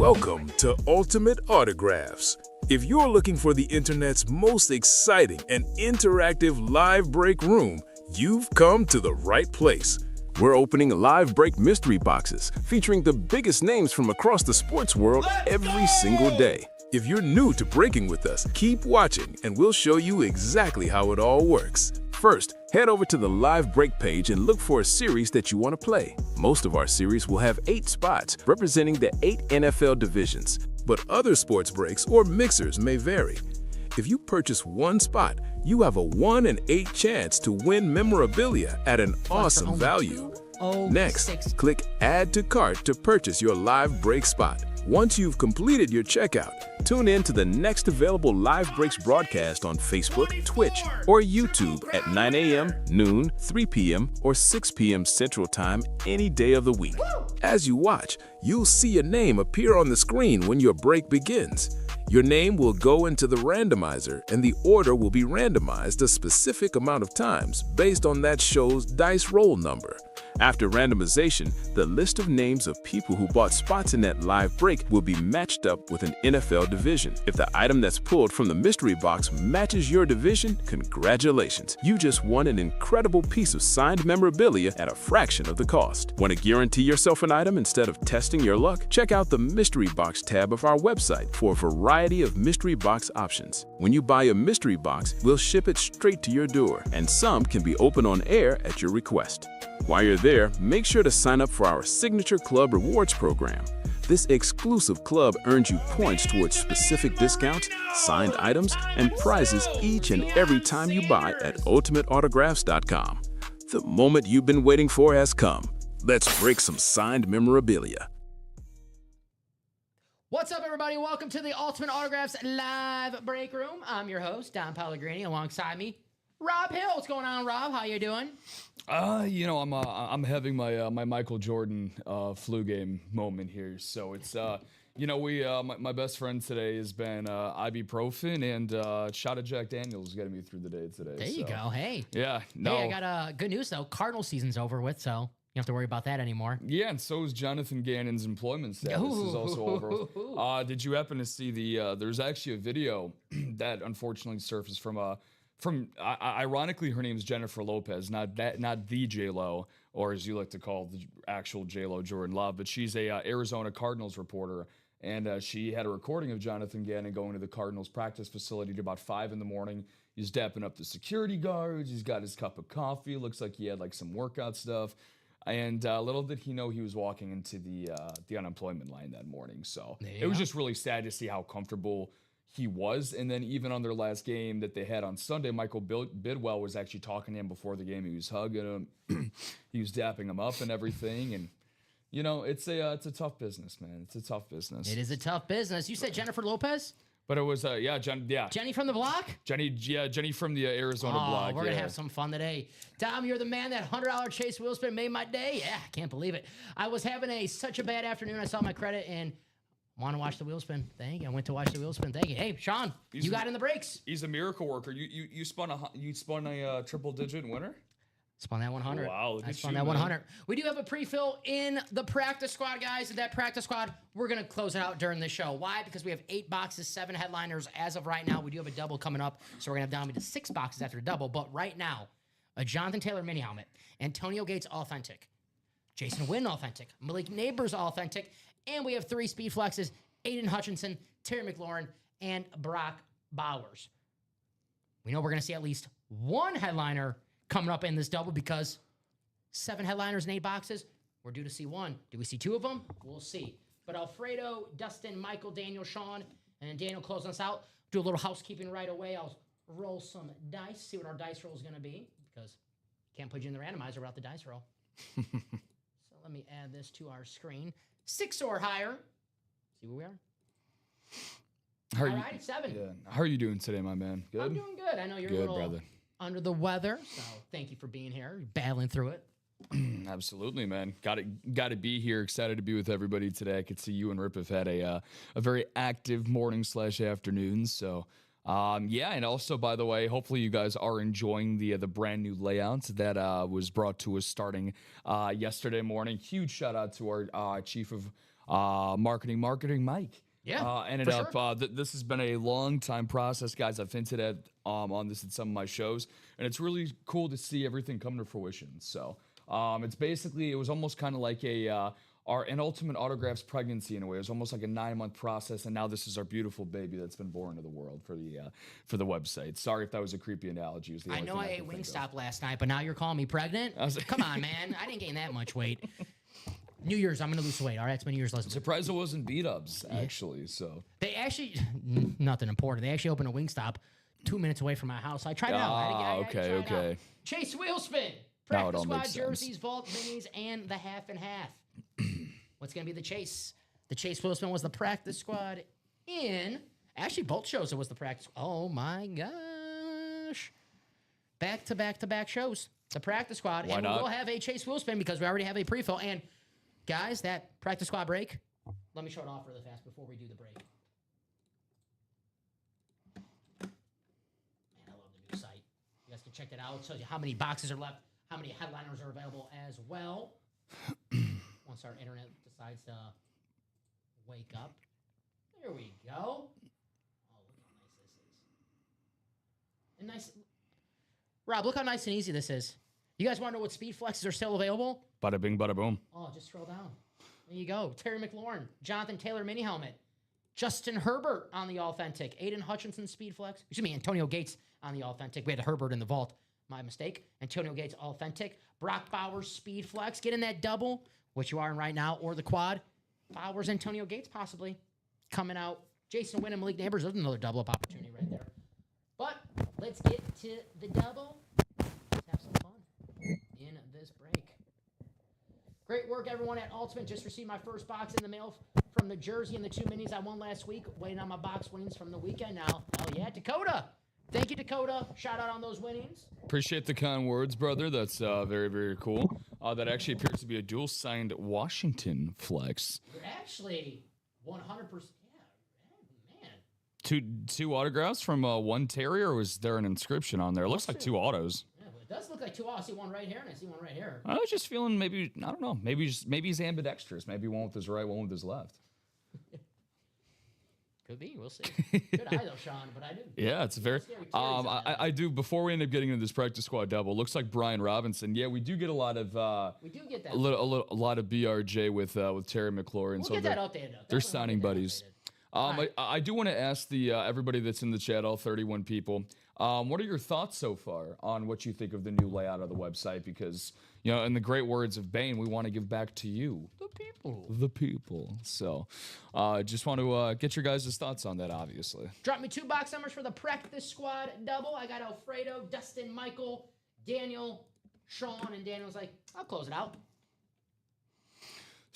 Welcome to Ultimate Autographs. If you're looking for the internet's most exciting and interactive live break room, you've come to the right place. We're opening live break mystery boxes featuring the biggest names from across the sports world every single day. If you're new to breaking with us, keep watching and we'll show you exactly how it all works. First, head over to the live break page and look for a series that you want to play. Most of our series will have 8 spots representing the 8 NFL divisions, but other sports breaks or mixers may vary. If you purchase one spot, you have a 1 in 8 chance to win memorabilia at an awesome value. Next, click Add to Cart to purchase your live break spot. Once you've completed your checkout, tune in to the next available Live Breaks broadcast on Facebook, Twitch, or YouTube at 9 a.m., noon, 3 p.m., or 6 p.m. Central Time any day of the week. As you watch, you'll see your name appear on the screen when your break begins. Your name will go into the randomizer, and the order will be randomized a specific amount of times based on that show's dice roll number. After randomization, the list of names of people who bought spots in that live break will be matched up with an NFL division. If the item that's pulled from the mystery box matches your division, congratulations! You just won an incredible piece of signed memorabilia at a fraction of the cost. Want to guarantee yourself an item instead of testing your luck? Check out the mystery box tab of our website for a variety of mystery box options. When you buy a mystery box, we'll ship it straight to your door, and some can be opened on air at your request. While you're there, make sure to sign up for our Signature Club Rewards program. This exclusive club earns you points towards specific discounts, signed items, and prizes each and every time you buy at ultimateautographs.com. The moment you've been waiting for has come. Let's break some signed memorabilia. What's up, everybody? Welcome to the Ultimate Autographs Live Break Room. I'm your host, Don Pellegrini. Alongside me, Rob Hill. What's going on, Rob? How you doing? I'm having my my Michael Jordan flu game moment here. So it's my best friend today has been ibuprofen and a shot of Jack Daniels getting me through the day today. There you go. Hey. Yeah. No. Hey, I got good news though. Cardinal season's over with, so you don't have to worry about that anymore. Yeah, and so is Jonathan Gannon's employment status is also over. Did you happen to see there's actually a video that unfortunately surfaced from ironically, her name's Jennifer Lopez, not the J-Lo, or as you like to call the actual J-Lo, Jordan Love, but she's a Arizona Cardinals reporter, and she had a recording of Jonathan Gannon going to the Cardinals practice facility at about 5 in the morning. He's dapping up the security guards. He's got his cup of coffee. Looks like he had like some workout stuff. And little did he know he was walking into the unemployment line that morning. So it was just really sad to see how comfortable he was. And then even on their last game that they had on Sunday, Michael Bidwell was actually talking to him before the game. He was hugging him. He was dapping him up and everything. And, you know, it's a tough business, man. It's a tough business. It is a tough business. You said Jennifer Lopez? But it was, Jenny from the block? Jenny from the Arizona block. We're going to have some fun today. Dom, you're the man. That $100 Chase wheel spin made my day. Yeah, I can't believe it. I was having such a bad afternoon. I saw my credit and want to watch the wheel spin. Thank you. I went to watch the wheel spin. Thank you. Hey, Sean, you got in the breaks. He's a miracle worker. You spun a triple digit winner? Spun that 100. Wow, I spun that 100. We do have a pre-fill in the practice squad, guys. That practice squad, we're going to close it out during the show. Why? Because we have 8 boxes, 7 headliners as of right now. We do have a double coming up, so we're going to have down to 6 boxes after a double. But right now, a Jonathan Taylor mini helmet, Antonio Gates authentic, Jason Wynn authentic, Malik Neighbors authentic, and we have 3 speed flexes, Aiden Hutchinson, Terry McLaurin, and Brock Bowers. We know we're going to see at least 1 headliner coming up in this double because 7 headliners and 8 boxes. We're due to see 1. Do we see 2 of them? We'll see. But Alfredo, Dustin, Michael, Daniel, Sean, and Daniel closing us out. Do a little housekeeping right away. I'll roll some dice, see what our dice roll is going to be because can't put you in the randomizer without the dice roll. So let me add this to our screen. 6 or higher. See where we are? All right, 7. Yeah. How are you doing today, my man? Good? I'm doing good. I know you're good, a little brother. Under the weather, so thank you for being here, battling through it. Absolutely, man. Got to be here. Excited to be with everybody today. I could see you and Rip have had a very active morning/afternoon. So, and also, by the way, hopefully you guys are enjoying the brand new layout that was brought to us starting yesterday morning. Huge shout out to our chief of marketing Mike. Yeah, ended for up. This has been a long time process, guys. I've hinted at on this at some of my shows, and it's really cool to see everything come to fruition. So it's basically it was almost kind of like an Ultimate Autographs pregnancy in a way. It was almost like a 9-month process, and now this is our beautiful baby that's been born to the world for the website. Sorry if that was a creepy analogy. It was the I only know thing I ate could think Wingstop of. last night, but now you're calling me pregnant? Come on, man. I didn't gain that much weight. New Year's, I'm going to lose weight. All right, it's been New Year's. Surprised it wasn't beat-ups, actually. So They actually, nothing important. They actually opened a Wingstop 2 minutes away from my house. I tried it out. I had to try it out. Chase Wheelspin. Now it Practice all squad makes sense. jerseys, vault minis, and the half and half. What's going to be the Chase? The Chase Wheelspin was the practice squad in. Actually, both shows it was the practice. Oh my gosh. Back to back to back shows. The practice squad. Why and not? we will have a Chase Wheelspin because we already have a pre-fill. And guys, that practice squad break. Let me show it off really fast before we do the break. Man, I love the new site. You guys can check that out. It tells you how many boxes are left, how many headliners are available as well. Once our internet decides to wake up. There we go. Oh, look how nice this is. And nice. Rob, look how nice and easy this is. You guys want to know what speed flexes are still available? bada bing, bada boom. Oh, just scroll down. There you go. Terry McLaurin, Jonathan Taylor mini helmet, Justin Herbert on the authentic, Aiden Hutchinson speed flex. Excuse me, Antonio Gates on the authentic. We had Herbert in the vault. My mistake. Antonio Gates authentic. Brock Bowers speed flex. Get in that double, which you are in right now, or the quad. Bowers, Antonio Gates possibly coming out. Jason Wynn and Malik Neighbors. There's another double up opportunity right there. But let's get to the double. Let's have some fun in this break. Great work, everyone at Ultimate. Just received my first box in the mail from the jersey and the 2 minis I won last week. Waiting on my box winnings from the weekend now. Hell yeah, Dakota. Thank you, Dakota. Shout out on those winnings. Appreciate the kind words, brother. That's very, very cool. That actually appears to be a dual-signed Washington flex. You're actually 100%. Yeah, man. Two autographs from one Terry, or was there an inscription on there? It looks like two autos. Yeah, but it does look like two. I see one right here, and I see one right here. I was just feeling maybe, I don't know, maybe he's ambidextrous. Maybe one with his right, one with his left. Could be. We'll see. Good eye, though, Sean, but I do. Yeah, it's very. I do. Before we end up getting into this practice squad double, looks like Brian Robinson. Yeah, we do get a lot of. We do get that. A lot of BRJ with Terry McLaurin. We'll so get that updated. They're signing buddies. I do want to ask the everybody that's in the chat, all 31 people, what are your thoughts so far on what you think of the new layout of the website? Because, you know, in the great words of Bane, we want to give back to you, the people. So, just want to get your guys' thoughts on that. Obviously, drop me 2 box numbers for the practice squad double. I got Alfredo, Dustin, Michael, Daniel, Sean, and Daniel's like, I'll close it out.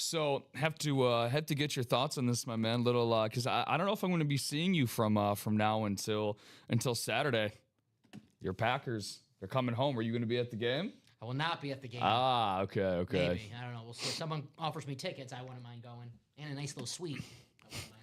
So have to get your thoughts on this, my man. Little because I don't know if I'm going to be seeing you from now until Saturday. Your Packers, they're coming home. Are you going to be at the game? I will not be at the game. Okay. Maybe. I don't know. We'll see. If someone offers me tickets, I wouldn't mind going, and a nice little suite.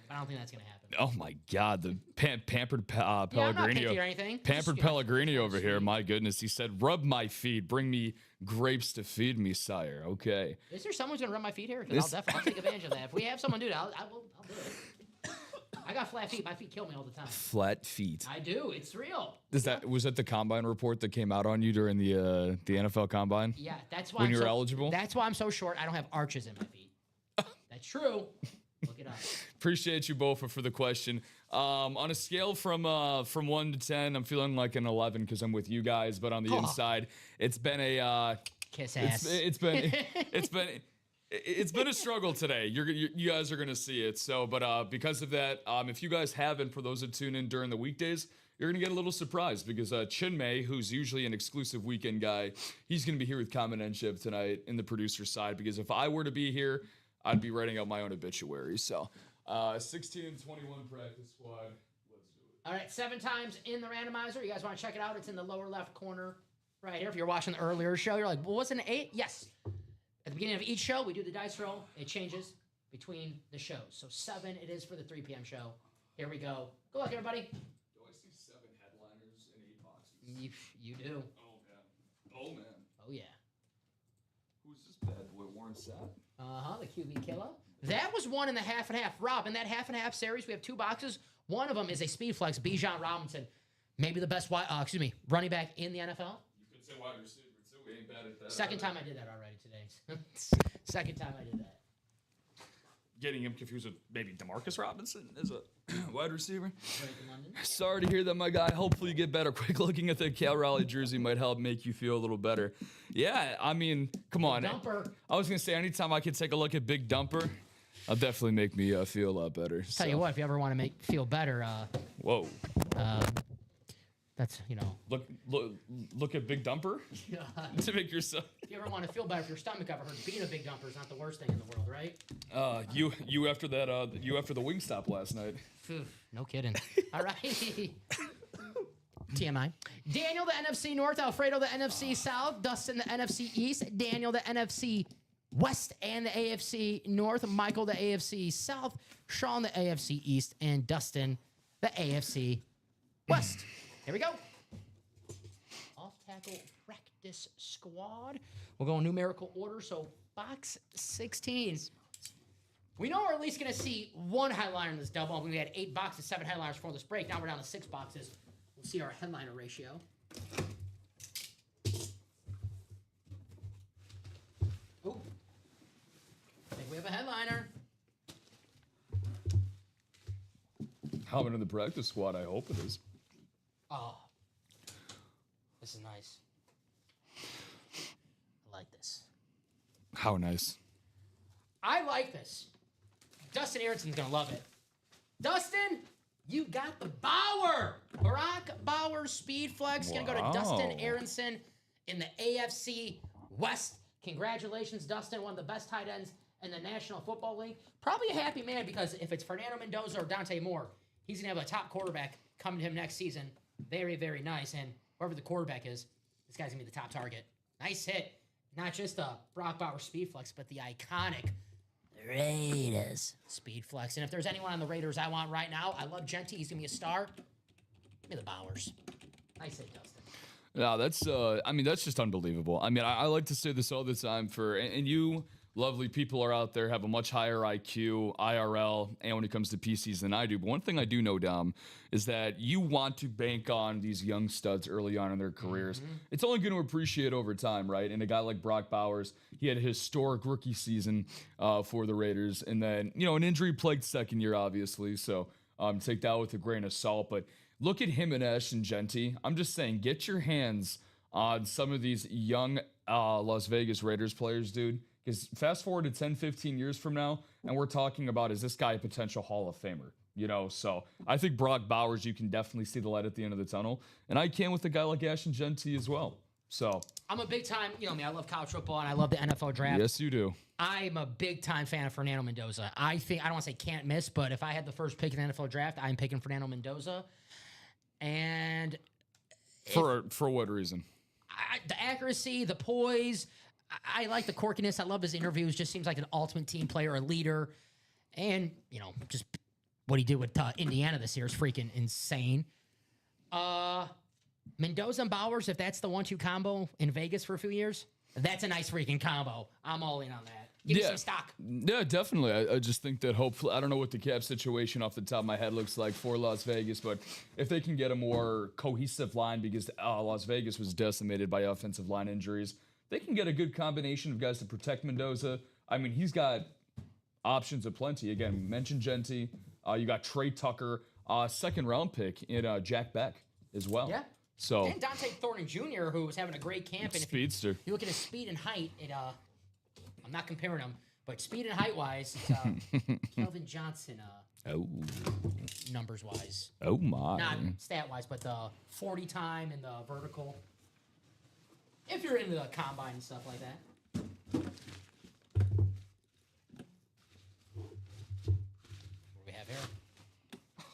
I don't think that's going to happen. Oh my God, the pampered Pellegrino. Yeah, I'm not picky or anything. Pampered Pellegrini over here. My goodness, he said, "Rub my feet, bring me grapes to feed me, sire." Okay. Is there someone who's gonna rub my feet here? Because I'll take advantage of that. If we have someone do that, I'll do it. I got flat feet. My feet kill me all the time. Flat feet. I do. It's real. Was that the combine report that came out on you during the NFL combine? Yeah, that's why when you were eligible. That's why I'm so short. I don't have arches in my feet. That's true. Look it up. Appreciate you both for the question. On a scale from 1 to 10, I'm feeling like an 11 because I'm with you guys. But on the inside, it's been a kiss ass. It's been a struggle today. You guys are gonna see it. So, but because of that, if you guys haven't, for those that tune in during the weekdays, you're gonna get a little surprised because Chinmay, who's usually an exclusive weekend guy, he's gonna be here with Common and Shiv tonight in the producer side. Because if I were to be here, I'd be writing out my own obituary. So, 16 and 21 practice squad. Let's do it. All right, 7 times in the randomizer. You guys want to check it out? It's in the lower left corner right here. If you're watching the earlier show, you're like, well, wasn't it 8? Yes. At the beginning of each show, we do the dice roll. It changes between the shows. So 7 it is for the 3 p.m. show. Here we go. Good luck, everybody. Do I see 7 headliners and 8 boxes? You do. Oh, man. Oh, yeah. Who's this bad boy, Warren Sapp? The QB killer. That was one in the half and half. Rob, in that half and half series, we have 2 boxes. One of them is a speed flex, Bijan Robinson. Maybe the best running back in the NFL. You could say wide receiver, too. We ain't bad at that. Second time I did that already today. Second time I did that. Getting him confused with maybe Demarcus Robinson as a wide receiver. Right in London. Sorry to hear that, my guy. Hopefully you get better quick. Looking at the Cal Raleigh jersey might help make you feel a little better. Yeah, I mean, come on. Dumper. I was going to say, anytime I could take a look at Big Dumper, that'll definitely make me feel a lot better. Tell you what, if you ever want to feel better, Whoa. that's, Look at Big Dumper to make yourself. If you ever want to feel better, if your stomach ever hurts, being a big dumper is not the worst thing in the world, right? You after that, you after the Wingstop last night. No kidding. All right. TMI. Daniel, the NFC North. Alfredo, the NFC South. Dustin, the NFC East. Daniel, the NFC West and the AFC North. Michael, the AFC South. Sean, the AFC East. And Dustin, the AFC West. Here we go. Off tackle practice squad. We'll go in numerical order. So box 16. We know we're at least going to see 1 headliner in this double. We had 8 boxes, 7 headliners for this break. Now we're down to 6 boxes. We'll see our headliner ratio. Ooh. I think we have a headliner. Coming in the practice squad, I hope it is. Oh, this is nice. I like this. How nice. I like this. Dustin Aaronson's going to love it. Dustin, you got the Bauer. Barack Bauer speed flex. Going to go to Dustin Aronson in the AFC West. Congratulations, Dustin, one of the best tight ends in the National Football League. Probably a happy man because if it's Fernando Mendoza or Dante Moore, he's going to have a top quarterback coming to him next season. Very, very nice. And whoever the quarterback is, this guy's going to be the top target. Nice hit. Not just the Brock Bauer speed flex, but the iconic Raiders speed flex. And if there's anyone on the Raiders I want right now, I love Genty. He's going to be a star. Give me the Bowers. Nice hit, Dustin. No, that's just unbelievable. I mean, I like to say this all the time and you lovely people are out there have a much higher IQ, IRL, and when it comes to PCs than I do. But one thing I do know, Dom, is that you want to bank on these young studs early on in their careers. Mm-hmm. It's only going to appreciate over time, right? And a guy like Brock Bowers, he had a historic rookie season for the Raiders. And then, an injury-plagued second year, obviously. So take that with a grain of salt. But look at him and Ashton Genty. I'm just saying, get your hands on some of these young Las Vegas Raiders players, dude. Because fast forward to 10, 15 years from now, and we're talking about, is this guy a potential Hall of Famer? So I think Brock Bowers, you can definitely see the light at the end of the tunnel. And I can with a guy like Ashton Genty as well. So I'm a big time, me, I love college football and I love the NFL draft. Yes, you do. I'm a big time fan of Fernando Mendoza. I don't want to say can't miss, but if I had the first pick in the NFL draft, I'm picking Fernando Mendoza. And for what reason? The accuracy, the poise. I like the quirkiness. I love his interviews. Just seems like an ultimate team player, a leader. And, just what he did with Indiana this year is freaking insane. Mendoza and Bowers, if that's the 1-2 combo in Vegas for a few years, that's a nice freaking combo. I'm all in on that. Give me some stock. Yeah, definitely. I just think that hopefully, I don't know what the cap situation off the top of my head looks like for Las Vegas, but if they can get a more cohesive line because Las Vegas was decimated by offensive line injuries, they can get a good combination of guys to protect Mendoza. I mean, he's got options aplenty. Again, mentioned Genty. You got Trey Tucker, second round pick in Jack Beck as well. Yeah. So and Dante Thornton Jr., who was having a great camp. And speedster. If you look at his speed and height, I'm not comparing them, but speed and height wise, Kelvin Johnson. Numbers wise. Oh my. Not stat wise, but the 40 time and the vertical. If you're into the combine and stuff like that. What do we have here?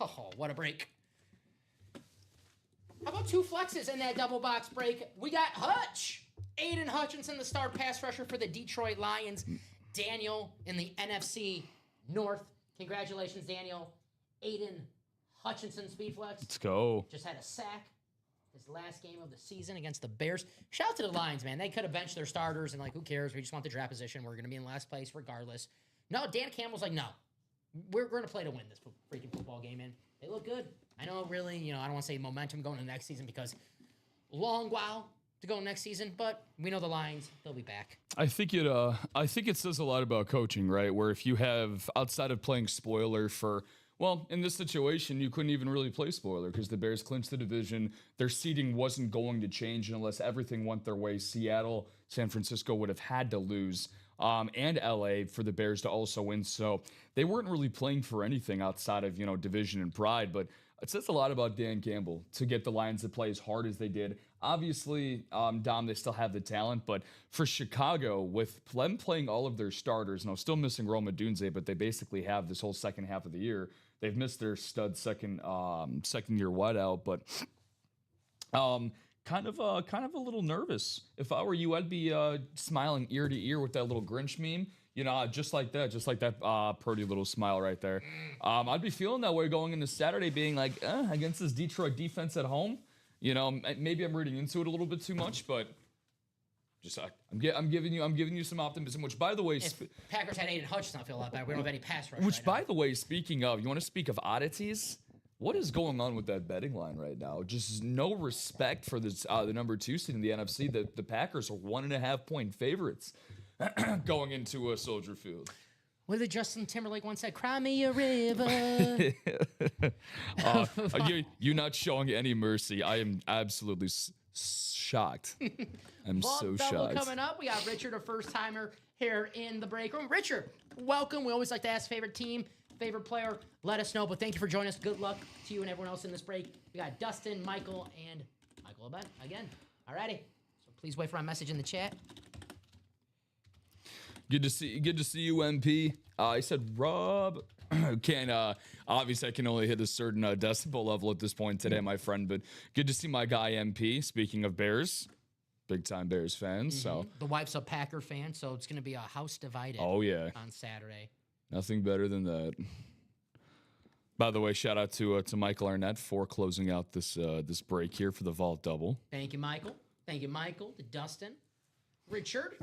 Oh, what a break. How about 2 flexes in that double box break? We got Hutch. Aiden Hutchinson, the star pass rusher for the Detroit Lions. Daniel in the NFC North. Congratulations, Daniel. Aiden Hutchinson, speed flex. Let's go. Just had a sack. His last game of the season against the Bears. Shout out to the Lions, man. They could have benched their starters and, who cares? We just want the draft position. We're going to be in last place regardless. No, Dan Campbell's like, no. We're going to play to win this freaking football game, and they look good. I know really, I don't want to say momentum going into next season because long while to go next season, but we know the Lions, they'll be back. I think it says a lot about coaching, right? Where if you have, outside of playing spoiler for, well, in this situation, you couldn't even really play spoiler because the Bears clinched the division. Their seeding wasn't going to change unless everything went their way. Seattle, San Francisco would have had to lose. And LA for the Bears to also win. So they weren't really playing for anything outside of, division and pride. But it says a lot about Dan Campbell to get the Lions to play as hard as they did. Obviously, Dom, they still have the talent. But for Chicago, with them playing all of their starters, still missing Roma Dunze, but they basically have this whole second half of the year. They've missed their stud second year wideout. But kind of a little nervous. If I were you, I'd be smiling ear to ear with that little Grinch meme. Just like that pretty little smile right there. I'd be feeling that way going into Saturday, being like, against this Detroit defense at home. Maybe I'm reading into it a little bit too much, but just I'm giving you some optimism. Which, by the way, if Packers had Aiden Hutchinson, I feel a lot better. We don't have any pass rush. Which, by the way, speaking of, you want to speak of oddities? What is going on with that betting line right now? Just no respect for this, the number 2 seed in the NFC. The Packers are 1.5-point favorites going into a Soldier Field. What did Justin Timberlake once said? Cry me a river. You're not showing any mercy. I am absolutely shocked. I'm so shocked. Coming up, we got Richard, a first-timer here in the break room. Richard, welcome. We always like to ask favorite team, favorite player. Let us know, but thank you for joining us. Good luck to you and everyone else in this break. We got Dustin, Michael, and Michael again. Alrighty. So please wait for my message in the chat. Good to see you, MP. I said Rob. Obviously I can only hit a certain decibel level at this point today, my friend, but good to see my guy MP. Speaking of Bears, big time Bears fans. So the wife's a Packer fan, so it's gonna be a house divided. Oh yeah, on Saturday. Nothing better than that. By the way, shout out to Michael Arnett for closing out this break here for the Vault Double. Thank you, Michael. Thank you, Michael. To Dustin, Richard.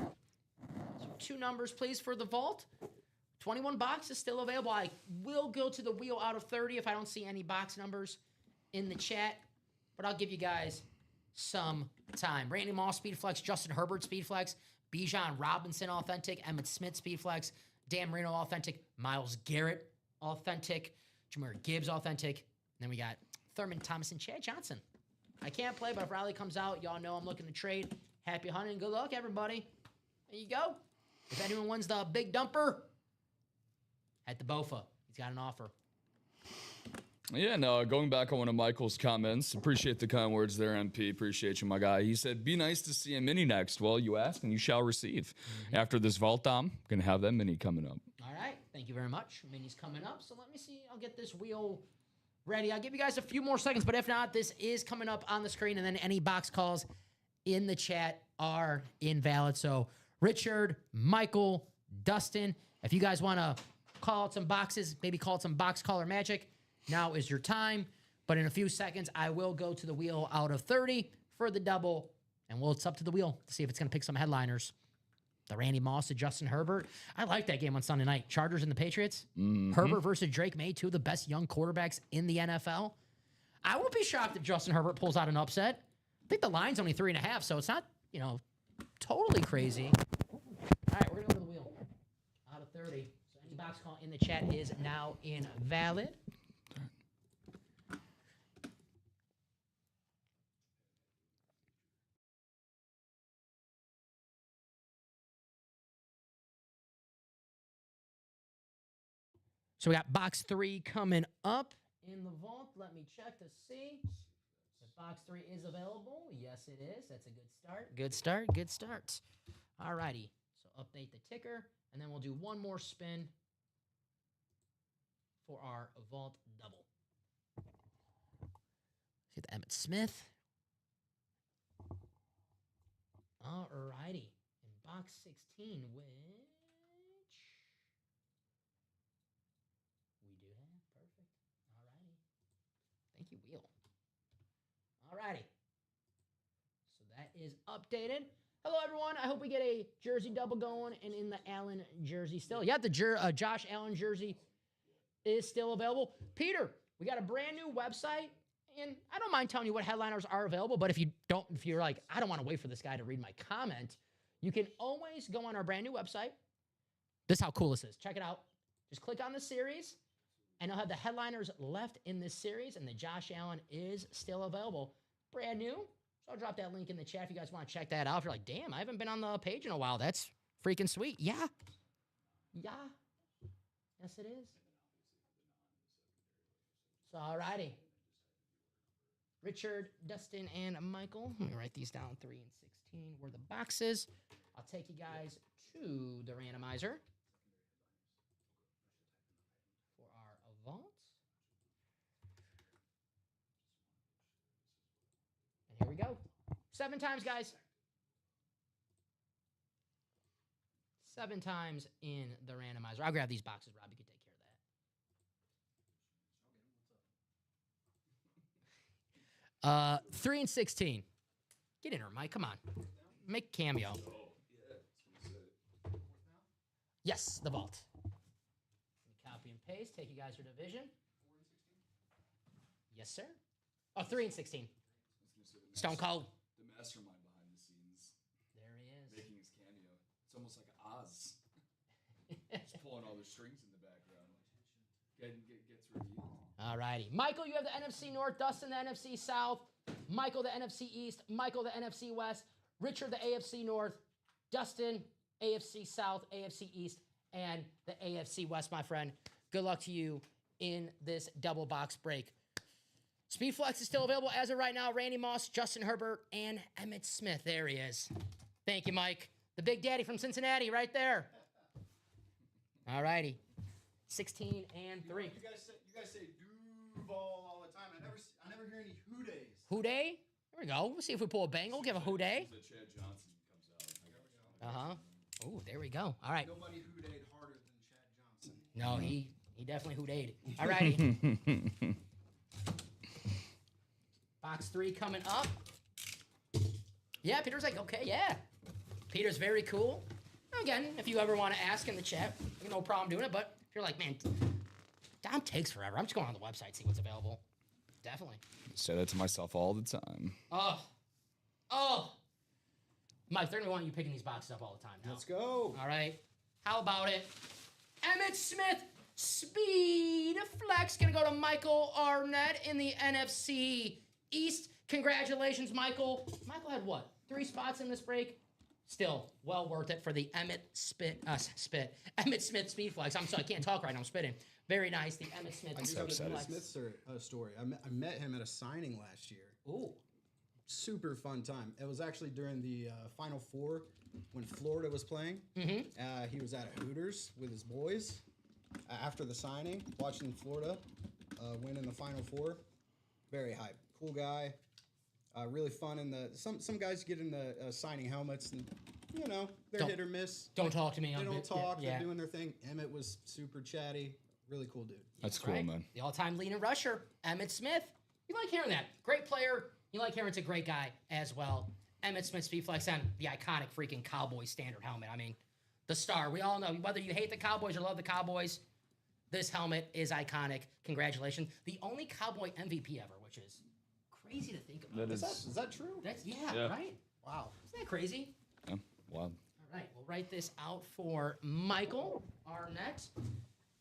So 2 numbers, please, for the Vault. 21 boxes still available. I will go to the wheel out of 30 if I don't see any box numbers in the chat, but I'll give you guys some time. Randy Moss, Speed Flex. Justin Herbert, Speed Flex. Bijan Robinson, Authentic. Emmitt Smith, Speed Flex. Dan Marino, Authentic. Myles Garrett, Authentic. Jahmyr Gibbs, Authentic. And then we got Thurman Thomas and Chad Johnson. I can't play, but if Riley comes out, y'all know I'm looking to trade. Happy hunting. Good luck, everybody. There you go. If anyone wins the big dumper, at the BOFA. He's got an offer. Yeah, no, going back on one of Michael's comments, appreciate the kind words there, MP. Appreciate you, my guy. He said, be nice to see a mini next. Well, you ask and you shall receive. After this Vault Dom, going to have that mini coming up. All right. Thank you very much. Mini's coming up. So let me see. I'll get this wheel ready. I'll give you guys a few more seconds, but if not, this is coming up on the screen, and then any box calls in the chat are invalid. So Richard, Michael, Dustin, if you guys want to call out some boxes, maybe call it some box caller magic, now is your time. But in a few seconds, I will go to the wheel out of 30 for the double, and it's up to the wheel to see if it's going to pick some headliners. The Randy Moss to Justin Herbert. I like that game on Sunday night. Chargers and the Patriots. Herbert versus Drake May, 2 of the best young quarterbacks in the NFL. I won't be shocked if Justin Herbert pulls out an upset. I think the line's only 3.5, so it's not, totally crazy. All right, we're going to go to the wheel out of 30. So any box call in the chat is now invalid. So we got box 3 coming up in the vault. Let me check to see if box 3 is available. Yes, it is. That's a good start. Good start. Good start. All righty. So update the ticker, and then we'll do one more spin for our vault double. Get the Emmitt Smith. All righty. In box 16, which we do have. Perfect. All righty. Thank you, Wheel. All righty. So that is updated. Hello, everyone. I hope we get a jersey double going and in the Allen jersey still. Yeah, the Josh Allen jersey is still available. Peter, we got a brand new website, and I don't mind telling you what headliners are available, but if you're like, I don't want to wait for this guy to read my comment, you can always go on our brand new website. This is how cool this is. Check it out. Just click on the series, and I'll have the headliners left in this series, and the Josh Allen is still available. Brand new. So I'll drop that link in the chat if you guys want to check that out. If you're like, damn, I haven't been on the page in a while. That's freaking sweet. Yeah. Yeah. Yes, it is. So, all righty. Richard, Dustin, and Michael. Let me write these down. 3 and 16 were the boxes. I'll take you guys to the randomizer for our vault. And here we go. 7 times, guys. 7 times in the randomizer. I'll grab these boxes, Rob. You can take care of that. 3 and 16. Get in here, Mike. Come on. Make a cameo. Yes, the vault. Copy and paste. Take you guys to division. 4 and 16? Yes, sir. Oh, 3 and 16. Stone Cold. The mastermind behind the scenes. There he is. Making his cameo. It's almost like Oz. Just pulling all the strings in the background. Gets revealed. All righty. Michael, you have the NFC North. Dustin, the NFC South. Michael, the NFC East. Michael, the NFC West. Richard, the AFC North. Dustin, AFC South, AFC East, and the AFC West, my friend. Good luck to you in this double box break. Speedflex is still available as of right now. Randy Moss, Justin Herbert, and Emmitt Smith. There he is. Thank you, Mike. The big daddy from Cincinnati right there. All righty. 16 and 3. You guys say Duval all the time. I never hear any Who Days. Who Day? There we go. We'll see if we pull a bang. We'll give a Who Day. The Chad Johnson comes out. Uh-huh. Oh, there we go. All right. Nobody Who Dayed harder than Chad Johnson. No, he definitely Who Dayed. All righty. Box 3 coming up. Yeah, Peter's like, okay, yeah. Peter's very cool. Again, if you ever want to ask in the chat, no problem doing it. But if you're like, man, Dom takes forever, I'm just going on the website, see what's available. Definitely. Say that to myself all the time. Oh. Mike, they're going to want you picking these boxes up all the time now. Let's go. All right. How about it? Emmitt Smith, Speed Flex, going to go to Michael Arnett in the NFC East. Congratulations, Michael. Michael had what? 3 spots in this break? Still, well worth it for the Emmitt Smith Speed Flex. I'm sorry, I can't talk right now. I'm spitting. Very nice. The Emmitt Smith I Speed just have Flex. a Smith story. I met him at a signing last year. Ooh. Super fun time. It was actually during the Final Four when Florida was playing. Mm-hmm. He was at a Hooters with his boys after the signing, watching Florida win in the Final Four. Very hype. Cool guy. Really fun. In the some guys get in the signing helmets and they're hit or miss. Don't talk to me. They don't talk. Yeah. They're doing their thing. Emmitt was super chatty. Really cool dude. That's cool, right? man. The all-time leading rusher, Emmitt Smith. You like hearing that? Great player. You like hearing it's a great guy as well. Emmitt Smith Speed Flex on the iconic freaking Cowboy standard helmet. I mean, the star. We all know whether you hate the Cowboys or love the Cowboys, this helmet is iconic. Congratulations. The only Cowboy MVP ever, which is crazy to think about. Is that true? That's Yeah. Right? Wow. Isn't that crazy? Yeah, wow. All right, we'll write this out for Michael Arnett.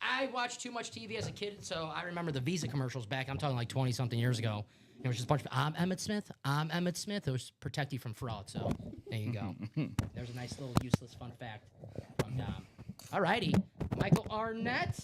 I watched too much TV as a kid, so I remember the Visa commercials back. I'm talking like 20-something years ago. It was just a bunch of, I'm Emmitt Smith. I'm Emmitt Smith. It was protect you from fraud, so there you go. There's a nice little useless fun fact from Dom. All righty, Michael Arnett.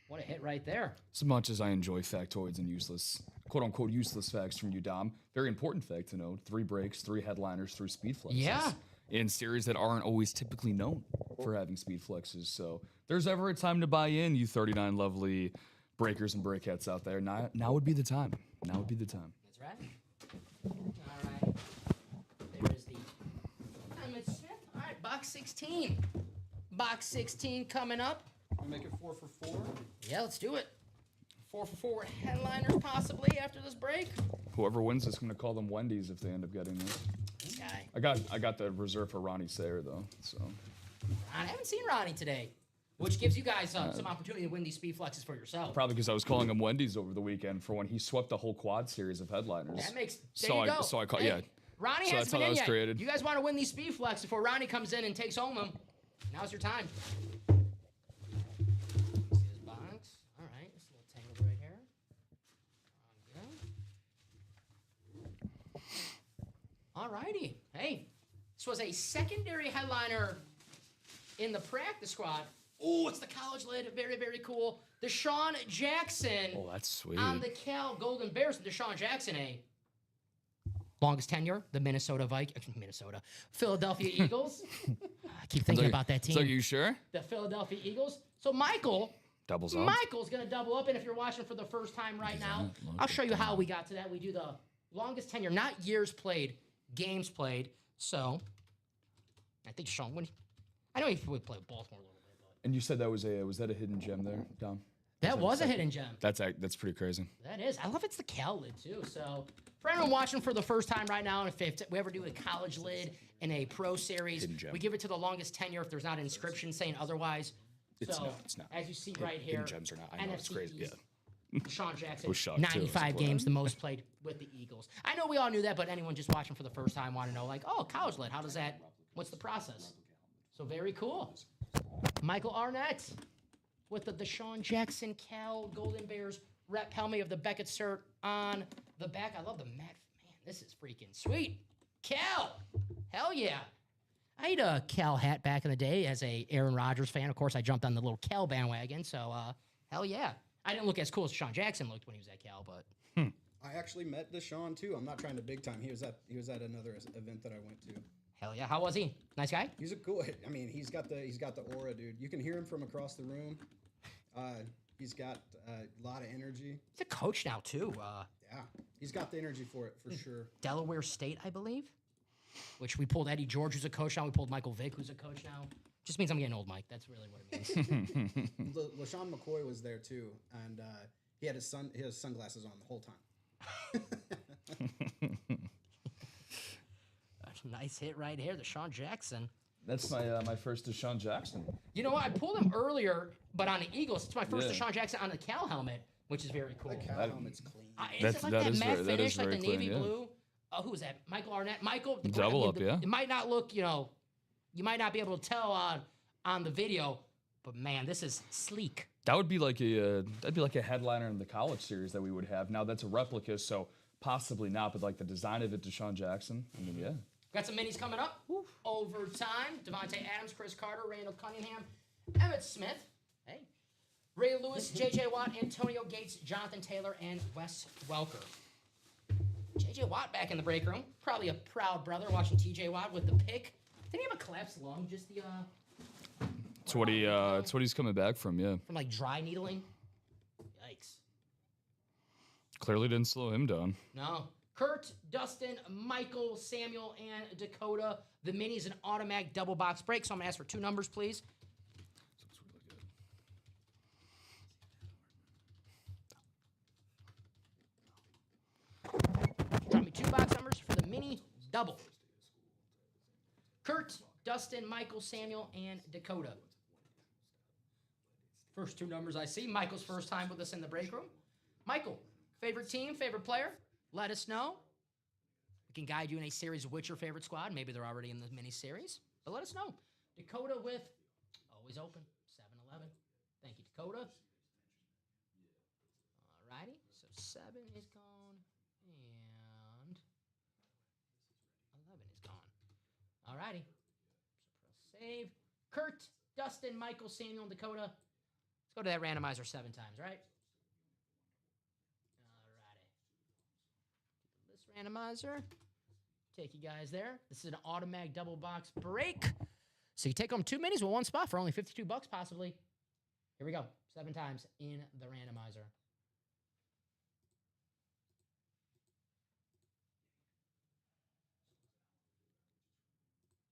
What a hit right there. As much as I enjoy factoids and useless, quote-unquote useless facts from you, Dom, very important fact to know. 3 breaks, 3 headliners, 3 speed flexes. Yeah. In series that aren't always typically known for having speed flexes. So if there's ever a time to buy in, you 39 lovely breakers and breakettes out there, now would be the time. Now would be the time. That's right. All right. There is the Emmitt Smith. All right, box 16. Box 16 coming up. We make it 4 for 4. Yeah, let's do it. 4 for 4 headliners possibly after this break. Whoever wins is going to call them Wendy's if they end up getting this. this guy. I got the reserve for Ronnie Sayer though. So I haven't seen Ronnie today, which gives you guys some opportunity to win these speed flexes for yourself. probably because I was calling him Wendy's over the weekend for when he swept the whole quad series of headliners. That makes. So I call yeah. Ronnie So hasn't that's how been that in was yet. created. You guys want to win these speed flex before Ronnie comes in and takes home them. Now's your time. See this box? All right, this little tangled right here. All righty. Hey, this was a secondary headliner in the practice squad. Oh, it's the college lid. Very, very cool. Deshaun Jackson. Oh, that's sweet. On the Cal Golden Bears. Deshaun Jackson, longest tenure, the Philadelphia Eagles. I keep thinking about that team. So you sure? The Philadelphia Eagles. So Michael. Doubles up. Michael's going to double up. And if you're watching for the first time right now, I'll show you how we got to that. We do the longest tenure, not years played, games played. So I think Sean, I know he would play with Baltimore a little bit. But And you said that was a hidden gem there, Dom? that was a hidden gem. That's pretty crazy. That is. I love it's the Cal lid, too. So for anyone watching for the first time right now, if we ever do a college lid in a pro series, we give it to the longest tenure if there's not an inscription saying otherwise. It's so, not. As you see right here, Hidden gems are not. I know, it's NFC crazy. East, Yeah. Deshaun Jackson, shocked, too. 95 games, the most played with the Eagles. I know we all knew that, but anyone just watching for the first time want to know, like, oh, college lid, how does that, what's the process? So very cool. Michael Arnett with the Deshaun Jackson Cal Golden Bears rep helmet of the Beckett cert on the back. I love the mat. Man, this is freaking sweet. Cal, hell yeah. I had a Cal hat back in the day as a Aaron Rodgers fan. Of course, I jumped on the little Cal bandwagon, so hell yeah. I didn't look as cool as Deshaun Jackson looked when he was at Cal, but I actually met Deshaun too. I'm not trying to big time. He was at another event that I went to. hell yeah. How was he? Nice guy? He's a cool. I mean, he's got the aura, dude. You can hear him from across the room. He's got a lot of energy. He's a coach now, too. Yeah, he's got the energy for it for sure. Delaware State, I believe, which we pulled Eddie George, who's a coach now. We pulled Michael Vick, who's a coach now. Just means I'm getting old, Mike. That's really what it means. LaShawn McCoy was there too, and he had his sunglasses on the whole time. Nice hit right here, Deshaun Jackson. That's my first Deshaun Jackson. You know what? I pulled him earlier, but on the Eagles, it's my first Yeah. Deshaun Jackson on the Cal helmet, which is very cool. The Cal helmet's clean. Is it like that that is matte very- that finish, is like the very clean, navy yeah. blue? Who was that? Michael Arnett. Michael. Double up, yeah. It might not look, you might not be able to tell on the video, but man, this is sleek. That would be like a headliner in the college series that we would have. Now that's a replica, so possibly not, but like the design of it, Deshaun Jackson. I mean, yeah. Got some minis coming up. Overtime. Devontae Adams, Chris Carter, Randall Cunningham, Emmitt Smith. Hey. Ray Lewis, J.J. Watt, Antonio Gates, Jonathan Taylor, and Wes Welker. J.J. Watt back in the break room. Probably a proud brother watching T.J. Watt with the pick. Didn't he have a collapsed lung? Just the It's what he's coming back from, yeah. from like dry needling. Yikes. Clearly didn't slow him down. No. Kurt, Dustin, Michael, Samuel, and Dakota. The mini's an automatic double box break, so I'm gonna ask for 2 numbers, please. Drop me 2 box numbers for the mini double. Kurt, Dustin, Michael, Samuel, and Dakota. First 2 numbers I see. Michael's first time with us in the break room. Michael, favorite team, favorite player? Let us know. We can guide you in a series of which your favorite squad. Maybe they're already in the mini series, but let us know. Dakota with always open 7-Eleven. Thank you, Dakota. Alrighty, so 7 is gone and 11 is gone. Alrighty, so press save. Kurt, Dustin, Michael, Samuel, and Dakota. Let's go to that randomizer 7 times, right? Randomizer. Take you guys there. This is an automatic double box break. So you take home 2 minis with 1 spot for only $52 possibly. Here we go. 7 times in the randomizer.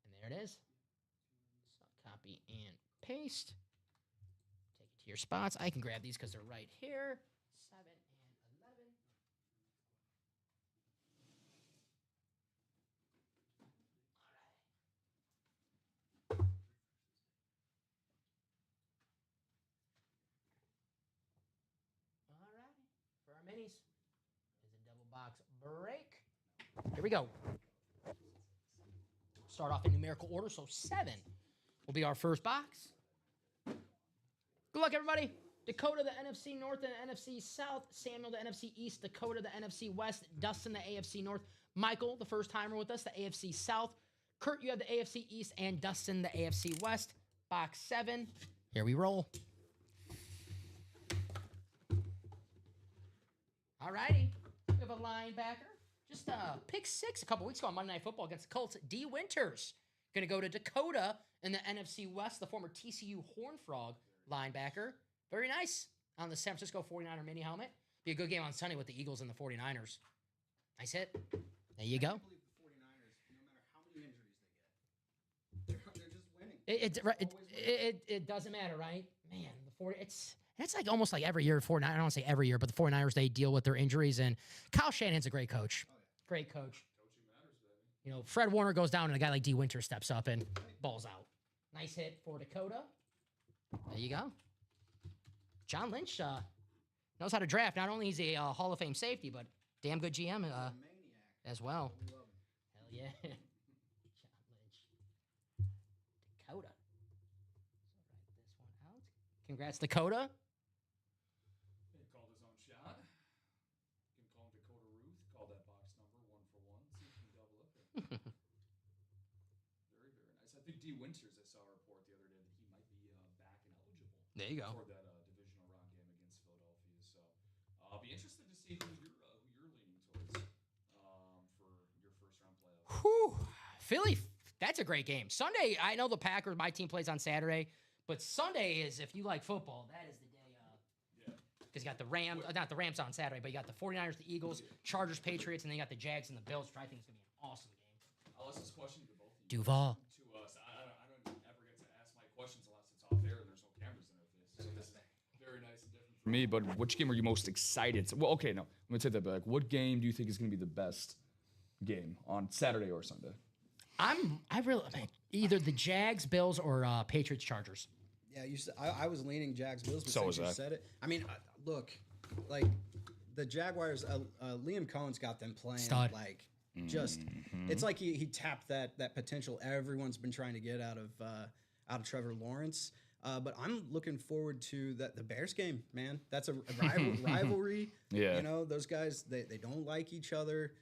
And there it is. So copy and paste. Take it to your spots. I can grab these because they're right here. 7 and 11. pennies. It's a double box break. Here we go. Start off in numerical order, so 7 will be our first box. Good luck, everybody. Dakota, the NFC North and NFC South. Samuel, the NFC East. Dakota, the NFC West. Dustin, the AFC North. Michael, the first timer with us, the AFC South. Kurt, you have the AFC East. And Dustin, the AFC West. Box 7. Here we roll. All righty. We have a linebacker. Just pick 6 a couple weeks ago on Monday Night Football against the Colts. D. Winters. Going to go to Dakota in the NFC West, the former TCU Horned Frog linebacker. Very nice on the San Francisco 49er mini helmet. Be a good game on Sunday with the Eagles and the 49ers. Nice hit. There you go. I can't believe the 49ers, no matter how many injuries they get, they're just winning. It doesn't matter, right? Man, it's like almost like every year, 49ers, I don't want to say every year, but the 49ers, they deal with their injuries. And Kyle Shanahan's a great coach. Oh, yeah. Great coach. Coaching matters, baby. You know, Fred Warner goes down and a guy like D. Winter steps up and balls out. Nice hit for Dakota. There you go. John Lynch knows how to draft. Not only is he a Hall of Fame safety, but damn good GM as well. Hell yeah. John Lynch. Dakota. So write this one out. Congrats, Dakota. He called his own shot. You can call him Dakota Ruth. Call that box number 1 for 1. See if you can double up there. Very, very nice. I think D. Winters, I saw a report the other day that he might be back and eligible. There you go. For that divisional round game against Philadelphia. So I'll be interested to see who you're leaning towards for your first round playoff. Whew. Philly, that's a great game. Sunday, I know the Packers, my team plays on Saturday, but Sunday is, if you like football, that is the day. Because you got the Rams, not the Rams on Saturday, but you got the 49ers, the Eagles, Chargers, Patriots, and then you got the Jags and the Bills, which I think is going to be an awesome game. I'll ask this question to both of you. Duval. To us. I don't ever get to ask my questions unless it's off air and there's no cameras in our face. So this is very nice and different for me. But which game are you most excited? Well, okay, no. I'm going to take that back. What game do you think is going to be the best game on Saturday or Sunday? Either the Jags, Bills, or Patriots, Chargers. Yeah, I was leaning Jags Bills, but So since was you I. said it, I mean, look, like the Jaguars, Liam Cohen's got them playing Stud. like just. It's like he tapped that potential everyone's been trying to get out of Trevor Lawrence. But I'm looking forward to the Bears game, man. That's a rivalry. Yeah. You know, those guys they don't like each other.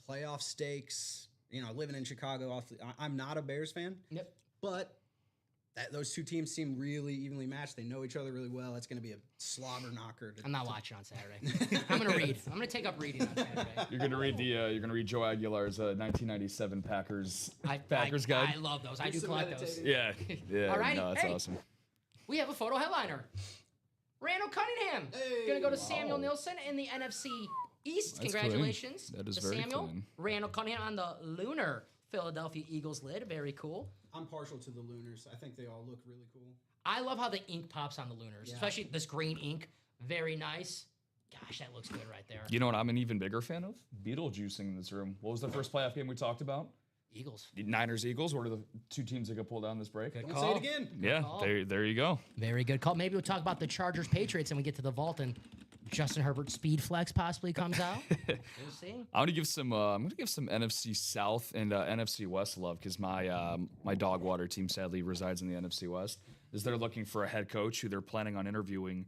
Playoff stakes. You know, living in Chicago, I'm not a Bears fan. Yep. But those two teams seem really evenly matched. They know each other really well. It's going to be a slobber knocker. I'm not watching on Saturday. I'm going to read. I'm going to take up reading on Saturday. You're gonna read Joe Aguilar's 1997 Packers guide. I love those. I do collect those. Yeah. All right. No, that's awesome. We have a photo headliner. Randall Cunningham. Going to go to Samuel Nilsson in the NFC East. That's Congratulations clean. That is to very Samuel. clean. Randall Cunningham on the lunar Philadelphia Eagles lid. Very cool. I'm partial to the Lunars. I think they all look really cool. I love how the ink pops on the lunars, especially this green ink. Very nice. Gosh, that looks good right there. You know what I'm an even bigger fan of? Beetlejuicing in this room. What was the first playoff game we talked about? Eagles. Niners-Eagles. What are the two teams that got pulled down this break? Good Don't call. say it again. Yeah, there you go. Very good call. Maybe we'll talk about the Chargers Patriots and we get to the vault and Justin Herbert's speed flex possibly comes out. We'll see. I'm gonna give some NFC South and NFC West love because my dog water team sadly resides in the NFC West. Is they're looking for a head coach who they're planning on interviewing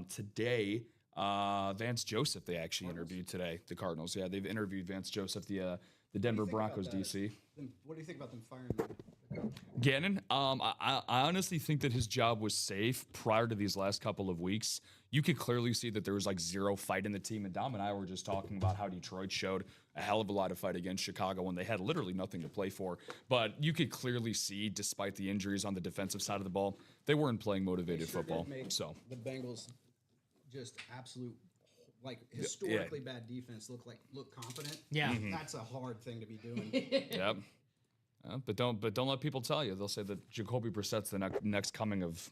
today. Vance Joseph they actually interviewed today. The Cardinals, yeah, they've interviewed Vance Joseph, the Denver Broncos DC. What do you think about them firing him? Gannon, I honestly think that his job was safe prior to these last couple of weeks. You could clearly see that there was like zero fight in the team. And Dom and I were just talking about how Detroit showed a hell of a lot of fight against Chicago when they had literally nothing to play for. But you could clearly see, despite the injuries on the defensive side of the ball, they weren't playing motivated football. So the Bengals just absolute like historically bad defense look confident. Yeah. That's a hard thing to be doing. Yep. But don't let people tell you. They'll say that Jacoby Brissett's the next coming of.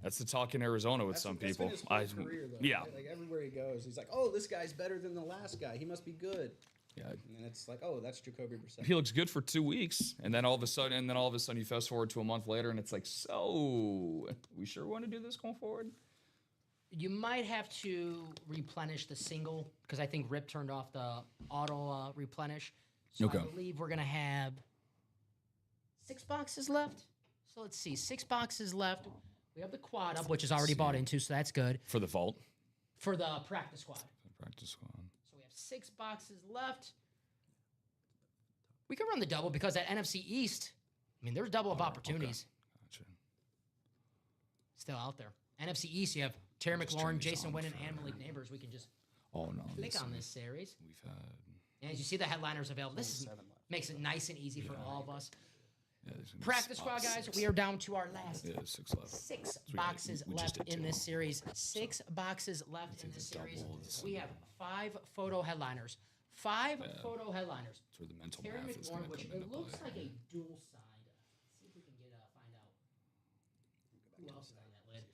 That's the talk in Arizona with some people. That's been his whole career, though, yeah. Right? Like everywhere he goes, he's like, "Oh, this guy's better than the last guy. He must be good." Yeah. And then it's like, "Oh, that's Jacoby Brissett." He looks good for 2 weeks, and then all of a sudden, you fast forward to a month later, and it's like, so we sure want to do this going forward. You might have to replenish the single because I think Rip turned off the auto replenish. So Okay. I believe we're gonna have 6 boxes left. So let's see, 6 boxes left. We have the quad up, which is already bought into, so that's good. For the vault. For the practice squad. Practice squad. So we have 6 boxes left. We can run the double because that NFC East, I mean, there's double up opportunities Gotcha. still out there. NFC East, you have Terry McLaurin, Jason Witten, and Malik Neighbors. We can just Oh no. click on this series. We've had. And as you see, the headliners available. This makes it nice and easy for all of us. Yeah, there's gonna be Practice squad, guys. We are down to our last Yeah, 6 left. 6 we boxes we just left did in 2. this series. 6 boxes left in this series. We have 5 photo headliners. 5 photo headliners. That's where the mental Terry math is going McLaurin, to which come into it looks play. like a dual side. See if we can get find out who else is on that lid.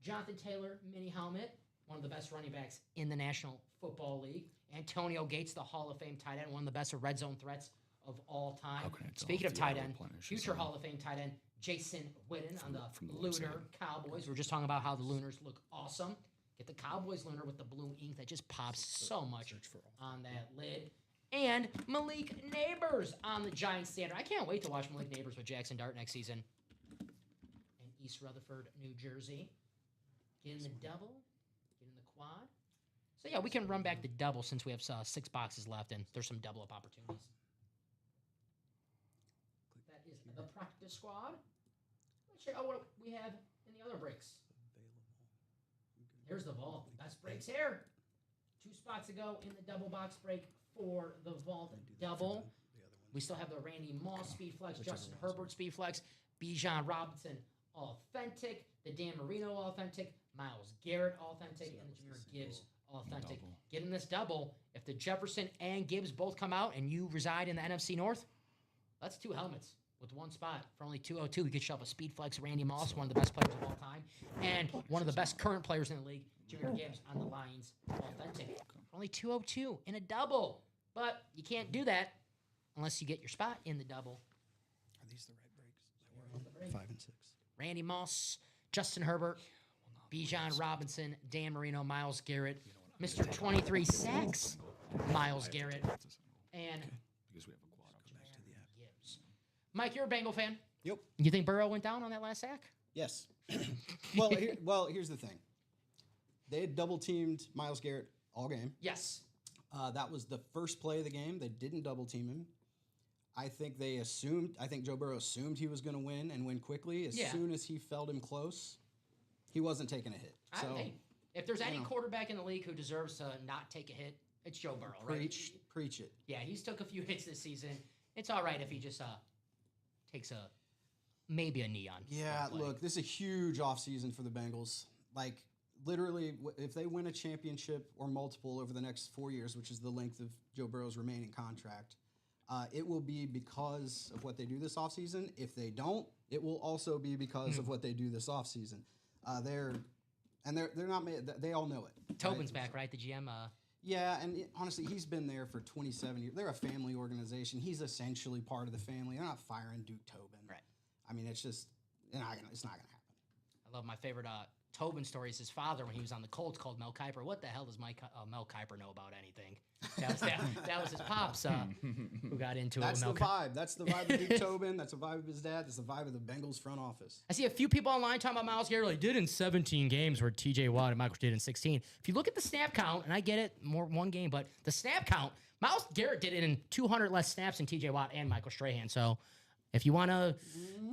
Jonathan Taylor, mini helmet, one of the best running backs in the National Football League. Antonio Gates, the Hall of Fame tight end, one of the best red zone threats of all time. How can I tell Speaking if of the tight auto end, replenish is future on? Hall of Fame tight end Jason Witten on the from the Lunar website. Cowboys. We're just talking about how the Lunars look awesome. Get the Cowboys Lunar with the blue ink that just pops so much on that lid. And Malik Neighbors on the Giants standard. I can't wait to watch Malik Neighbors with Jackson Dart next season. In East Rutherford, New Jersey. Getting the double, getting the quad. So yeah, we can run back the double since we have 6 boxes left and there's some double up opportunities. That is the practice squad. Let's check out what we have in the other breaks. There's the vault. Best breaks here. 2 spots to go in the double box break for the vault double. We still have the Randy Moss Speed Flex, Justin Herbert Speed Flex, Bijan Robinson Authentic, the Dan Marino Authentic, Myles Garrett Authentic, and the Jahmyr Gibbs Authentic. Getting this double, if the Jefferson and Gibbs both come out and you reside in the NFC North, that's 2 helmets with 1 spot. For only $202, you could shove a Speed Flex Randy Moss, one of the best players of all time, and one of the best current players in the league, Jahmyr Gibbs on the Lions Authentic. For only $202 in a double. But you can't do that unless you get your spot in the double. Are these the right breaks? 5 and 6. Randy Moss, Justin Herbert, Bijan Robinson, Dan Marino, Myles Garrett, Mr. 23 sacks, Myles Garrett, and Because we have a quad option. Gibbs. Mike, you're a Bengal fan. Yep. You think Burrow went down on that last sack? Yes. Here's the thing. They had double teamed Myles Garrett all game. Yes. That was the first play of the game. They didn't double team him. I think Joe Burrow assumed he was going to win and win quickly. As soon as he felt him close, he wasn't taking a hit. So Hey, if there's any quarterback in the league who deserves to not take a hit, it's Joe Burrow, right? preach it. Yeah, he's took a few hits this season. It's all right if he just takes maybe a knee on. Yeah, one play. look, this is a huge offseason for the Bengals. Like, literally, if they win a championship or multiple over the next 4 years, which is the length of Joe Burrow's remaining contract, it will be because of what they do this offseason. If they don't, it will also be because of what they do this offseason. They're not made. They all know it. Tobin's right? back, right? The GM. Yeah, and honestly, he's been there for 27 years. They're a family organization. He's essentially part of the family. They're not firing Duke Tobin. Right. I mean, it's just it's not gonna happen. I love my favorite Tobin story is his father when he was on the Colts called Mel Kiper. What the hell does Mel Kiper know about anything? That was his pops who got into That's it. the With Mel vibe. That's the vibe of Duke Tobin. That's the vibe of his dad. That's the vibe of the Bengals front office. I see a few people online talking about Myles Garrett. Like, did in 17 games where TJ Watt and Michael did in 16. If you look at the snap count, and I get it, more 1 game, but the snap count, Myles Garrett did it in 200 less snaps than TJ Watt and Michael Strahan. So if you want to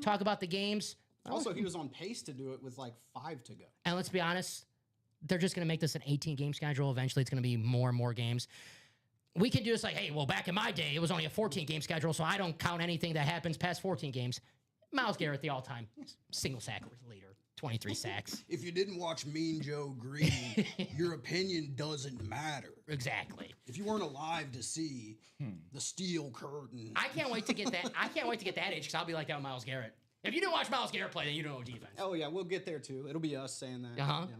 talk about the games. Also, he was on pace to do it with like 5 to go. And let's be honest, they're just going to make this an 18-game schedule. Eventually, it's going to be more and more games. We can do this like, hey, well, back in my day, it was only a 14-game schedule, so I don't count anything that happens past 14 games. Myles Garrett, the all-time single sack leader, 23 sacks. If you didn't watch Mean Joe Green, your opinion doesn't matter. Exactly. If you weren't alive to see the steel curtain. I can't wait to get that. I can't wait to get that age because I'll be like that with Myles Garrett. If you didn't watch Myles Garrett play, then you don't know defense. Oh, yeah, we'll get there, too. It'll be us saying that. Uh-huh. Yeah.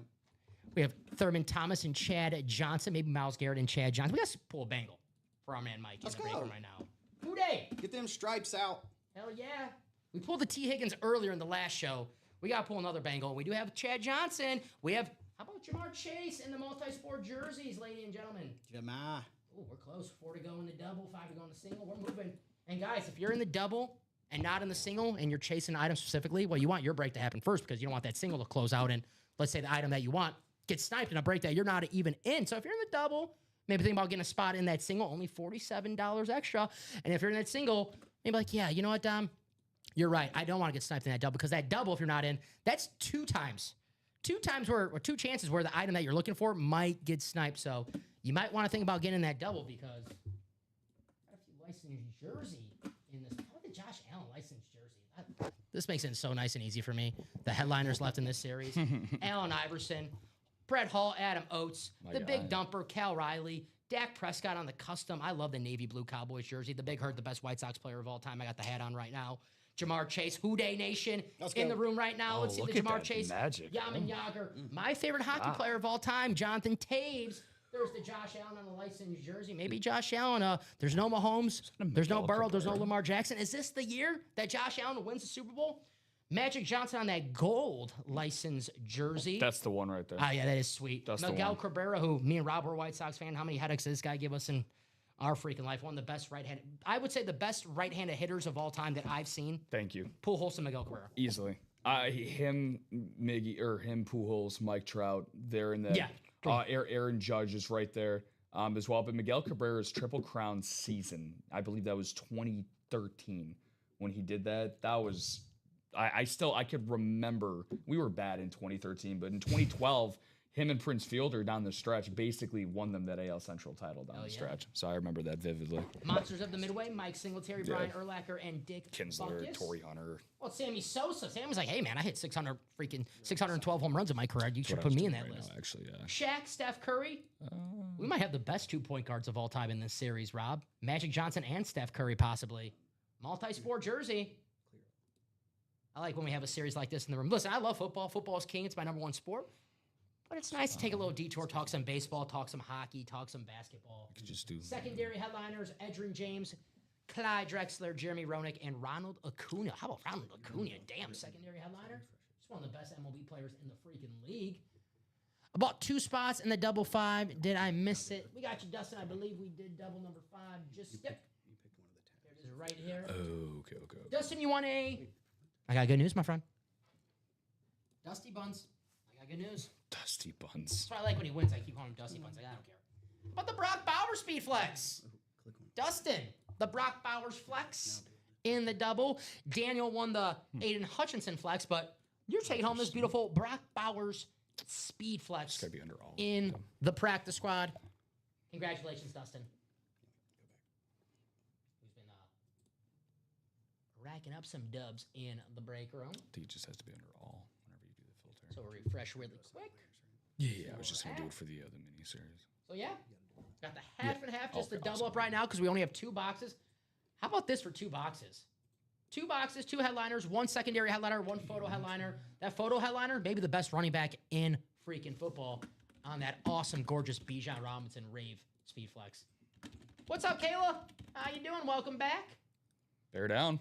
We have Thurman Thomas and Chad Johnson. Maybe Myles Garrett and Chad Johnson. We got to pull a Bengal for our man Mike in the break room right now. Who day? Get them stripes out. Hell yeah. We pulled the T. Higgins earlier in the last show. We got to pull another Bengal. We do have Chad Johnson. We have, how about Jamar Chase in the multi-sport jerseys, ladies and gentlemen? Jamar. Oh, we're close. 4 to go in the double, 5 to go in the single. We're moving. And guys, if you're in the double and not in the single and you're chasing an item specifically, well, you want your break to happen first because you don't want that single to close out and let's say the item that you want gets sniped in a break that you're not even in. So if you're in the double, maybe think about getting a spot in that single, only $47 extra. And if you're in that single, maybe like, yeah, you know what, Dom? You're right. I don't want to get sniped in that double because that double, if you're not in, that's 2 times. 2 times where, or 2 chances where the item that you're looking for might get sniped. So you might want to think about getting that double because if you license jersey in this, how about the Josh Allen licensed jersey? This makes it so nice and easy for me. The headliners left in this series: Allen Iverson, Brett Hall, Adam Oates, big dumper, Cal Riley, Dak Prescott on the custom. I love the navy blue Cowboys jersey. The Big Hurt, the best White Sox player of all time. I got the hat on right now. Jamar Chase, Houday Nation in the room right now. Let's see the Jamar Chase. Magic. Yaman Yager. My favorite hockey player of all time, Jonathan Taves. There's the Josh Allen on the licensed jersey. Maybe Josh Allen. There's no Mahomes. There's no Burrow. There's no Lamar Jackson. Is this the year that Josh Allen wins the Super Bowl? Magic Johnson on that gold license jersey. That's the one right there. Oh, yeah, that is sweet. That's Miguel Cabrera, who me and Rob were a White Sox fan. How many headaches did this guy give us in our freaking life? One of the best right-handed, I would say the best right-handed hitters of all time that I've seen. Thank you. Pujols and Miguel Cabrera. Easily. Him, Pujols, Mike Trout, they're in that. Yeah. Aaron Judge is right there as well. But Miguel Cabrera's Triple Crown season, I believe that was 2013 when he did that. That was, I could remember, we were bad in 2013, but in 2012, him and Prince Fielder down the stretch basically won them that AL Central title down the stretch. So I remember that vividly. Monsters of the Midway, Mike Singletary, Brian Urlacher, and Dick Kinsler, Buckus. Torrey Hunter. Well, Sammy Sosa. Sammy's like, hey, man, I hit 612 home runs in my career. You should put me in that list. Now, actually, yeah. Shaq, Steph Curry. We might have the best 2-point guards of all time in this series, Rob. Magic Johnson and Steph Curry, possibly. Multi-sport jersey. I like when we have a series like this in the room. Listen, I love football. Football is king. It's my #1 sport. But it's nice to take a little detour, talk some baseball, talk some hockey, talk some basketball. You could just do secondary headliners: Edgerrin James, Clyde Drexler, Jeremy Roenick, and Ronald Acuna. How about Ronald Acuna? Damn, secondary headliner. He's one of the best MLB players in the freaking league. About 2 spots in the double 5. Did I miss it? We got you, Dustin. I believe we did double number 5. Just skip. You picked one of the 10. There it is right here. Oh, okay. Dustin, you want a... I got good news, my friend. Dusty Buns. I got good news. Dusty Buns. That's why I like when he wins. I keep calling him Dusty Buns. Like, I don't care. But the Brock Bowers Speed Flex. Dustin, the Brock Bowers Flex in the double. Daniel won the Aiden Hutchinson Flex, but you're taking home this beautiful Brock Bowers Speed Flex It's gotta be under all in the practice squad. Congratulations, Dustin. Who's been racking up some dubs in the break room. I think it just has to be under all whenever you do the filter. So we'll refresh really quick. Yeah, I was just going to do it for the mini-series. So, yeah, got the half and half, just to double up right now because we only have 2 boxes. How about this for 2 boxes? 2 boxes, 2 headliners, 1 secondary headliner, 1 photo headliner. That photo headliner, maybe the best running back in freaking football on that awesome, gorgeous Bijan Robinson Rave Speed Flex. What's up, Kayla? How you doing? Welcome back. Bear down.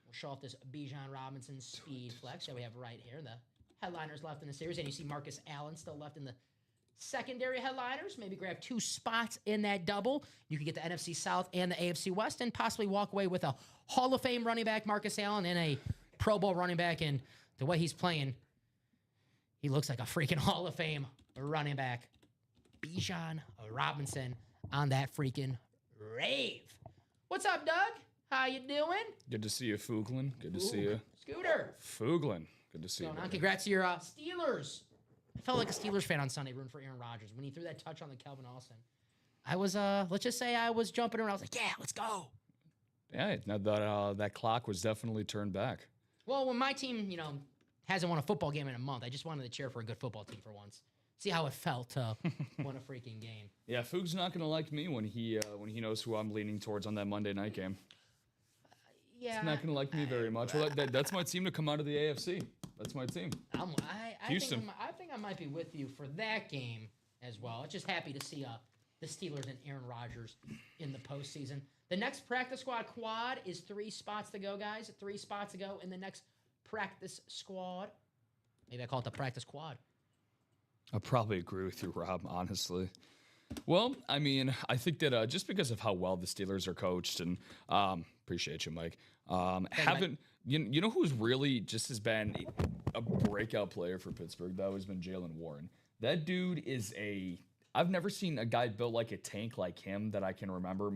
We'll show off this Bijan Robinson Speed Flex that we have right here. The headliners left in the series, and you see Marcus Allen still left in the secondary headliners. Maybe grab 2 spots in that double. You can get the NFC South and the AFC West and possibly walk away with a Hall of Fame running back, Marcus Allen, and a Pro Bowl running back. And the way he's playing, he looks like a freaking Hall of Fame running back. Bijan Robinson on that freaking rave. What's up, Doug? How you doing? Good to see you, Fuglin. Good to see you. Scooter. Fuglin. Good to see you. Congrats to your Steelers. I felt like a Steelers fan on Sunday rooting for Aaron Rodgers when he threw that touch on the Kelvin Austin. I was, let's just say I was jumping around. I was like, yeah, let's go. Yeah, that clock was definitely turned back. Well, when my team, hasn't won a football game in a month, I just wanted to cheer for a good football team for once. See how it felt to win a freaking game. Yeah, Foog's not going to like me when he knows who I'm leaning towards on that Monday night game. Yeah. He's not going to like me very much. Well, that's my team to come out of the AFC. That's my team. Houston. I think I might be with you for that game as well. I'm just happy to see the Steelers and Aaron Rodgers in the postseason. The next practice squad quad is 3 spots to go, guys. 3 spots to go in the next practice squad. Maybe I call it the practice quad. I probably agree with you, Rob, honestly. Well, I mean, I think that just because of how well the Steelers are coached, and appreciate you, Mike. You know who's really just has been a breakout player for Pittsburgh? That has been Jaylen Warren. That dude is I've never seen a guy built like a tank like him that I can remember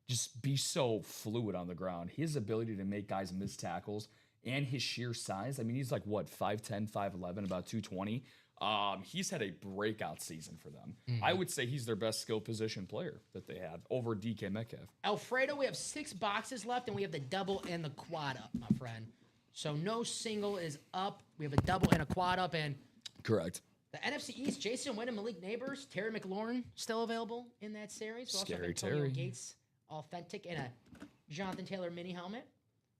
just be so fluid on the ground. His ability to make guys miss tackles and his sheer size. I mean, he's like, what, 5'10", 5'11", about 220. He's had a breakout season for them. I would say he's their best skill position player that they have over DK Metcalf. Alfredo, we have 6 boxes left, and we have the double and the quad up, my friend. So no single is up. We have a double and a quad up, and correct. The NFC East, Jason Witten and Malik Neighbors, Terry McLaurin still available in that series. We also have Scary Antonio Terry. Gates, authentic, and a Jonathan Taylor mini helmet.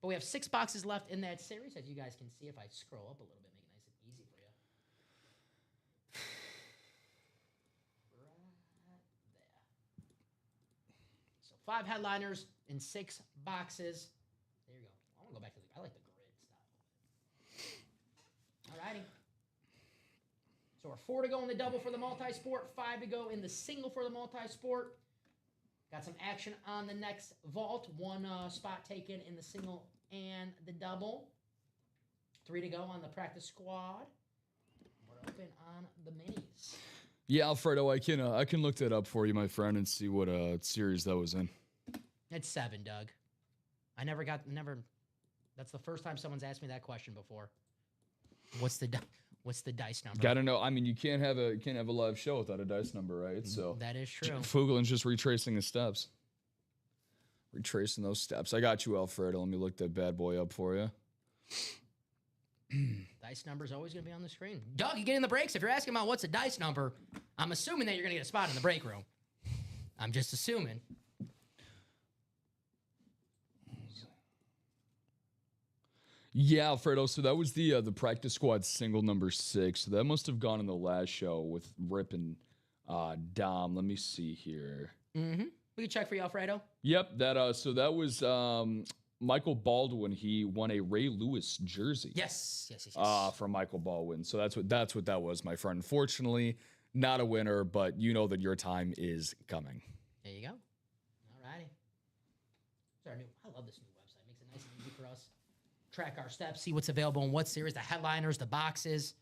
But we have 6 boxes left in that series, as you guys can see if I scroll up a little bit, make it nice and easy for you. Right there. So 5 headliners in 6 boxes. There you go. I want to go back to I like the grid style. All righty. So we're 4 to go in the double for the multi-sport, 5 to go in the single for the multi-sport. Got some action on the next vault. 1 spot taken in the single and the double. 3 to go on the practice squad. We're open on the minis. Yeah, Alfredo, I can look that up for you, my friend, and see what series that was in. It's 7, Doug. That's the first time someone's asked me that question before. What's the dice number? Gotta know. I mean, you can't have a live show without a dice number, right? So that is true. Fugelin's just retracing the steps. Retracing those steps. I got you, Alfredo. Let me look that bad boy up for you. Dice number is always going to be on the screen. Doug, you get in the breaks. If you're asking about what's a dice number, I'm assuming that you're going to get a spot in the break room. I'm just assuming. Yeah, Alfredo. So that was the practice squad single number 6. So that must have gone in the last show with Rip and Dom. Let me see here. Mm-hmm. We can check for you, Alfredo. Yep. So that was Michael Baldwin. He won a Ray Lewis jersey. Yes. From Michael Baldwin. So that's what that was, my friend. Unfortunately, not a winner, but you know that your time is coming. There you go. All righty. I love this new website. Makes it nice and easy for us. Track our steps, see what's available in what series, the headliners, the boxes.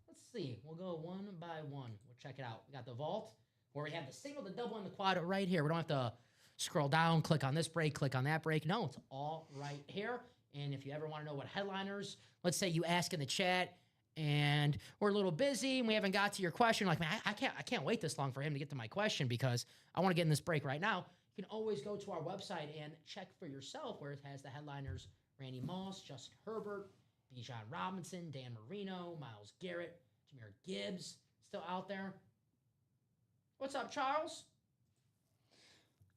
Let's see. We'll go one by one. We'll check it out. We got the vault, where we have the single, the double, and the quad right here. We don't have to scroll down, click on this break, click on that break. No, it's all right here. And if you ever want to know what headliners, let's say you ask in the chat, and we're a little busy, and we haven't got to your question. Like, man, I can't wait this long for him to get to my question because I want to get in this break right now. You can always go to our website and check for yourself where it has the headliners. Randy Moss, Justin Herbert, Bijan Robinson, Dan Marino, Myles Garrett, Jahmyr Gibbs, still out there. What's up, Charles?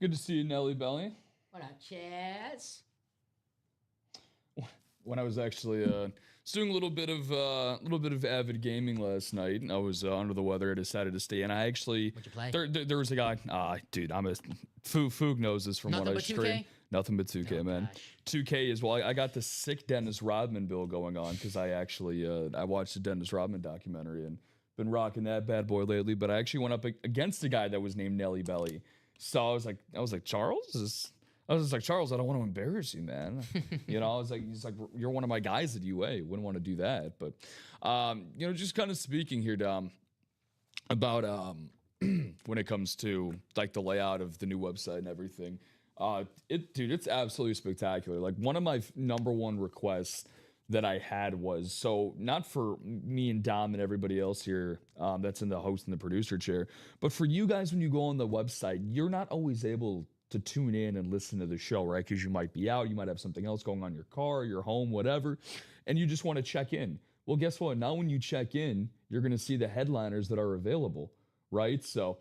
Good to see you, Nelly Belly. What up, Chaz? When I was actually doing a little bit of avid gaming last night, and I was under the weather. I decided to stay, and I actually what'd you play? There was a guy. Dude, I'm a Foog knows this from Nothing what I but stream. 2K? Nothing but 2K, man. Gosh. 2K as well. I got the sick Dennis Rodman bill going on because I actually I watched the Dennis Rodman documentary and been rocking that bad boy lately. But I actually went up against a guy that was named Nelly Belly. So I was like, Charles? I was just like, Charles, I don't want to embarrass you, man. You know, he's like, you're one of my guys at UA. Wouldn't want to do that. But, just kind of speaking here, Dom, about when it comes to like the layout of the new website and everything. It's absolutely spectacular. Like one of my number one requests that I had was, so not for me and Dom and everybody else here that's in the host and the producer chair, but for you guys when you go on the website, you're not always able to tune in and listen to the show, right? Because you might be out, you might have something else going on in your car, your home, whatever, and you just want to check in. Well, guess what? Now when you check in, you're going to see the headliners that are available, right? So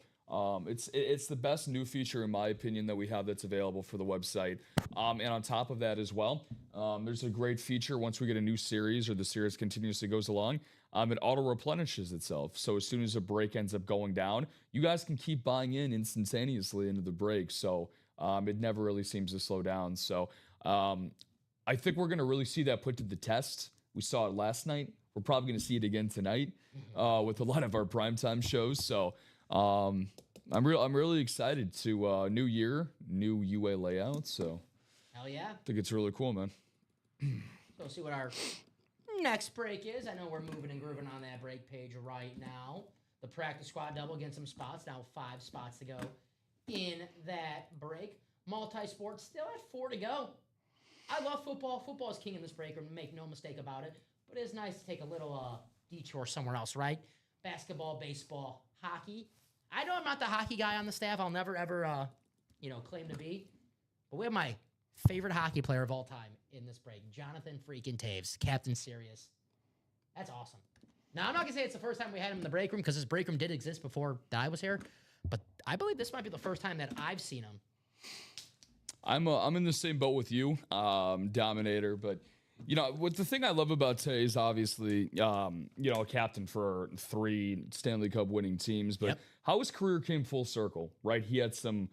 it's the best new feature, in my opinion, that we have that's available for the website. And on top of that as well, there's a great feature once we get a new series or the series continuously goes along, it auto-replenishes itself. So as soon as a break ends up going down, you guys can keep buying in instantaneously into the break. So it never really seems to slow down. So I think we're going to really see that put to the test We saw it last night. We're probably going to see it again tonight with a lot of our primetime shows. So I'm really excited to new year, new UA layout. So hell yeah. I think it's really cool, man. So we'll see what our next break is. I know we're moving and grooving on that break page right now. The practice squad double against some spots. Now 5 spots to go in that break. Multi-sport still at 4 to go. I love football. Football is king in this break, make no mistake about it. But it is nice to take a little detour somewhere else, right? Basketball, baseball, hockey. I know I'm not the hockey guy on the staff. I'll never, ever, claim to be. But we have my favorite hockey player of all time in this break, Jonathan freaking Taves, Captain Serious. That's awesome. Now, I'm not going to say it's the first time we had him in the break room because this break room did exist before I was here. But I believe this might be the first time that I've seen him. I'm in the same boat with you, Dominator, but what the thing I love about Tay is obviously, a captain for 3 Stanley Cup winning teams, but how his career came full circle, right? He had some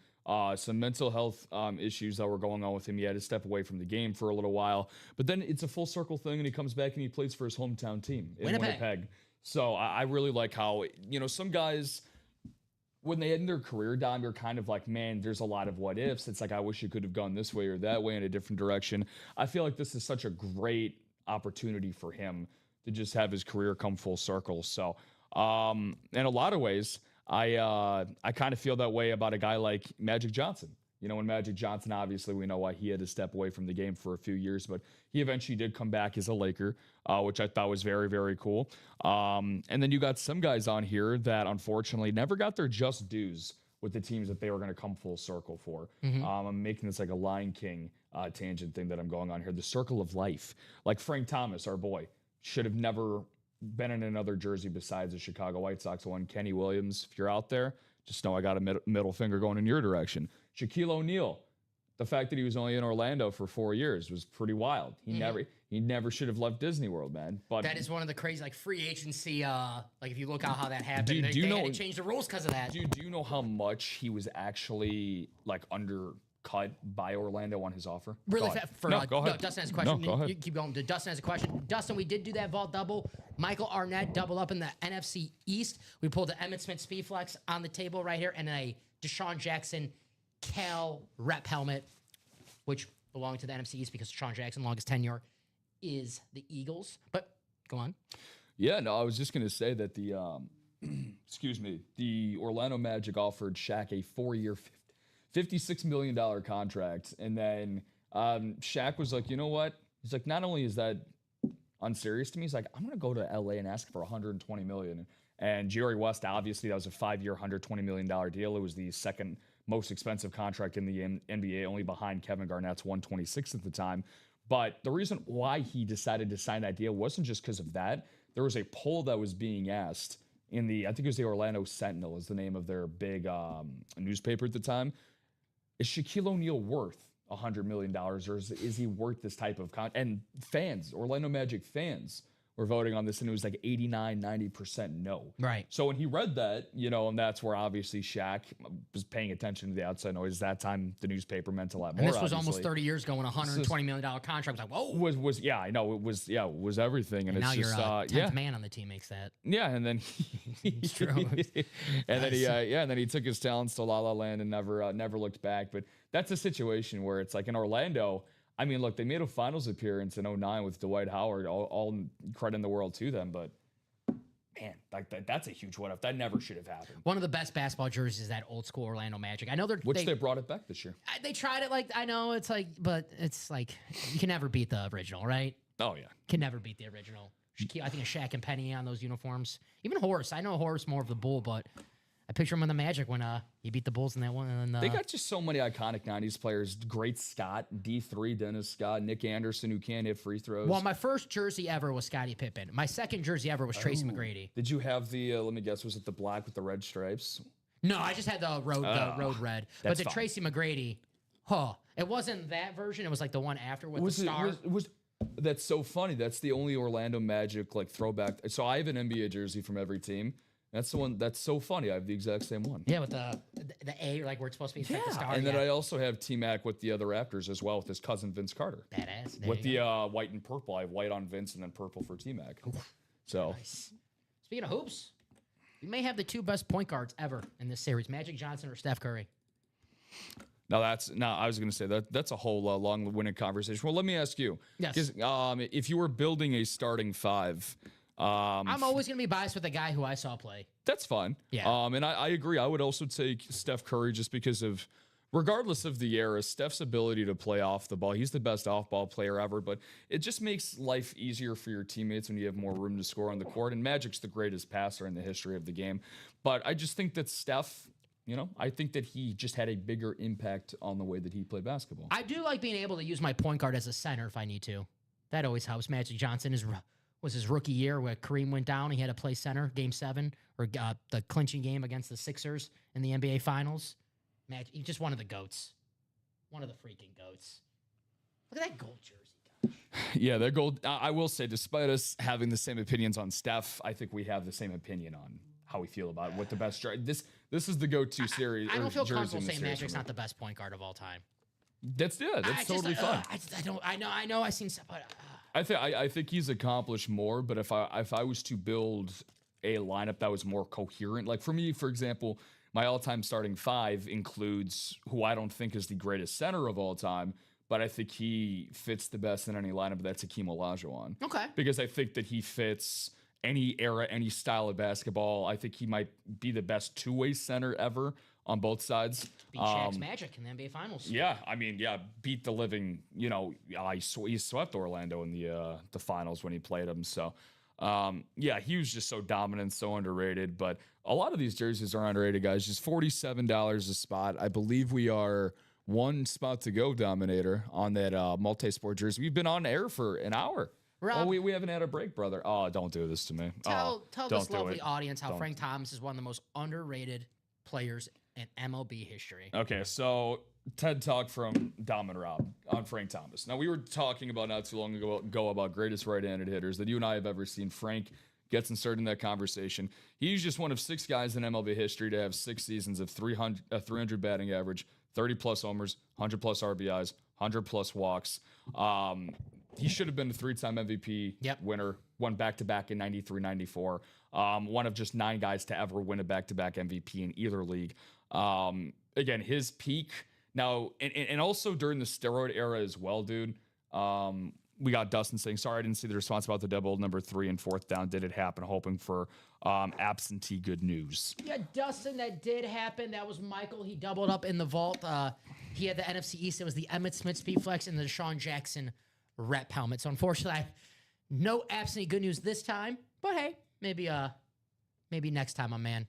mental health issues that were going on with him. He had to step away from the game for a little while, but then it's a full circle thing, and he comes back and he plays for his hometown team in Winnipeg. So I really like how, some guys, when they end their career, Dom, you're kind of like, man, there's a lot of what ifs. It's like, I wish you could have gone this way or that way in a different direction. I feel like this is such a great opportunity for him to just have his career come full circle. So in a lot of ways, I kind of feel that way about a guy like Magic Johnson. When Magic Johnson, obviously, we know why he had to step away from the game for a few years, but he eventually did come back as a Laker, which I thought was very, very cool. And then you got some guys on here that unfortunately never got their just dues with the teams that they were going to come full circle for. I'm making this like a Lion King tangent thing that I'm going on here. The circle of life. Like Frank Thomas, our boy, should have never been in another jersey besides the Chicago White Sox one. Kenny Williams, if you're out there, just know I got a middle finger going in your direction. Shaquille O'Neal, the fact that he was only in Orlando for 4 years was pretty wild. He never should have left Disney World, man. But that is one of the crazy, free agency. If you look at how that happened, they had to change the rules because of that. Do you know how much he was actually undercut by Orlando on his offer? Really fast. Go ahead. No, Dustin has a question. No, go ahead. You keep going. Dustin has a question. Dustin, we did do that vault double. Michael Arnett double up in the NFC East. We pulled the Emmitt Smith Speed Flex on the table right here and a Deshaun Jackson Cal rep helmet, which belonged to the NFC East because Deshaun Jackson, longest tenure, is the Eagles. But go on. Yeah, no, I was just going to say that the the Orlando Magic offered Shaq a 4-year, $56 million contract. And then Shaq was like, you know what? He's like, not only is that unserious to me, he's like, I'm going to go to LA and ask for $120 million. And Jerry West, obviously, that was a 5-year, $120 million deal. It was the second most expensive contract in the NBA, only behind Kevin Garnett's 126 at the time. But the reason why he decided to sign that deal wasn't just because of that. There was a poll that was being asked in I think it was the Orlando Sentinel is the name of their big newspaper at the time. Is Shaquille O'Neal worth $100 million, or is he worth this type of and fans, Orlando Magic fans, were voting on this, and it was like 89-90% no. Right. So when he read that, and that's where obviously Shaq was paying attention to the outside noise. That time the newspaper meant a lot more. And this was almost 30 years ago when a $120 million contract was like, whoa. I know it was everything, and it's now just you're 10th man on the team makes that. Yeah, and then it's true. and then he took his talents to La La Land and never looked back. But that's a situation where it's like in Orlando. I mean, look, they made a finals appearance in 2009 with Dwight Howard, all credit in the world to them, but man, that's a huge what if. That never should have happened. One of the best basketball jerseys is that old school Orlando Magic. I know they brought it back this year. They tried it, I know it's but it's like you can never beat the original, right? Oh yeah. Can never beat the original. I think of Shaq and Penny on those uniforms. Even Horace. I know Horace more of the Bull, but I picture him in the Magic when he beat the Bulls in that one. And, they got just so many iconic 90s players. Great Scott, D3, Dennis Scott, Nick Anderson, who can't hit free throws. Well, my first jersey ever was Scottie Pippen. My second jersey ever was Tracy McGrady. Did you have the, let me guess, was it the black with the red stripes? No, I just had the road red. But the Tracy McGrady, it wasn't that version. It was like the one after with the star. That's so funny. That's the only Orlando Magic throwback. So I have an NBA jersey from every team. That's the one that's so funny. I have the exact same one. Yeah, with the A, like where it's supposed to be the star. And then I also have T-Mac with the other Raptors as well with his cousin Vince Carter. Badass. With the white and purple. I have white on Vince and then purple for T-Mac. So, nice. Speaking of hoops, we may have the 2 best point guards ever in this series, Magic Johnson or Steph Curry. I was going to say that's a whole long winning conversation. Well, let me ask you. Yes. If you were building a starting 5, I'm always going to be biased with the guy who I saw play. That's fine. Yeah. And I agree. I would also take Steph Curry just because of, regardless of the era, Steph's ability to play off the ball. He's the best off-ball player ever, but it just makes life easier for your teammates when you have more room to score on the court. And Magic's the greatest passer in the history of the game. But I just think that Steph, I think that he just had a bigger impact on the way that he played basketball. I do like being able to use my point guard as a center if I need to. That always helps. Magic Johnson was his rookie year where Kareem went down. He had to play center, Game 7, or the clinching game against the Sixers in the NBA Finals. Magic, he's just one of the GOATs. One of the freaking GOATs. Look at that gold jersey, gosh. Yeah, that gold. I will say, despite us having the same opinions on Steph, I think we have the same opinion on how we feel about what the best. This is the go-to series. I don't feel comfortable saying series Magic's not the best point guard of all time. That's totally fine. I know. I seen stuff, but I think he's accomplished more. But if I was to build a lineup that was more coherent, like for me, for example, my all-time starting 5 includes who I don't think is the greatest center of all time, but I think he fits the best in any lineup. That's Hakeem Olajuwon. Okay. Because I think that he fits any era, any style of basketball. I think he might be the best two-way center ever on both sides. Beat Shaq's Magic in the NBA Finals. Yeah, beat the living. He swept Orlando in the finals when he played them. So, he was just so dominant, so underrated. But a lot of these jerseys are underrated, guys. Just $47 a spot. I believe we are one spot to go, Dominator, on that multi-sport jersey. We've been on air for an hour. Rob, we haven't had a break, brother. Oh, don't do this to me. Tell this lovely audience how Frank Thomas is one of the most underrated players in MLB history. Okay, so TED Talk from Dom and Rob on Frank Thomas. Now, we were talking about not too long ago about greatest right-handed hitters that you and I have ever seen. Frank gets inserted in that conversation. He's just one of 6 guys in MLB history to have 6 seasons of 300 batting average, 30-plus homers, 100-plus RBIs, 100-plus walks. He should have been a 3-time MVP winner, won back-to-back in 93, 94. One of just 9 guys to ever win a back-to-back MVP in either league. Again, his peak now, and also during the steroid era as well, dude. We got Dustin saying, sorry, I didn't see the response about the double number 3 and 4th down. Did it happen? Hoping for absentee good news. Yeah, Dustin, that did happen. That was Michael. He doubled up in the vault. He had the NFC East. It was the Emmitt Smith Speed Flex and the Deshaun Jackson rep helmet. So unfortunately, no absentee good news this time. But hey, maybe next time, my man.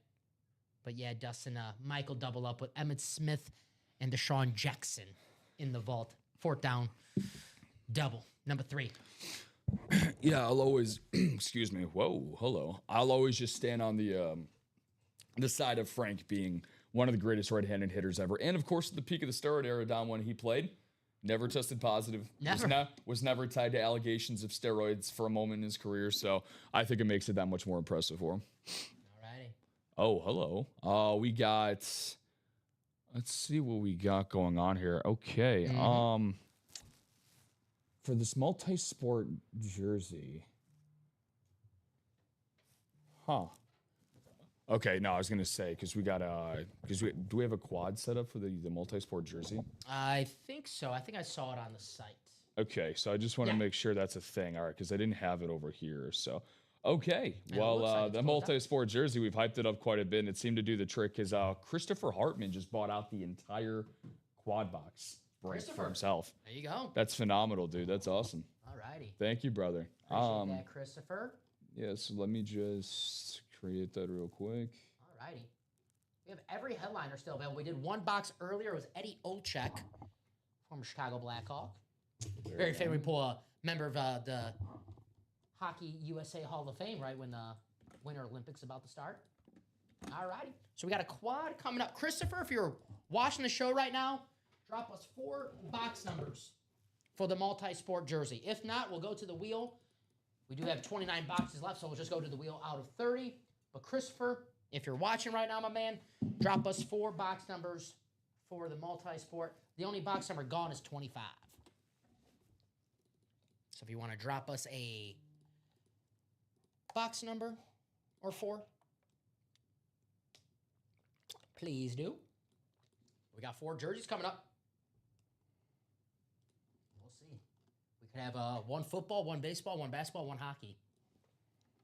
But yeah, Dustin, Michael double up with Emmitt Smith and Deshaun Jackson in the vault. 4th down, double, number 3. Yeah, I'll always, excuse me. Whoa, hello. I'll always just stand on the side of Frank being one of the greatest right-handed hitters ever. And of course, at the peak of the steroid era, Don, when he played, never tested positive. Never. Was never tied to allegations of steroids for a moment in his career. So I think it makes it that much more impressive for him. Alrighty. Oh, hello. We got, let's see what we got going on here. Okay. For this multi-sport jersey. Huh. Okay, no, I was gonna say because we got do we have a quad set up for the multi-sport jersey? I think so. I think I saw it on the site. Okay, so I just want to make sure that's a thing. All right, because I didn't have it over here. So, okay, well, the multi-sport jersey, we've hyped it up quite a bit, and it seemed to do the trick. Because Christopher Hartman just bought out the entire quad box brand for himself. There you go. That's phenomenal, dude. That's awesome. All righty. Thank you, brother. Appreciate that, Christopher. Yeah, so let me just create that real quick. All righty. We have every headliner still available. We did one box earlier. It was Eddie Olczyk, former Chicago Blackhawk. Very famous member of the Hockey USA Hall of Fame, right, when the Winter Olympics about to start. All righty. So we got a quad coming up. Christopher, if you're watching the show right now, drop us 4 box numbers for the multi-sport jersey. If not, we'll go to the wheel. We do have 29 boxes left, so we'll just go to the wheel out of 30. But Christopher, if you're watching right now, my man, drop us 4 box numbers for the multi-sport. The only box number gone is 25. So if you want to drop us a box number or 4, please do. We got 4 jerseys coming up. We'll see. We could have 1 football, 1 baseball, 1 basketball, 1 hockey.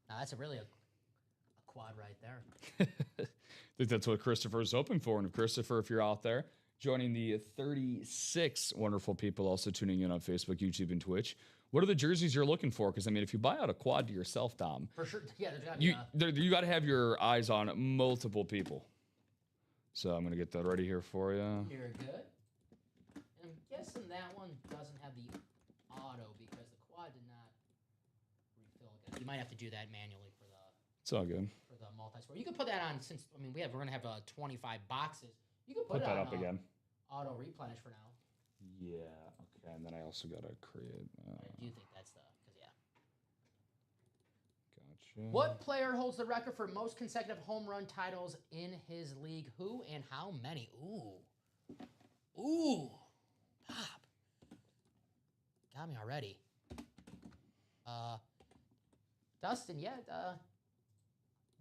Now that's really a quad right there. I think that's what Christopher's hoping for. And Christopher, if you're out there, joining the 36 wonderful people also tuning in on Facebook, YouTube, and Twitch, what are the jerseys you're looking for? Because, I mean, if you buy out a quad to yourself, Dom, for sure, yeah, there's got to be you got to have your eyes on multiple people. So I'm going to get that ready here for you. You're good. And I'm guessing that one doesn't have the auto because the quad did not refill again. You might have to do that manually for the. It's all good. For the multi-sport. You could put that on since, I mean, we're going to have 25 boxes. You could put that on, up again. Auto replenish for now. Yeah, okay. And then I also got to create. I do think that's the, because yeah. Gotcha. What player holds the record for most consecutive home run titles in his league? Who and how many? Ooh. Pop. Got me already. Dustin, yeah.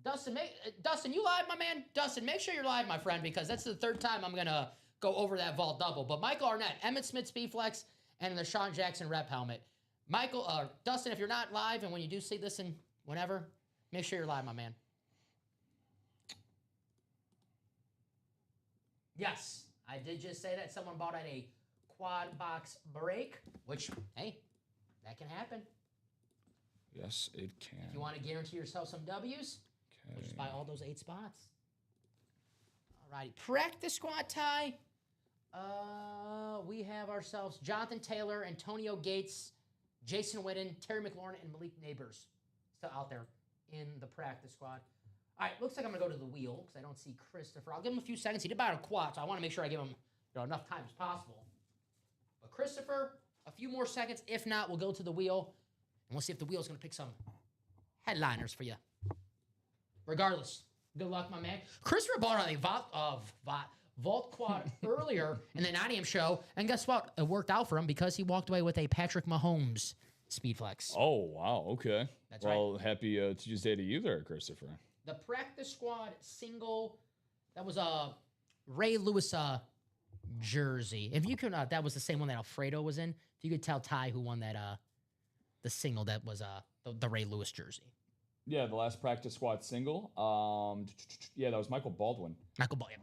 Dustin, you live, my man? Dustin, make sure you're live, my friend, because that's the 3rd time I'm going to go over that vault double. But Michael Arnett, Emmitt Smith Speed Flex, and the Sean Jackson rep helmet. Dustin, if you're not live, and when you do see this in whenever, make sure you're live, my man. Yes, I did just say that. Someone bought at a quad box break, which, hey, that can happen. Yes, it can. If you want to guarantee yourself some W's, just buy all those 8 spots. All righty. Practice squad tie. We have ourselves Jonathan Taylor, Antonio Gates, Jason Witten, Terry McLaurin, and Malik Neighbors still out there in the practice squad. All right, looks like I'm going to go to the wheel because I don't see Christopher. I'll give him a few seconds. He did buy a quad, so I want to make sure I give him enough time as possible. But Christopher, a few more seconds. If not, we'll go to the wheel, and we'll see if the wheel's going to pick some headliners for you. Regardless, good luck, my man. Christopher bought on a Vault Quad earlier in the 9 a.m. show, and guess what? It worked out for him because he walked away with a Patrick Mahomes Speed Flex. Oh, wow. Okay. That's right. Happy Tuesday to you there, Christopher. The practice squad single, that was a Ray Lewis jersey. If you could, that was the same one that Alfredo was in. If you could tell Ty who won that, the single that was the Ray Lewis jersey. Yeah, the last practice squad single. Yeah, that was Michael Baldwin.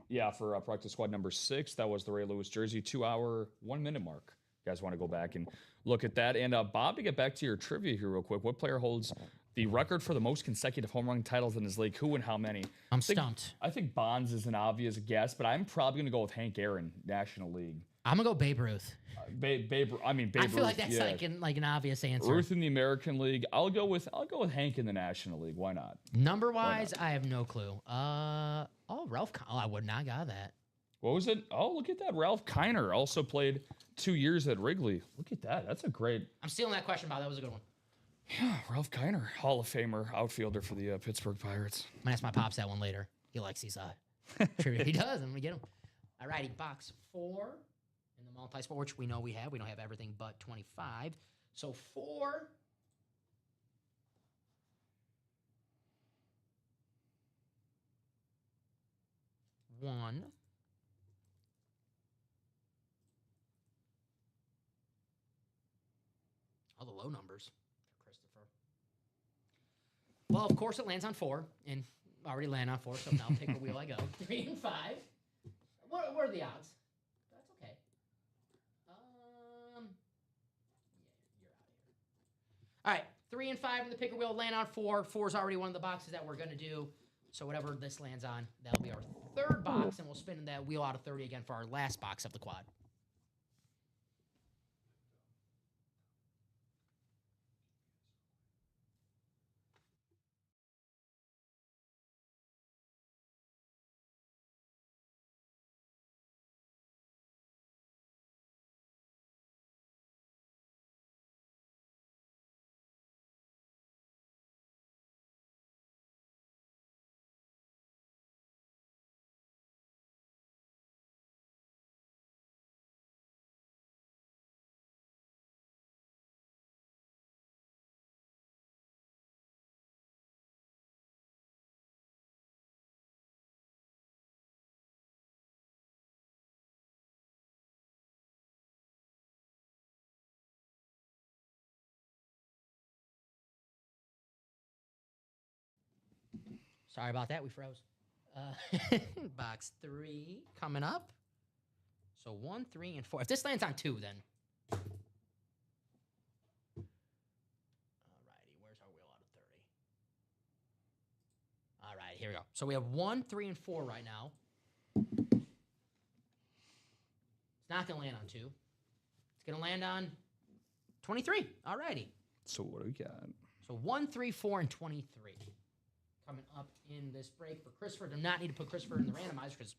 Yeah, for practice squad number 6, that was the Ray Lewis jersey, 2-hour, 1-minute mark. You guys want to go back and look at that. And Bob, to get back to your trivia here real quick, what player holds the record for the most consecutive home run titles in his league? Who and how many? I'm stumped. I think Bonds is an obvious guess, but I'm probably going to go with Hank Aaron, National League. I'm gonna go Babe Ruth. Babe Ruth. I feel like that's like an obvious answer. Ruth in the American League. I'll go with Hank in the National League. Why not? Number wise, I have no clue. Ralph. I would not got that. What was it? Oh, look at that. Ralph Kiner also played 2 years at Wrigley. Look at that. That's a great. I'm stealing that question, Bob. That was a good one. Yeah, Ralph Kiner, Hall of Famer, outfielder for the Pittsburgh Pirates. I'm gonna ask my pops that one later. He likes these trivia. He does. I'm gonna get him. All righty, box 4. In the multi-sport, which we know we have. We don't have everything but 25. So 4. One. All the low numbers for Christopher. Well, of course, it lands on 4, and already land on 4, so now pick a wheel I go. 3 and 5. What are the odds? All right, 3 and 5 in the picker wheel, land on 4. 4 is already one of the boxes that we're going to do. So whatever this lands on, that'll be our 3rd box, and we'll spin that wheel out of 30 again for our last box of the quad. Sorry about that. We froze. Box 3 coming up. So 1, 3, and 4. If this lands on 2, then. Alrighty, where's our wheel out of 30? Alright, here we go. So we have 1, 3, and 4 right now. It's not going to land on 2. It's going to land on 23. Alrighty. So what do we got? So 1, 3, 4, and 23. Coming up in this break for Christopher. Do not need to put Christopher in the randomizer because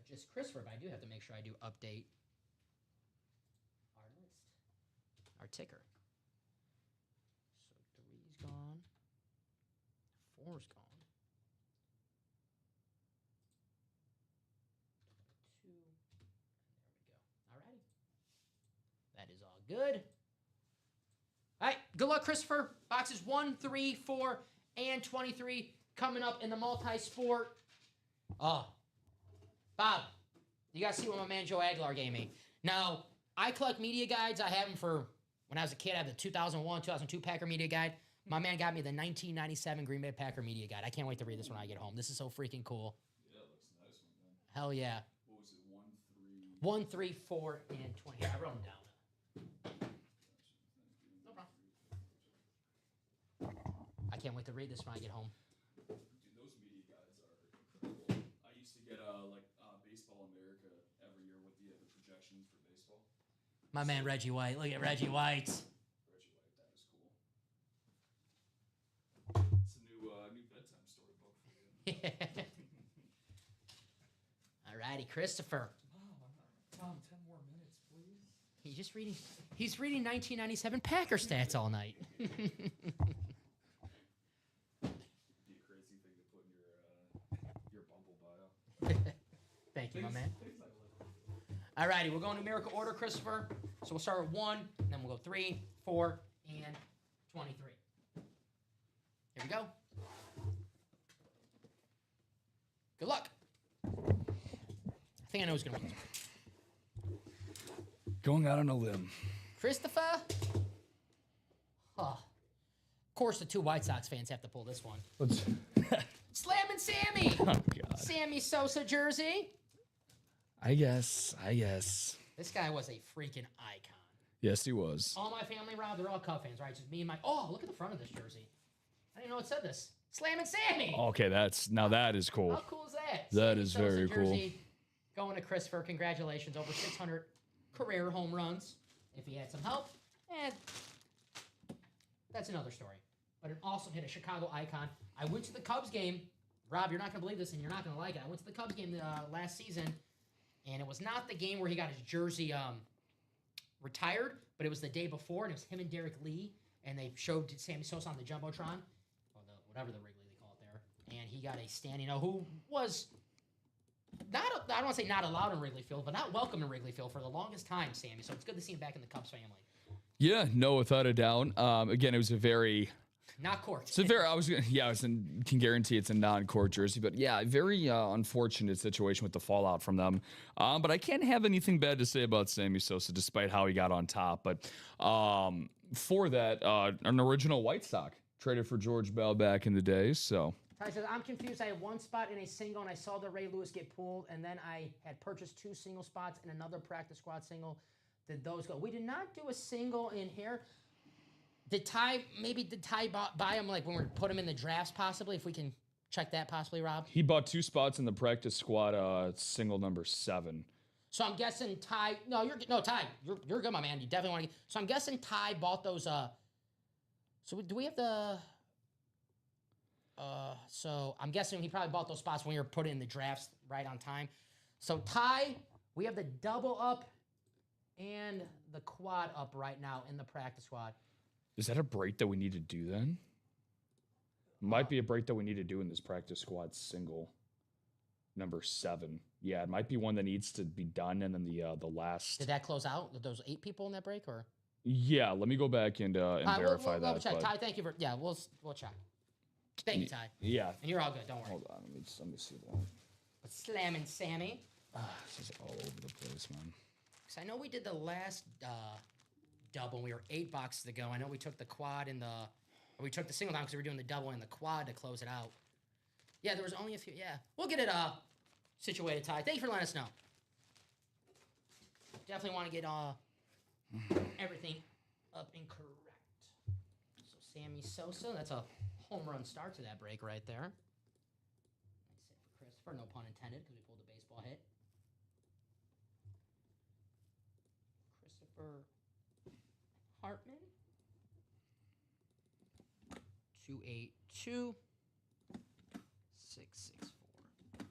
just Christopher, but I do have to make sure I do update our list, our ticker. So 3's gone, 4's gone, 2, and there we go. Alrighty, that is all good. All right, good luck, Christopher. Boxes 1, 3, 4, and 23 coming up in the multi-sport. Oh. Bob, you guys see what my man Joe Aguilar gave me. Now, I collect media guides. I have them for when I was a kid. I have the 2001, 2002 Packer media guide. My man got me the 1997 Green Bay Packer media guide. I can't wait to read this when I get home. This is so freaking cool. Yeah, it looks nice, man. Hell yeah. What was it? 1, 3, 4, and 20. Here, I wrote them down. No problem. I can't wait to read this when I get home. Dude, those media guides are cool. I used to get Baseball America every year with the projections for baseball. My man Reggie White. Look at Reggie White. Reggie White, that is cool. It's a new bedtime storybook for you. Alrighty, Christopher. Tom, 10 more minutes, please. He's reading 1997 Packer stats all night. Be a crazy thing to put in your Bumble bio. Thank you, my man. Alrighty, we're going numerical order, Christopher. So we'll start with 1, and then we'll go 3, 4, and 23. Here we go. Good luck. I think I know who's going to win this. Going out on a limb. Christopher. Oh. Of course, the 2 White Sox fans have to pull this one. Let's. Slammin' Sammy. Oh, God. Sammy Sosa jersey. I guess. This guy was a freaking icon. Yes, he was. All my family, Rob, they're all Cub fans, right? Just me and my... Oh, look at the front of this jersey. I didn't know it said this. Slammin' Sammy. Okay, that is cool. How cool is that? That Sammy is Sosa very cool. jersey going to Christopher. Congratulations. Over 600 career home runs. If he had some help. And that's another story. But an awesome hit, a Chicago icon. I went to the Cubs game. Rob, you're not going to believe this, and you're not going to like it. I went to the Cubs game last season, and it was not the game where he got his jersey retired, but it was the day before, and it was him and Derek Lee, and they showed Sammy Sosa on the Jumbotron, or whatever the Wrigley they call it there, and he got a standing who was not, I don't want to say not allowed in Wrigley Field, but not welcome in Wrigley Field for the longest time, Sammy. So it's good to see him back in the Cubs family. Yeah, no, without a doubt. Again, it was a very... Not court. It's a very, can guarantee it's a non-court jersey, but yeah, very unfortunate situation with the fallout from them. But I can't have anything bad to say about Sammy Sosa, despite how he got on top. But for that, an original White Sox traded for George Bell back in the day. So Ty says, I'm confused. I had one spot in a single, and I saw the Ray Lewis get pulled, and then I had purchased 2 single spots and another practice squad single. Did those go? We did not do a single in here. Did Ty buy him like when we put him in the drafts possibly? If we can check that possibly, Rob. he bought 2 spots in the practice squad, single number 7. So I'm guessing Ty. No, Ty. You're good, my man. You definitely want to. So I'm guessing Ty bought those. So do we have the? So I'm guessing he probably bought those spots when we were putting in the drafts right on time. So Ty, we have the double up and the quad up right now in the practice squad. Is that a break that we need to do then? Might be a break that we need to do in this practice squad single number 7. Yeah, it might be one that needs to be done, and then the last. Did that close out? Did those 8 people in that break, or? Yeah, let me go back and verify that. We'll check. Ty, thank you for. Yeah, we'll check. Thank you, Ty. Yeah. And you're all good. Don't worry. Hold on, let me see that. Slamming Sammy. This is all over the place, man. Because I know we did the last double. We were 8 boxes to go. I know we took the quad in the. we took the single down because we were doing the double and the quad to close it out. Yeah, there was only a few. Yeah, we'll get it situated, Ty. Thank you for letting us know. Definitely want to get everything up and correct. So Sammy Sosa, that's a home run start to that break right there. Nice hit for Christopher, no pun intended because we pulled the baseball hit. Christopher Hartman. 282 664.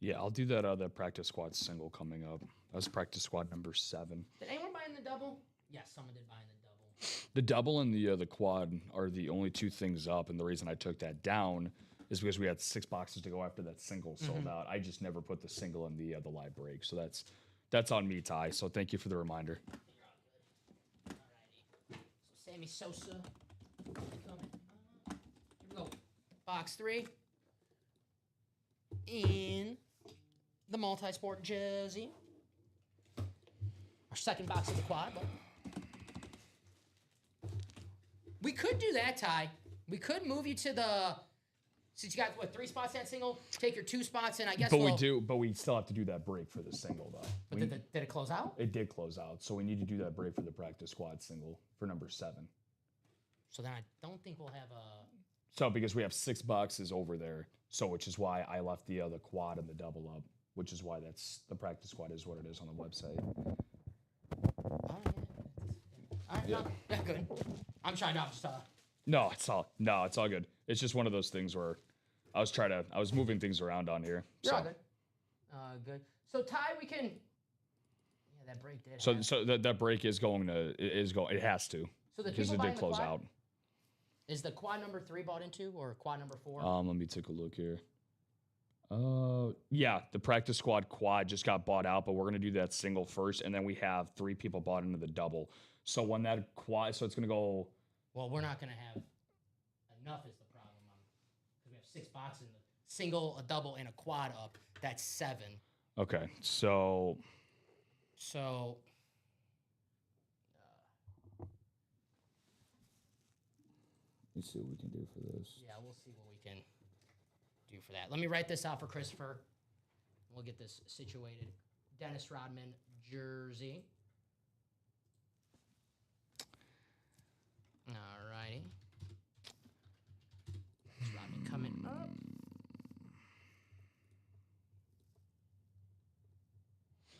Yeah, I'll do that practice squad single coming up. That was practice squad number 7. Did anyone buy in the double? Yes, someone did buy in the double. The double and the quad are the only 2 things up, and the reason I took that down is because we had 6 boxes to go after that single sold out. I just never put the single in the live break, so that's on me, Ty. So thank you for the reminder. You're all good. Alrighty. So Sammy Sosa coming. Here we go. Box 3. In the multi-sport jersey. Our second box of the quad. We could do that, Ty. We could move you to the... Since you got, 3 spots in that single, take your 2 spots in, I guess. But we still have to do that break for the single, though. But did it close out? It did close out, so we need to do that break for the practice squad single for number 7. So then I don't think we'll have a... So because we have 6 boxes over there, so which is why I left the quad and the double up, which is why that's the practice squad is what it is on the website. All right, Yeah. Yeah, good. I'm trying to just... No, it's all good. It's just one of those things where I was moving things around on here. You're so. all good. Good. So Ty, we can... Yeah, that break did. So that break is going. It has to. So the because people it buying did the close quad? out. Is the quad number 3 bought into or quad number 4? Let me take a look here. Yeah, the practice squad quad just got bought out, but we're gonna do that single first, and then we have 3 people bought into the double. So when that quad, so it's gonna go. Well, we're not gonna have enough. Is the problem? Because we have 6 boxes, in the single, a double, and a quad up. That's 7. Okay, so. Let's see what we can do for this. Yeah, we'll see what we can do for that. Let me write this out for Christopher. We'll get this situated. Dennis Rodman jersey. All righty. Dennis Rodman coming up.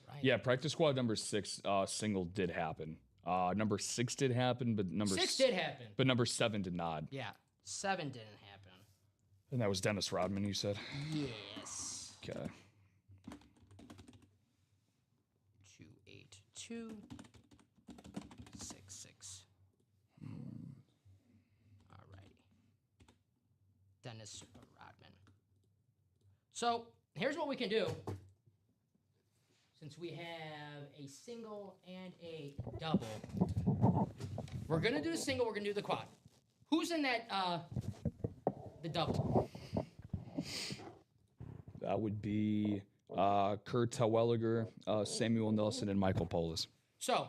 Right. Yeah, practice squad number 6 single did happen. Number 6 did happen, but number 6 did happen. But number 7 did not. Yeah, 7 didn't happen. And that was Dennis Rodman, you said? Yes. Okay. 282 66. Alrighty. Dennis Rodman. So here's what we can do. Since we have a single and a double, we're gonna do the single. We're gonna do the quad. Who's in that? The double. That would be Kurt Terwilliger, Samuel Nelson, and Michael Polis. So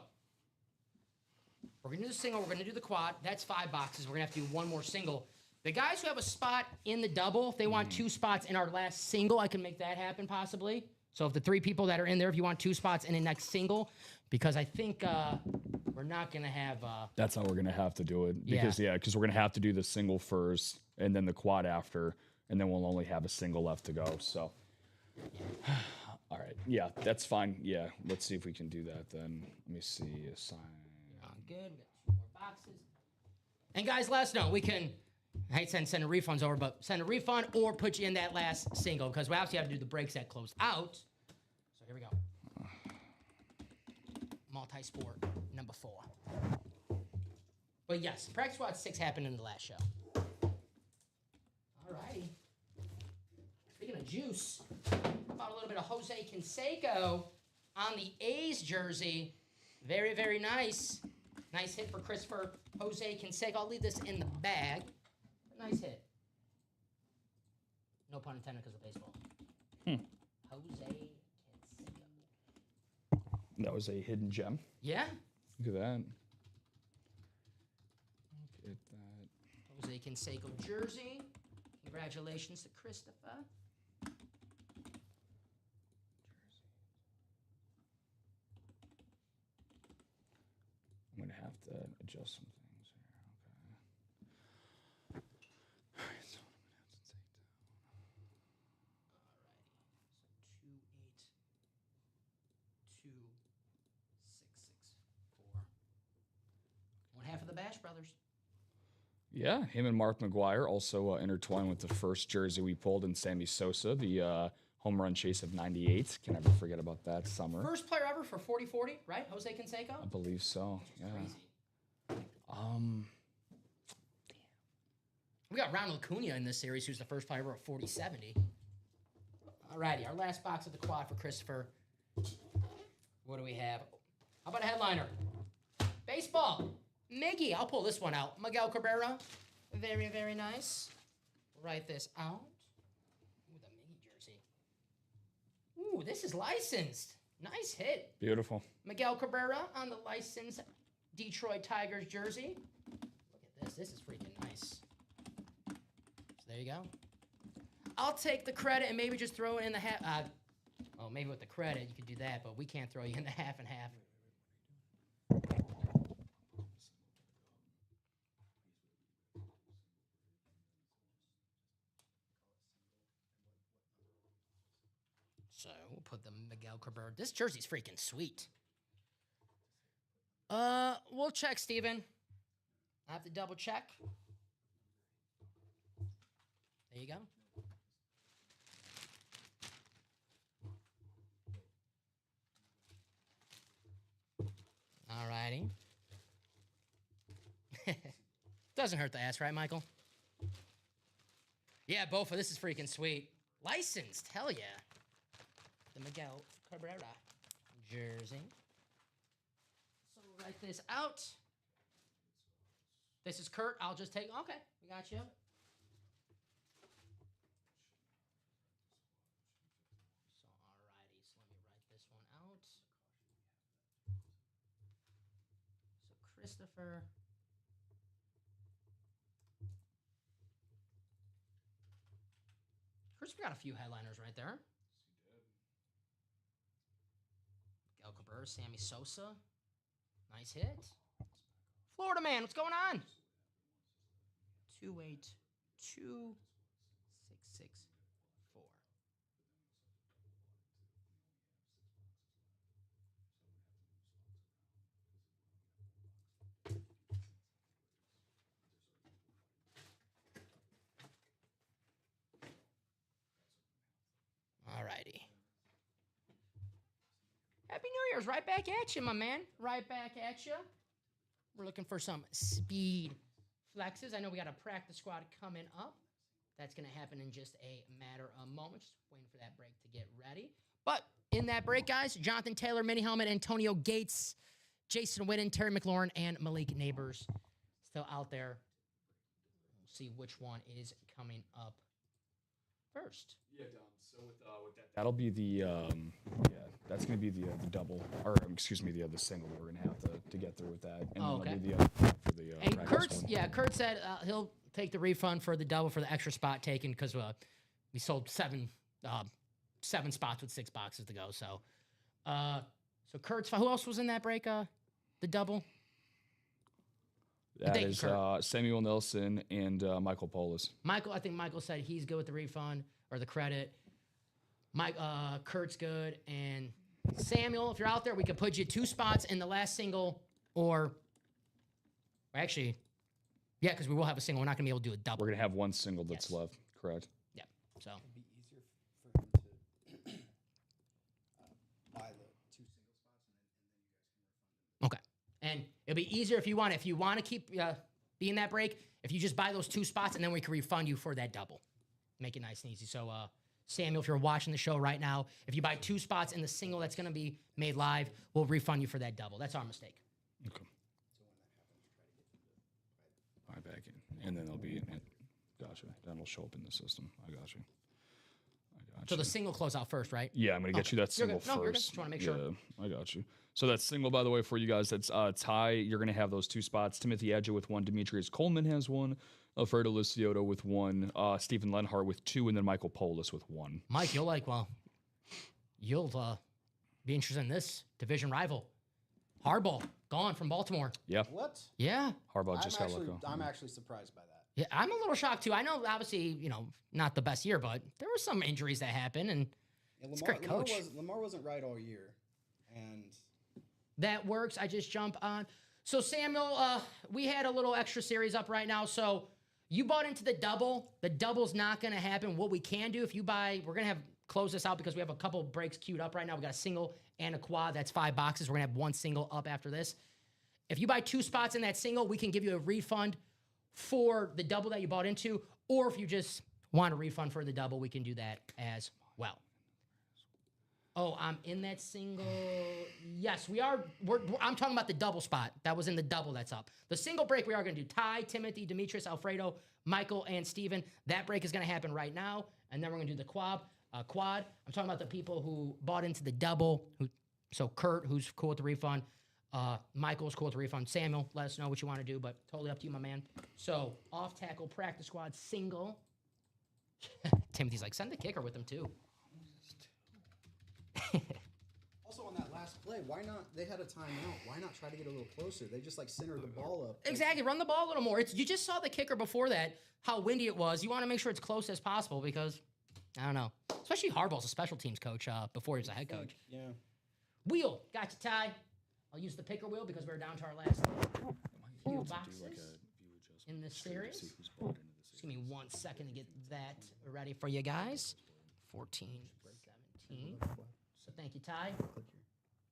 we're gonna do the single. We're gonna do the quad. That's 5 boxes. We're gonna have to do 1 more single. The guys who have a spot in the double, if they want 2 spots in our last single, I can make that happen possibly. So if the 3 people that are in there, if you want 2 spots in the next single, because I think we're not gonna have. That's how we're gonna have to do it. Because because we're gonna have to do the single first, and then the quad after, and then we'll only have a single left to go. So, all right, yeah, that's fine. Yeah, let's see if we can do that then. Let me see. Assign. Good. We got 2 more boxes. And guys, let us know. We can. I hate sending refunds over, but send a refund or put you in that last single because we obviously have to do the breaks that close out. So here we go. Multi-sport number 4. But yes, practice squad 6 happened in the last show. All righty. Speaking of juice, about a little bit of Jose Canseco on the A's jersey. Very, very nice. Nice hit for Christopher Jose Canseco. I'll leave this in the bag. Nice hit. No pun intended because of baseball. Jose Canseco. That was a hidden gem. Yeah? Look at that. Look at that. Jose Canseco jersey. Congratulations to Christopher. I'm going to have to adjust some things here. Okay. All right, so I'm going to have to take down. Alrighty. So 2-8-2-6-6-4. One half of the Bash Brothers. Yeah, him and Mark McGuire also intertwined with the first jersey we pulled in Sammy Sosa, the home run chase of 98. Can never forget about that summer. First player ever for 40-40, right? Jose Canseco? I believe so. Yeah. Crazy. Damn. We got Ronald Acuna in this series, who's the first player ever at 40-70. Alrighty, our last box of the quad for Christopher. What do we have? How about a headliner? Baseball. Miggy, I'll pull this one out. Miguel Cabrera. Very, very nice. Write this out. Ooh, the Miggy jersey. Ooh, this is licensed. Nice hit. Beautiful. Miguel Cabrera on the licensed Detroit Tigers jersey. Look at this. This is freaking nice. So there you go. I'll take the credit and maybe just throw it in the half. Well, maybe with the credit you could do that, but we can't throw you in the half and half. So we'll put the Miguel Cabrera. This jersey's freaking sweet. We'll check, Steven. I have to double check. There you go. All righty. Doesn't hurt to ask, right, Michael? Yeah, both of this is freaking sweet. Licensed, hell yeah. The Miguel Cabrera jersey. So we'll write this out. This is Kurt. I'll just take. Okay, we got you. So alrighty, so let me write this one out. So Christopher. Christopher got a few headliners right there. Miguel Cabrera, Sammy Sosa. Nice hit. Florida man, what's going on? 2-8-2-6-6-4. Alrighty. Happy New Year's. Right back at you, my man. Right back at you. We're looking for some speed flexes. I know we got a practice squad coming up. That's going to happen in just a matter of moments. Just waiting for that break to get ready. But in that break, guys, Jonathan Taylor, mini helmet, Antonio Gates, Jason Witten, Terry McLaurin, and Malik Neighbors still out there. We'll see which one is coming up first. Yeah, Dom. So with that, that'll be the that's gonna be the double, or excuse me, the single. We're gonna have to get through with that, and Oh, then okay. there'll be the other for the And practice one. Kurt said he'll take the refund for the double for the extra spot taken because we sold seven spots with 6 boxes to go. So, Kurt's. Who else was in that break? The double. That Thank you, is Kurt. Samuel Nelson and Michael Polis. I think Michael said he's good with the refund or the credit. Kurt's good, and Samuel, if you're out there, we could put you 2 spots in the last single, or actually, yeah, because we will have a single. We're not gonna be able to do a double. We're gonna have one single that's Yes. left. Correct. Yeah. So It'd be easier for him to buy the 2 single spots, and then you guys can refund them. okay, and it'll be easier if you want to keep be in that break. If you just buy those 2 spots, and then we can refund you for that double. Make it nice and easy. So, Samuel, if you're watching the show right now, if you buy 2 spots in the single that's going to be made live, we'll refund you for that double. That's our mistake. Okay. Buy back in, and then they'll be in it. Gotcha. Then it'll show up in the system. I got you. So the single close out first, right? Yeah, I'm gonna get you that You're single good. No, you're good. first. Just wanna make sure. Yeah, I got you. So that single, by the way, for you guys, that's Ty. You're gonna have those 2 spots. Timothy Edger with 1. Demetrius Coleman has 1. Alfredo Lisiotto with 1, Stephen Lenhart with 2, and then Michael Polis with 1. Mike, you'll be interested in this division rival. Harbaugh, gone from Baltimore. Yeah. What? Yeah. Harbaugh just got let go. I'm actually surprised by that. Yeah, I'm a little shocked too. I know, obviously, not the best year, but there were some injuries that happened, and it's a great coach. Lamar wasn't right all year, and that works. I just jump on. So Samuel, we had a little extra series up right now. So you bought into the double. The double's not going to happen. What we can do if you buy, we're going to close this out because we have a couple breaks queued up right now. We got a single and a quad. That's 5 boxes. We're going to have 1 single up after this. If you buy 2 spots in that single, we can give you a refund for the double that you bought into, or if you just want a refund for the double, we can do that as well. Oh, I'm in that single. Yes, we are. I'm talking about the double spot. That was in the double that's up. The single break we are going to do Ty, Timothy, Demetrius, Alfredo, Michael, and Steven. That break is going to happen right now, and then we're going to do the quad. I'm talking about the people who bought into the double. So Kurt, who's cool with the refund. Michael's cool with the refund. Samuel, let us know what you want to do, but totally up to you, my man. So, off tackle practice squad single. Timothy's like, send the kicker with him too. also on that last play, why not? They had a timeout. Why not try to get a little closer? They just like centered the ball up. Exactly, run the ball a little more. You just saw the kicker before that, how windy it was. You want to make sure it's close as possible because, I don't know. Especially Harbaugh's a special teams coach before he was a head coach. Yeah. Wheel, got you, Ty. I'll use the picker wheel because we're down to our last few boxes in this series. Just give me 1 second to get that ready for you guys. 14, 17. So thank you, Ty.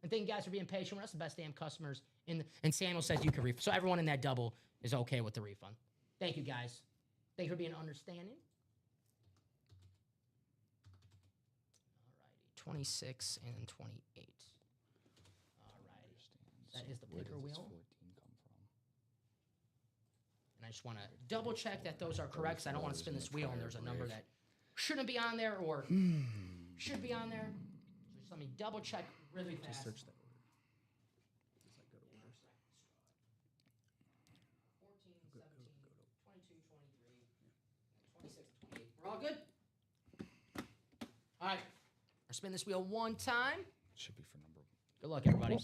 And thank you guys for being patient with us, the best damn customers. And Samuel says you can refund. So everyone in that double is okay with the refund. Thank you, guys. Thank you for being understanding. All righty, 26 and 28. That is the picker wheel. And I just want to double check that those are correct because I don't want to spin this wheel and there's a number that shouldn't be on there or should be on there. So just let me double check really fast. Just search that order. 14, 17, 22, 23, 26, 28. We're all good? All right. I'll spin this wheel 1 time. Should be for number 1. Good luck, everybody.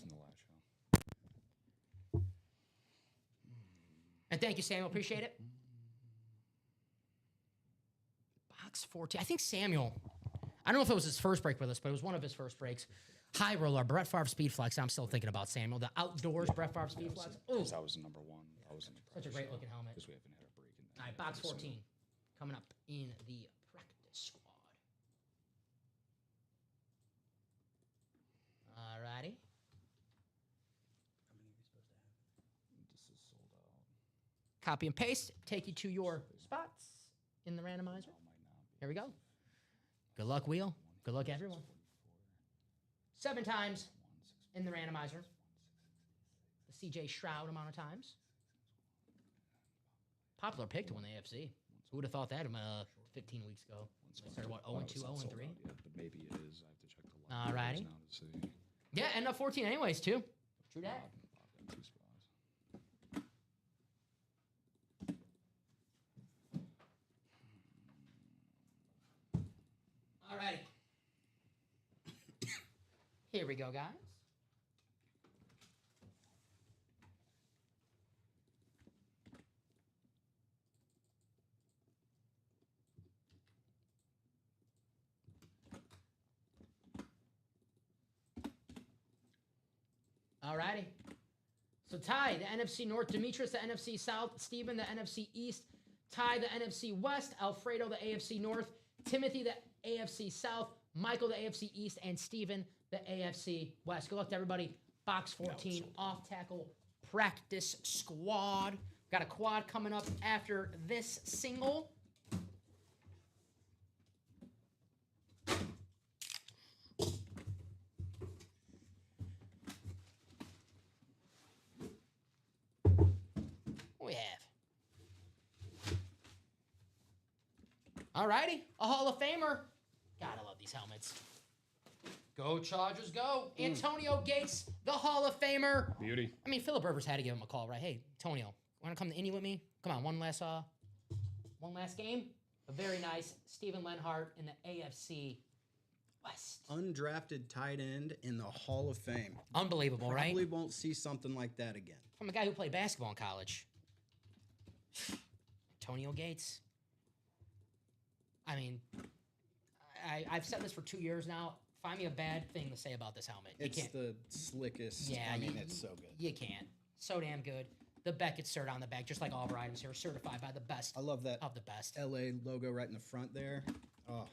And thank you, Samuel. Appreciate it. Box 14. I think Samuel, I don't know if it was his first break with us, but it was one of his first breaks. High roller, Brett Favre Speed Flex. I'm still thinking about Samuel. The outdoors Brett Favre Speed Flex. Ooh. That was number 1. That was such a great looking helmet. Because we haven't had a break in that. All right, box 14. Coming up in the practice squad. All righty. Copy and paste, take you to your spots in the randomizer. Here we go. Good luck, wheel. Good luck, everyone. 7 times in the randomizer. The CJ Stroud amount of times. Popular pick to win the AFC. Who would have thought that 15 weeks ago? They started, what, 0-2, 0-3? But maybe it is. I have to check the All righty. now to see. Yeah, end up 14 anyways, too. True that. I've got 2 spots. All right. Here we go, guys. All righty. So Ty, the NFC North, Demetrius, the NFC South, Steven, the NFC East, Ty, the NFC West, Alfredo, the AFC North, Timothy, the AFC South, Michael, the AFC East, and Steven, the AFC West. Good luck to everybody. Box 14, off tackle practice squad. Got a quad coming up after this single. We have. All righty, a Hall of Famer. Gotta love these helmets. Go Chargers, go. Antonio Gates, the Hall of Famer. Beauty. I mean, Philip Rivers had to give him a call, right? Hey, Antonio, want to come to Indy with me? Come on, one last One last game. A very nice Steven Lenhart in the AFC West. Undrafted tight end in the Hall of Fame. Unbelievable, right? Probably won't see something like that again. From a guy who played basketball in college. Antonio Gates. I mean, I've said this for 2 years now. Find me a bad thing to say about this helmet. You It's can't. the slickest. Yeah, I mean, it's so good. You can't. So damn good. The Beckett cert on the back, just like all of our items here, certified by the best I love that of the best. LA logo right in the front there. Oh,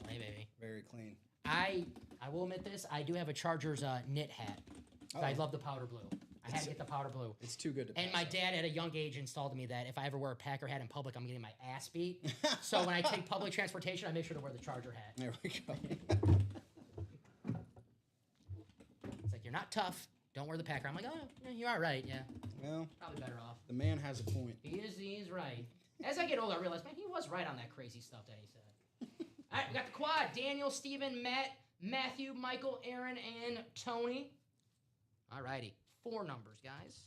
LA, baby. very clean. I will admit this. I do have a Chargers knit hat. I love the powder blue. I had to get the powder blue. It's too good to And pass my up. dad at a young age installed me that if I ever wear a Packer hat in public, I'm getting my ass beat. So when I take public transportation, I make sure to wear the Charger hat. There we go. It's like, you're not tough. Don't wear the Packer. I'm like, oh, yeah, you are right. Yeah, Well, probably better off. the man has a point. He is right. As I get older, I realize, man, he was right on that crazy stuff that he said. All right, we got the quad. Daniel, Steven, Matt, Matthew, Michael, Aaron, and Tony. All righty. 4 numbers, guys.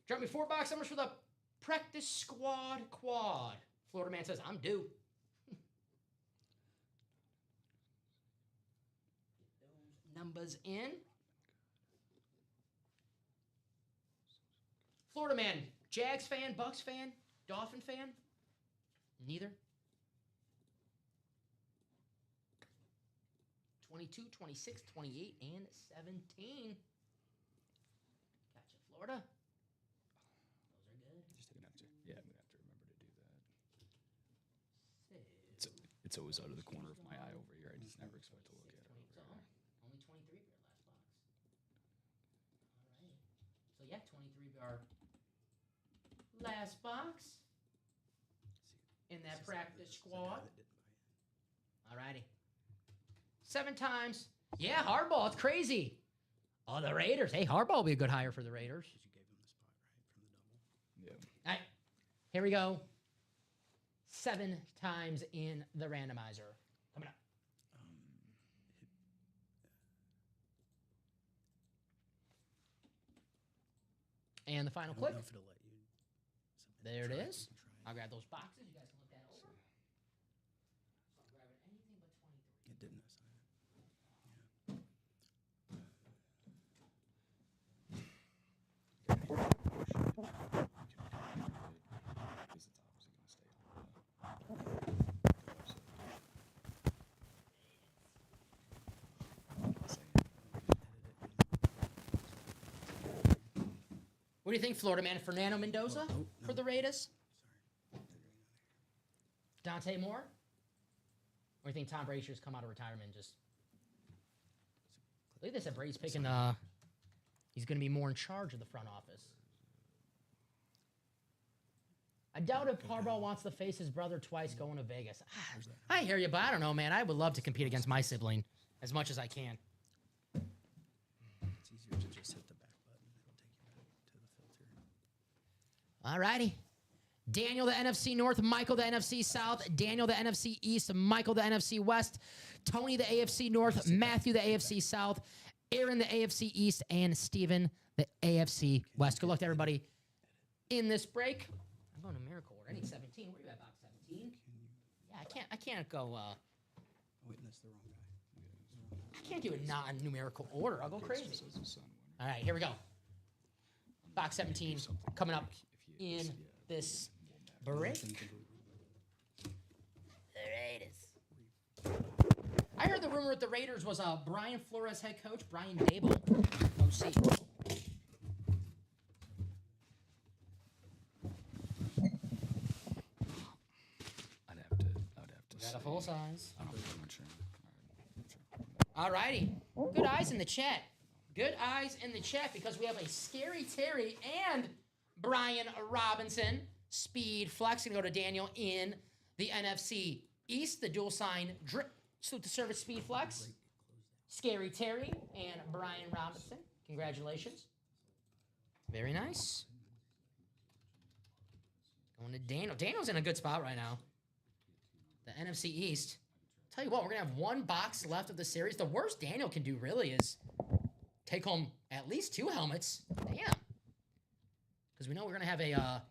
Drop me 4 box numbers for the practice squad quad. Florida man says, I'm due. Those numbers in. Florida man, Jags fan, Bucks fan, Dolphin fan? Neither. 22, 26, 28, and 17. Gotcha, Florida. Those are good. Yeah, I'm gonna have to remember to do that. Six. It's always out of the corner of my eye over here. I just never expect to look at it. So, only 23 for your last box. All right. So, yeah, 23 for our last box in that practice squad. All righty. 7 times. Yeah, Hardball. It's crazy. Oh, the Raiders. Hey, Hardball will be a good hire for the Raiders. You gave him the spot, right, from the double? Yeah. All right. Here we go. 7 times in the randomizer. Coming up. And the final I don't click. know if it'll let you submit There it try is. and try. I'll grab those boxes. You guys can look that over. So I'm grabbing anything but 23. It didn't assign it. Because it's obviously gonna stay on. What do you think, Florida man? Fernando Mendoza for the Raiders? Dante Moore? Or do you think Tom Brady should just come out of retirement and just... Look at this. Brady's picking... He's going to be more in charge of the front office. I doubt if Harbaugh wants to face his brother twice going to Vegas. I hear you, but I don't know, man. I would love to compete against my sibling as much as I can. It's easier to just hit the back button. It'll take you back to the filter. All righty. Daniel, the NFC North. Michael, the NFC South. Daniel, the NFC East. Michael, the NFC West. Tony, the AFC North. Matthew, the AFC South. Aaron, the AFC East. And Steven, the AFC West. Good luck to everybody in this break. I'm going to miracle order. I need 17. Where are you at, box 17? Yeah, I can't go... Oh, wait, that's the wrong guy. I can't do a non-numerical order. I'll go crazy. All right, here we go. Box 17 coming up in this break. The Raiders. I heard the rumor with the Raiders was Brian Flores head coach, Brian Dable, OC. I'd have to Got a full size. I'm not sure. All righty. Good eyes in the chat. Good eyes in the chat because we have a Scary Terry and Brian Robinson. Speed flex. Going to go to Daniel in the NFC East. The dual sign drip. Salute to service speed flex. Scary Terry and Brian Robinson. Congratulations. Very nice. Going to Daniel. Daniel's in a good spot right now. The NFC East. Tell you what, we're going to have one box left of the series. The worst Daniel can do really is take home at least 2 helmets. Damn. Because we know we're going to have a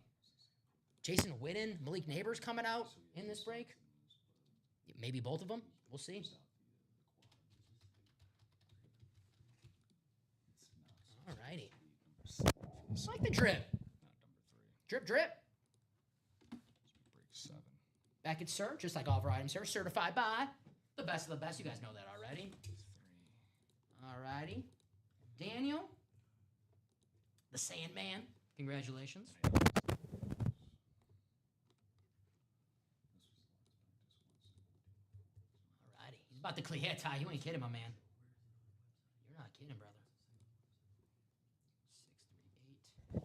Jason Witten, Malik Neighbors coming out in this break. Maybe both of them. We'll see. All righty. I like the drip. Drip, drip. Break 7. Back at Sir, just like all of our items here, certified by the best of the best. You guys know that already. 3. All righty. Daniel, the Sandman. Congratulations. Alrighty. He's about to clear. Yeah, Ty, you ain't kidding, my man. You're not kidding, brother. 638.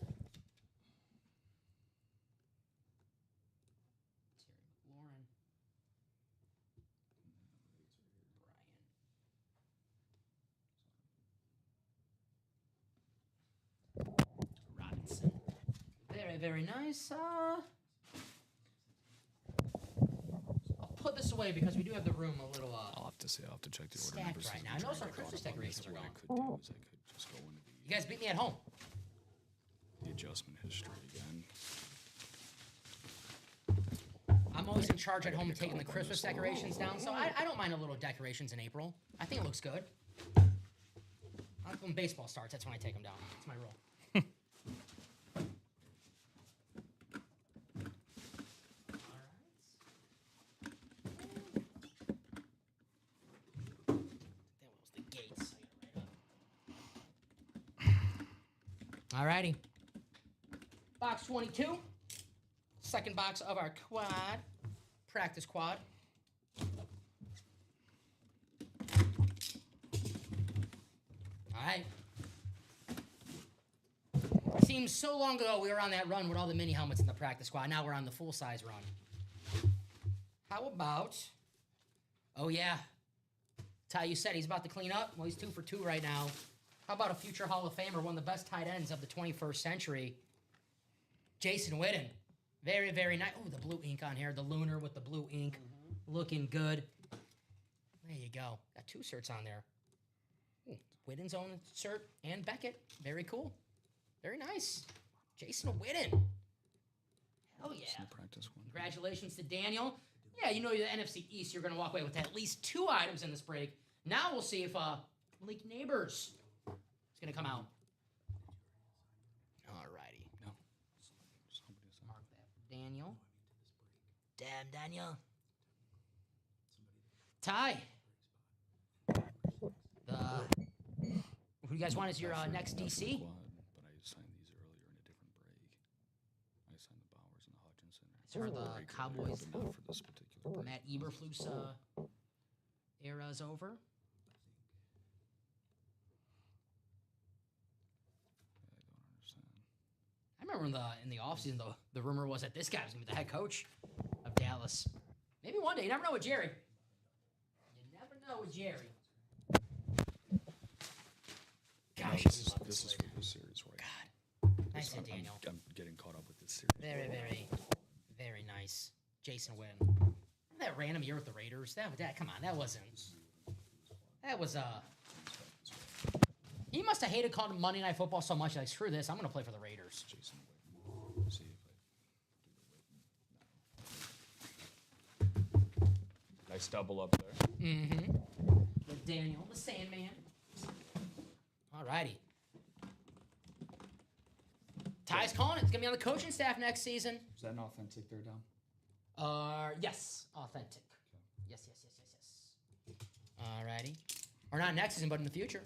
Terry McLaurin. Brian. Robinson. Very, very nice. I'll put this away because we do have the room a little I'll have to say, I'll have to check the order stacked numbers. right now. I know some Christmas decorations are What I gone. could do is I could just go into You guys beat me at home. the adjustment history again. I'm always in charge at home of taking the Christmas decorations down, so I don't mind a little decorations in April. I think it looks good. When baseball starts, that's when I take them down. That's my rule. That was the gates. Alrighty. Box 22. Second box of our quad. Practice quad. Alright. Seems so long ago we were on that run with all the mini helmets in the practice squad. Now we're on the full-size run. How about... Oh, yeah. Ty, you said he's about to clean up? Well, he's 2 for 2 right now. How about a future Hall of Famer, one of the best tight ends of the 21st century, Jason Witten. Very, very nice. Oh, the blue ink on here. The lunar with the blue ink. Looking good. There you go. Got 2 shirts on there. Ooh, Witten's own shirt and Beckett. Very cool. Very nice. Jason Witten. Hell yeah. In the practice one. Congratulations to Daniel. Yeah, you know the NFC East, you're going to walk away with at least 2 items in this break. Now we'll see if Malik Neighbors is going to come out. Alrighty. No. Mark that for Daniel. Damn, Daniel. Ty. Who do you guys want as your next DC? Quad, but I signed these earlier in a different break. I signed the Bowers and the Hutchinson. For the Cowboys. But not for this particular break. Matt Eberflus era's over. I don't understand. I remember in the offseason, the rumor was that this guy was going to be the head coach of Dallas. Maybe one day. You never know with Jerry. You never know with Jerry. Gosh, This is for this series, right? God. Nice hit, Daniel. I'm getting caught up with this series. Very, very, very nice. Jason Witten. That random year with the Raiders. That come on, that wasn't. That was He must have hated calling Monday Night Football so much. Like, screw this. I'm going to play for the Raiders. Jason Witten. See if I do the Witten. Nice double up there. Mm-hmm. With Daniel, the Sandman. Alrighty. Ty's calling it. It's going to be on the coaching staff next season. Is that an authentic there, Dom? Yes. Authentic. Yes. Alrighty. Or not next season, but in the future.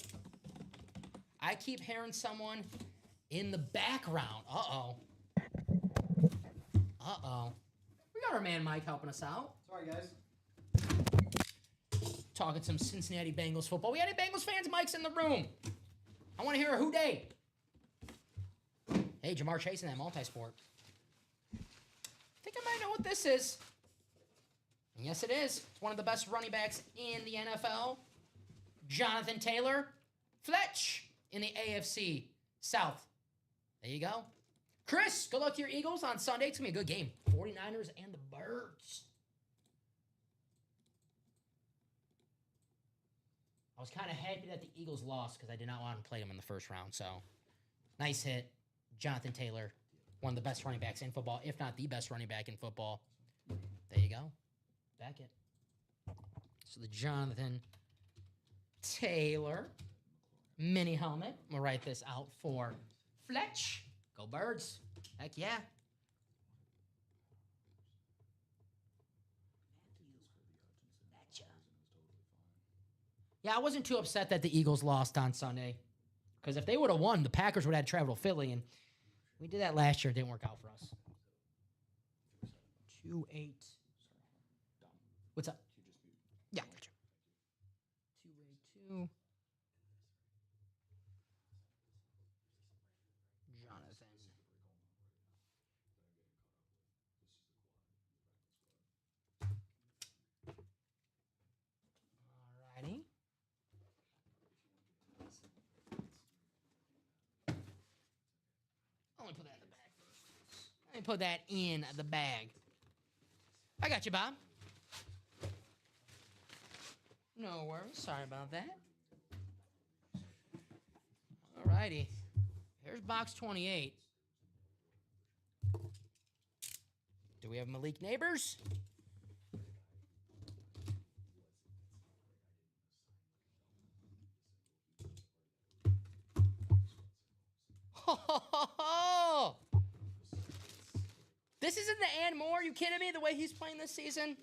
I keep hearing someone in the background. Uh-oh. We got our man Mike helping us out. Sorry, guys. Talking some Cincinnati Bengals football. We had any Bengals fans? Mike's in the room. I want to hear a who day. Hey, Jamar Chase in that multi-sport. I think I might know what this is. And yes, it is. It's one of the best running backs in the NFL. Jonathan Taylor. Fletch in the AFC South. There you go. Chris, good luck to your Eagles on Sunday. It's going to be a good game. 49ers and the Birds. was kind of happy that the Eagles lost because I did not want to play them in the first round. So, nice hit. Jonathan Taylor, one of the best running backs in football, if not the best running back in football. There you go. Back it. So, the Jonathan Taylor mini helmet. We'll write this out for Fletch. Go Birds. Heck yeah. Yeah, I wasn't too upset that the Eagles lost on Sunday. Because if they would have won, the Packers would have had to travel to Philly. And we did that last year. It didn't work out for us. 2-8. What's up? Yeah, gotcha. 2-8-2. Jonathan. Alrighty. Let me put that in the bag. Let me put that in the bag. I got you, Bob. No worries. Sorry about that. Alrighty. Here's box 28. Do we have Malik Neighbors? This isn't the and more. You kidding me? The way he's playing this season?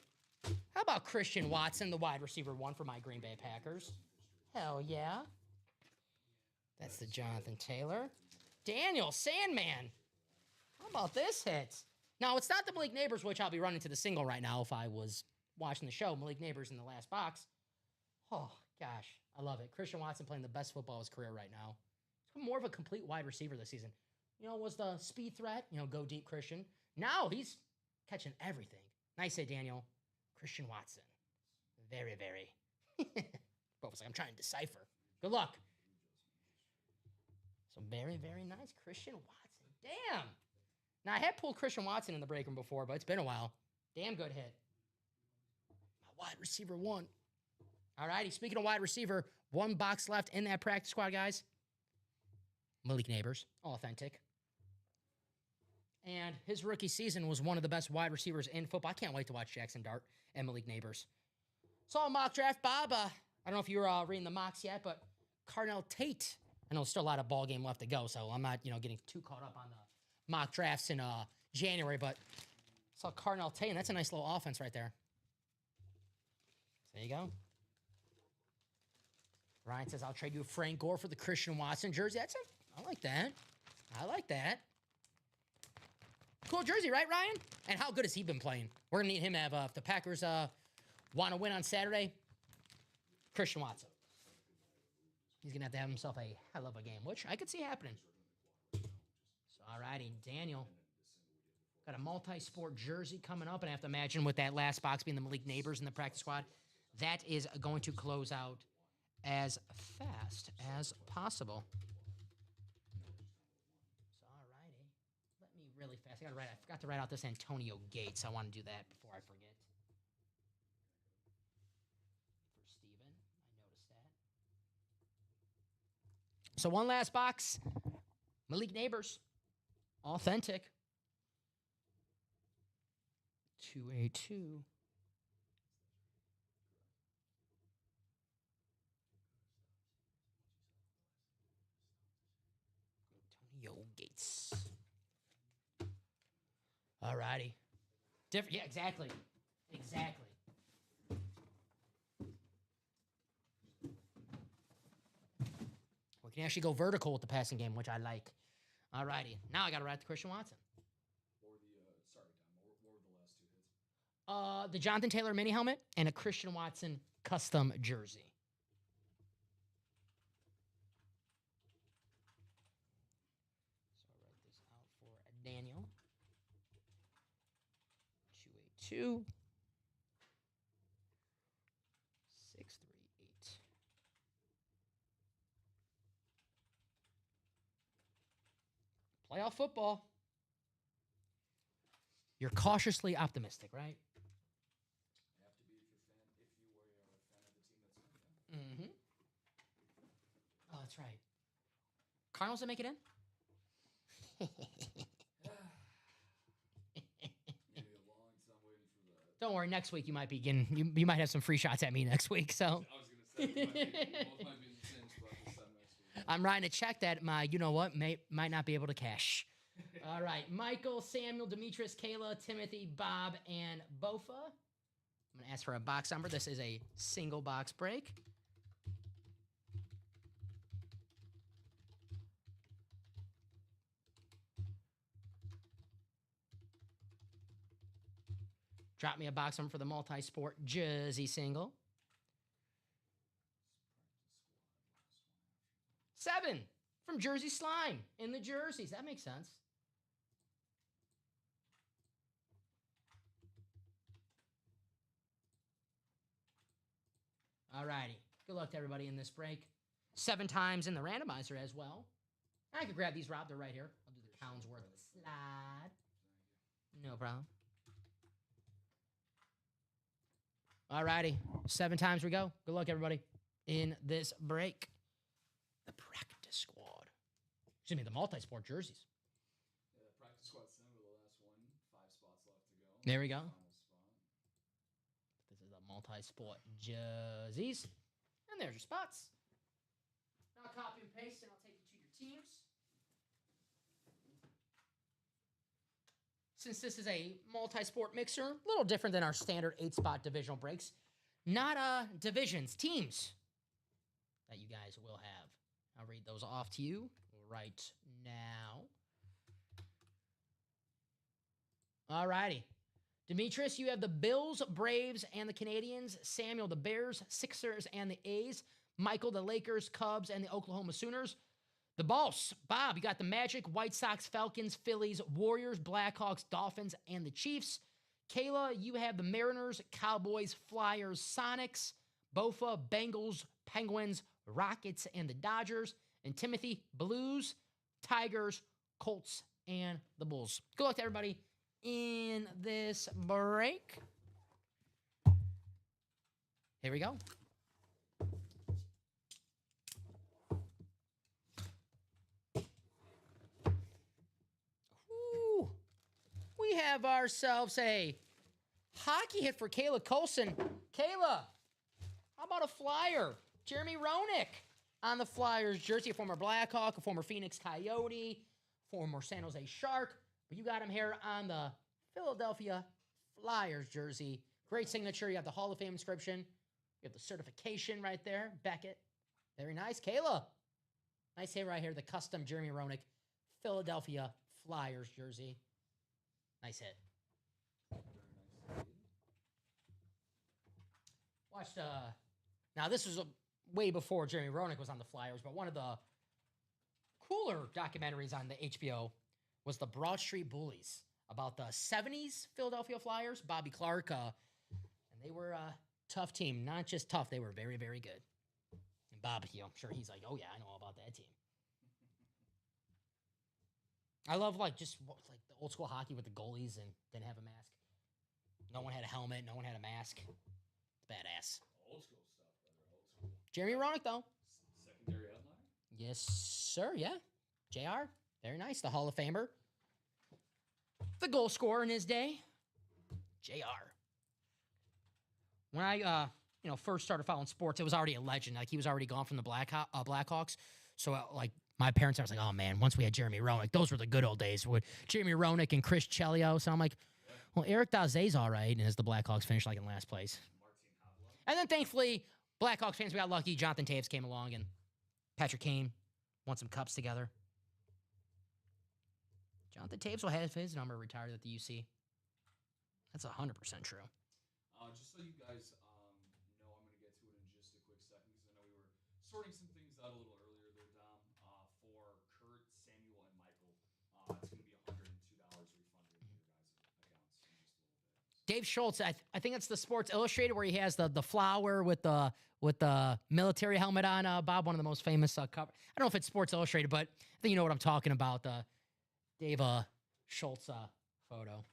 How about Christian Watson, the wide receiver one for my Green Bay Packers? Hell yeah. That's the Jonathan Taylor. Daniel Sandman. How about this hit? Now, it's not the Malik Neighbors, which I'll be running to the single right now if I was watching the show. Malik Neighbors in the last box. Oh, gosh. I love it. Christian Watson playing the best football of his career right now. He's more of a complete wide receiver this season. Was the speed threat, go deep Christian. Now he's catching everything. Nice hit, Daniel. Christian Watson. Very, very. Both was like, I'm trying to decipher. Good luck. So very, very nice. Christian Watson. Damn. Now, I had pulled Christian Watson in the break room before, but it's been a while. Damn good hit. My wide receiver one. All righty. Speaking of wide receiver, one box left in that practice squad, guys. Malik Neighbors. Authentic. And his rookie season was one of the best wide receivers in football. I can't wait to watch Jackson Dart and Malik Neighbors. Saw a mock draft, Bob. I don't know if you were reading the mocks yet, but Carnell Tate. I know there's still a lot of ball game left to go, so I'm not, getting too caught up on the mock drafts in January, but saw Carnell Tate, and that's a nice little offense right there. There you go. Ryan says, I'll trade you Frank Gore for the Christian Watson jersey. I like that. I like that. Cool jersey, right, Ryan? And how good has he been playing? We're going to need him to have, if the Packers want to win on Saturday, Christian Watson. He's going to have himself a hell of a game, which I could see happening. So, all righty, Daniel. Got a multi-sport jersey coming up, and I have to imagine with that last box being the Malik Neighbors in the practice squad, that is going to close out as fast as possible. Really fast. I forgot to write out this Antonio Gates. I want to do that before I forget. For Steven, I noticed that. So one last box. Malik Neighbors. Authentic. 2A2. Antonio Gates. All righty. Different. Yeah, exactly. Exactly. We can actually go vertical with the passing game, which I like. All righty. Now I got to write the Christian Watson. What were the last two hits? The Jonathan Taylor mini helmet and a Christian Watson custom jersey. So I'll write this out for Daniel. 2, 6, 3, 8. Playoff football. You're cautiously optimistic, right? You have to be if you were a fan of the team that's in. Mm-hmm. that's right. Cardinals didn't make it in? Don't worry, next week you might be getting, you might have some free shots at me next week. So I was going to say, we both might be in the same spot this time next week. I'm writing a check that my, you know what, might not be able to cash. All right, Michael, Samuel, Demetrius, Kayla, Timothy, Bob, and Bofa. I'm going to ask for a box number. This is a single box break. Drop me a box number for the multi-sport jersey single. 7 from Jersey Slime in the jerseys. That makes sense. All righty. Good luck to everybody in this break. 7 times in the randomizer as well. I could grab these, Rob. They're right here. I'll do the pounds worth of the slide. No problem. All righty. 7 times we go. Good luck, everybody, in this break. The practice squad. Excuse me, the multi-sport jerseys. Yeah, the practice squad center with the last one. 5 spots left to go. There we go. Final spot. This is the multi-sport jerseys. And there's your spots. Now copy and paste, and I'll take you to your teams. Since this is a multi-sport mixer, a little different than our standard 8-spot divisional breaks. Not divisions, teams that you guys will have. I'll read those off to you right now. All righty. Demetrius, you have the Bills, Braves, and the Canadians. Samuel, the Bears, Sixers, and the A's. Michael, the Lakers, Cubs, and the Oklahoma Sooners. The Boss, Bob, you got the Magic, White Sox, Falcons, Phillies, Warriors, Blackhawks, Dolphins, and the Chiefs. Kayla, you have the Mariners, Cowboys, Flyers, Sonics. Bofa, Bengals, Penguins, Rockets, and the Dodgers. And Timothy, Blues, Tigers, Colts, and the Bulls. Good luck to everybody in this break. Here we go. Ooh, we have ourselves a hockey hit for Kayla Colson. Kayla, how about a flyer? Jeremy Roenick on the Flyers jersey, a former Blackhawk, a former Phoenix Coyote, former San Jose Shark. But you got him here on the Philadelphia Flyers jersey. Great signature. You have the Hall of Fame inscription. You have the certification right there. Beckett. Very nice. Kayla. Nice hit right here. The custom Jeremy Roenick Philadelphia Flyers jersey. Nice hit. Watched, now this was way before Jeremy Roenick was on the Flyers, but one of the cooler documentaries on the HBO was the Broad Street Bullies about the 70s Philadelphia Flyers, Bobby Clark, and they were a tough team. Not just tough, they were very, very good. And Bob, I'm sure he's like, oh yeah, I know all about that team. I love like the old school hockey with the goalies and didn't have a mask. No one had a helmet, no one had a mask. It's badass. Old school stuff, brother. Old school. Jeremy Roenick, though. Secondary headline? Yes, sir. Yeah. JR. Very nice. The Hall of Famer. The goal scorer in his day. JR. When I first started following sports, it was already a legend. Like, he was already gone from the Blackhawks. So, my parents, I was like, oh, man, once we had Jeremy Roenick, those were the good old days with Jeremy Roenick and Chris Chelios. So I'm like, well, Eric Daze's all right. And as the Blackhawks finished, in last place. And then, thankfully, Blackhawks fans, we got lucky. Jonathan Taves came along, and Patrick Kane won some cups together. Jonathan Taves will have his number retired at the UC. That's 100% true. Just so you guys know, I'm going to get to it in just a quick second because I know we were sorting some things out a little earlier there, Dom. For Kurt, Samuel, and Michael, it's going to be $102 refunded into your guys' accounts in just a little bit. Dave Schultz, I think it's the Sports Illustrated where he has the flower with the military helmet on. Bob, one of the most famous cover. I don't know if it's Sports Illustrated, but I think you know what I'm talking about. The Dave Schultz photo.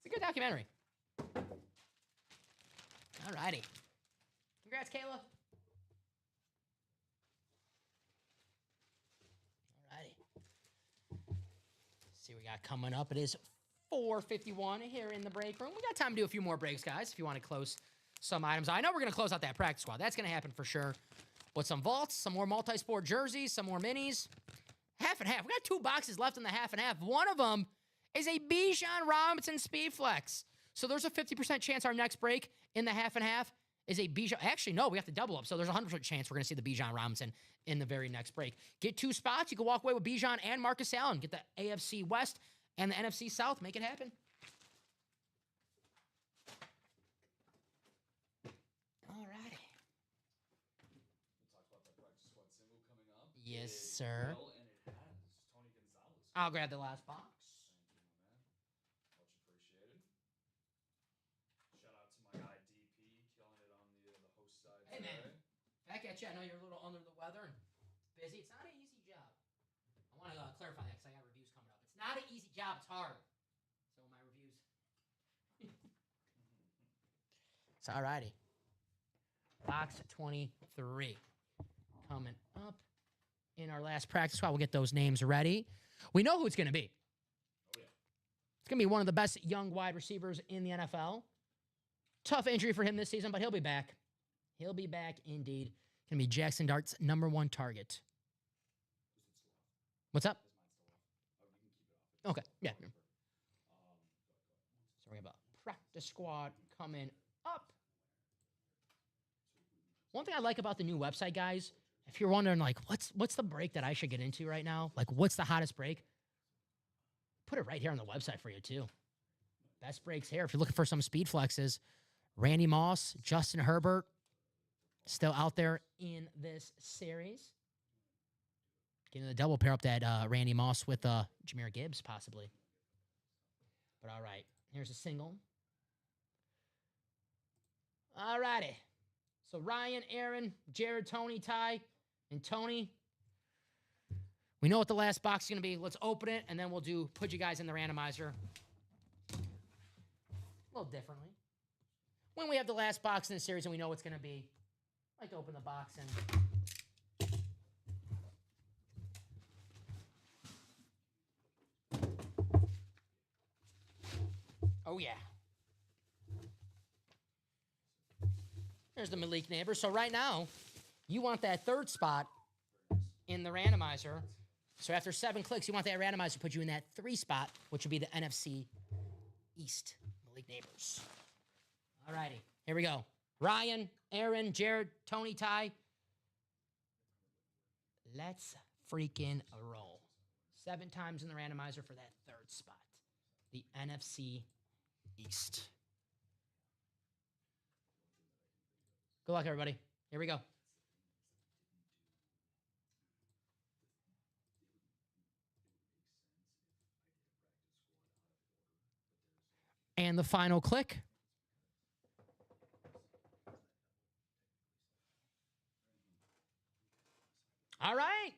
It's a good documentary. All righty. Congrats, Kayla. see what we got coming up. It is 4:51 here in the break room. We got time to do a few more breaks, guys, if you want to close some items. I know we're going to close out that practice squad. That's going to happen for sure. With some vaults, some more multi-sport jerseys, some more minis. Half and half. We got 2 boxes left in the half and half. One of them is a Bijan Robinson Speed Flex. So there's a 50% chance our next break in the half and half is a Bijan. Actually, no, we have to double up. So there's a 100% chance we're going to see the Bijan Robinson in the very next break. Get 2 spots. You can walk away with Bijan and Marcus Allen. Get the AFC West and the NFC South. Make it happen. All righty. We'll talk about that practice squad symbol coming up. Yes, sir. Well, and it has Tony Gonzalez. I'll grab the last box. Thank you, my man. Much appreciated. Shout out to my guy DP, killing it on the host side. Hey, today. man. Back at you. I know you're a little under the weather and busy. It's not an easy job. I want to clarify that because I got reviews coming up. It's not an easy job. It's hard. So my reviews. It's all righty. Box 23 coming up in our last practice squad. We'll get those names ready. We know who it's going to be. Oh, yeah. It's going to be one of the best young wide receivers in the NFL. Tough injury for him this season, but he'll be back. He'll be back indeed. Going to be Jackson Dart's #1 target. What's up? Okay, yeah. So we have a practice squad coming up. One thing I like about the new website, guys, if you're wondering, like, what's the break that I should get into right now? Like, what's the hottest break? Put it right here on the website for you, too. Best breaks here. If you're looking for some speed flexes, Randy Moss, Justin Herbert, still out there in this series. Getting the double pair up that Randy Moss with Jahmyr Gibbs, possibly. But all right, here's a single. All righty. So Ryan, Aaron, Jared, Tony, Ty, and Tony. We know what the last box is going to be. Let's open it, and then we'll put you guys in the randomizer a little differently. When we have the last box in the series and we know what's going to be, I like to open the box and... Oh, yeah. There's the Malik Neighbors. So right now, you want that 3rd spot in the randomizer. So after 7 clicks, you want that randomizer to put you in that 3 spot, which would be the NFC East Malik Neighbors. All righty. Here we go. Ryan, Aaron, Jared, Tony, Ty. Let's freaking roll. 7 times in the randomizer for that 3rd spot. The NFC East. Good luck, everybody. Here we go. And the final click. All right.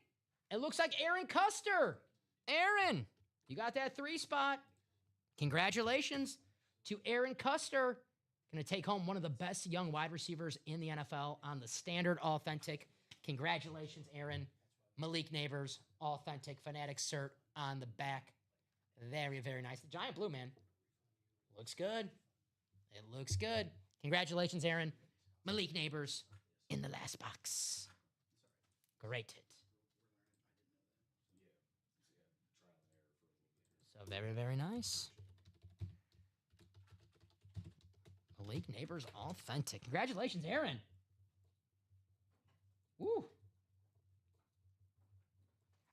It looks like Aaron Custer. Aaron, you got that 3 spot. Congratulations to Aaron Custer. Going to take home one of the best young wide receivers in the NFL on the standard authentic. Congratulations, Aaron. Malik Neighbors, authentic Fanatic cert on the back. Very, very nice. The giant blue, man. Looks good. It looks good. Congratulations, Aaron. Malik Neighbors in the last box. Great hit. So very, very nice. Malik Neighbors authentic. Congratulations, Aaron. Woo.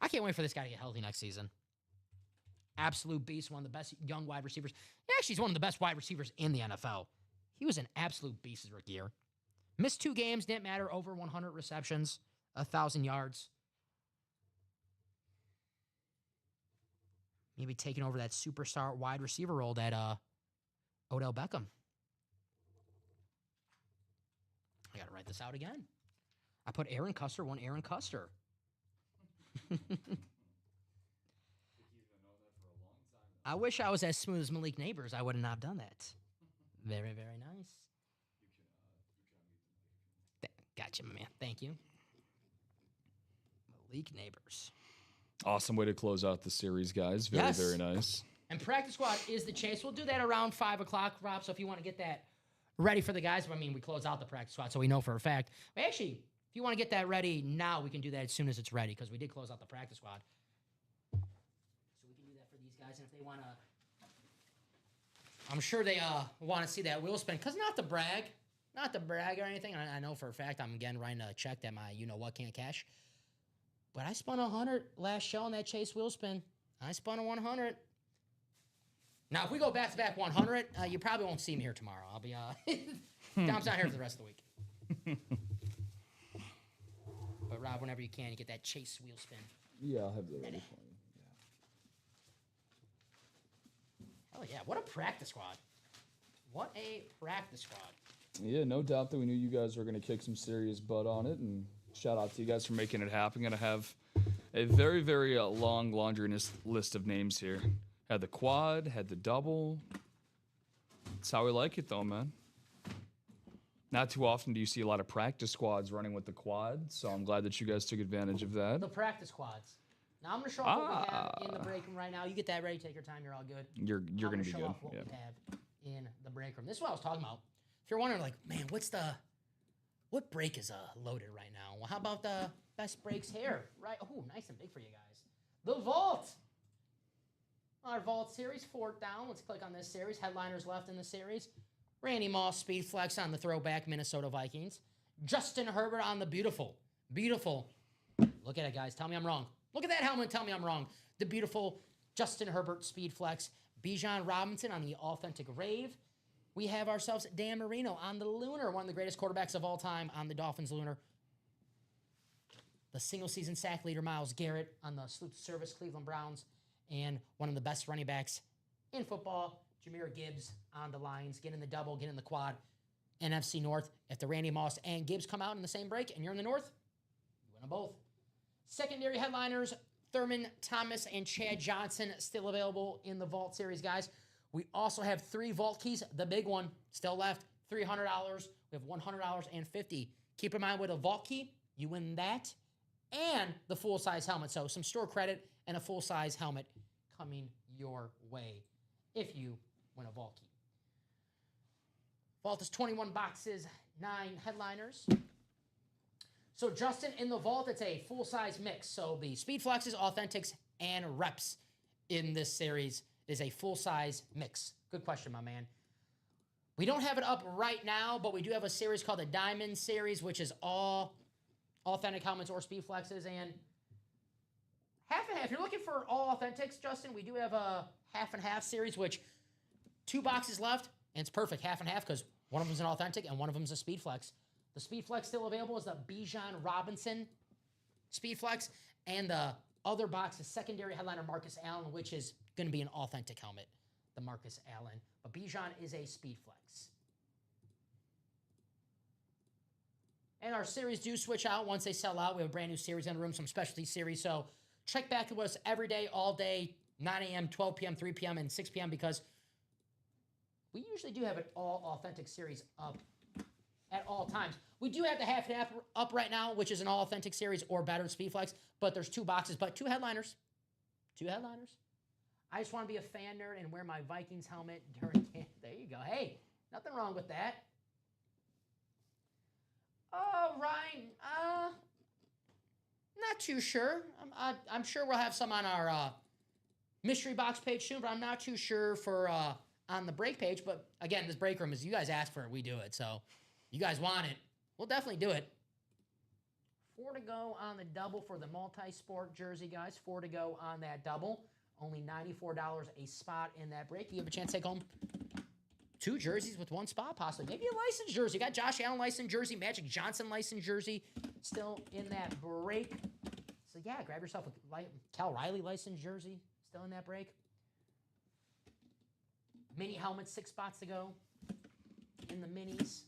I can't wait for this guy to get healthy next season. Absolute beast, one of the best young wide receivers. Actually, he's one of the best wide receivers in the NFL. He was an absolute beast his rookie year. Missed 2 games, didn't matter, over 100 receptions, 1,000 yards. Maybe taking over that superstar wide receiver role that Odell Beckham. I got to write this out again. I put Aaron Custer, one Aaron Custer. I wish I was as smooth as Malik Neighbors. I would not have done that. Very, very nice. Gotcha, my man. Thank you. Malik Neighbors. Awesome way to close out the series, guys. Very, Yes. very nice. And practice squad is the chase. We'll do that around 5 o'clock, Rob. So if you want to get that ready for the guys, I mean, we close out the practice squad, so we know for a fact. But actually, if you want to get that ready now, we can do that as soon as it's ready because we did close out the practice squad. So we can do that for these guys. And if they want to, I'm sure they want to see that wheel spin. Because not to brag or anything. I know for a fact I'm again writing a check that my you-know-what can't cash. But I spun 100 last show on that chase wheel spin. I spun a 100. Now, if we go back-to-back 100, you probably won't see me here tomorrow. I'll be Dom's not here for the rest of the week. But Rob, whenever you can, you get that chase wheel spin. Yeah, I'll have that ready for you. Hell yeah! What a practice squad! What a practice squad! Yeah, no doubt that we knew you guys were going to kick some serious butt on it, and shout out to you guys for making it happen. Going to have a very, very long laundry list of names here. Had the quad, had the double. That's how we like it, though, man. Not too often do you see a lot of practice squads running with the quad, so I'm glad that you guys took advantage of that. The practice squads. Now I'm going to show off what we have in the break room right now. You get that ready. Take your time. You're all good. You're going to be show good. off what we have in the break room. This is what I was talking about. If you're wondering, like, man, what break is loaded right now? Well, how about the best breaks here? Right? Oh, nice and big for you guys. The Vault. Our Vault series, 4th down. Let's click on this series. Headliners left in the series. Randy Moss, speed flex on the throwback Minnesota Vikings. Justin Herbert on the beautiful. Look at it, guys. Tell me I'm wrong. Look at that helmet. Tell me I'm wrong. The beautiful Justin Herbert speed flex. Bijan Robinson on the authentic Rave. We have ourselves Dan Marino on the Lunar, one of the greatest quarterbacks of all time on the Dolphins Lunar. The single-season sack leader, Myles Garrett, on the Salute to Service Cleveland Browns. And one of the best running backs in football, Jahmyr Gibbs on the Lions. Get in the double, get in the quad. NFC North, if the Randy Moss and Gibbs come out in the same break and you're in the North, you win them both. Secondary headliners, Thurman Thomas and Chad Johnson still available in the Vault Series, guys. We also have 3 Vault keys. The big one still left, $300. We have $100 and $50. Keep in mind with a Vault key, you win that and the full-size helmet. So some store credit and a full-size helmet coming your way if you win a Vault key. Vault is 21 boxes, 9 headliners. So Justin, in the Vault, it's a full-size mix. So the Speed Flexes, Authentics, and Reps in this series is a full-size mix. Good question, my man. We don't have it up right now, but we do have a series called the Diamond Series, which is all authentic helmets or Speed Flexes, and half and half. If you're looking for all Authentics, Justin, we do have a half and half series, which 2 boxes left, and it's perfect, half and half, because one of them's an Authentic and one of them's a Speed Flex. The Speed Flex still available is the Bijan Robinson Speed Flex, and the other box is secondary headliner Marcus Allen, which is going to be an Authentic helmet, the Marcus Allen. But Bijan is a Speed Flex. And our series do switch out once they sell out. We have a brand new series in the room, some specialty series. So check back with us every day, all day, 9 a.m., 12 p.m., 3 p.m., and 6 p.m. because we usually do have an all authentic series up at all times. We do have the half and half up right now, which is an all authentic series or better Speed Flex, but there's 2 boxes, but 2 headliners. 2 headliners. I just want to be a fan nerd and wear my Vikings helmet during camp. There you go. Hey, nothing wrong with that. Oh, Ryan, not too sure. I'm sure we'll have some on our mystery box page soon, but I'm not too sure for on the break page. But again, this break room is, you guys ask for it, we do it. So you guys want it, we'll definitely do it. 4 to go on the double for the multi-sport jersey, guys. 4 to go on that double. Only $94 a spot in that break. You have a chance to take home 2 jerseys with 1 spot, possibly. Maybe a licensed jersey. You got Josh Allen licensed jersey, Magic Johnson licensed jersey still in that break. So, yeah, grab yourself a Cal Riley licensed jersey still in that break. Mini helmets, 6 spots to go in the minis.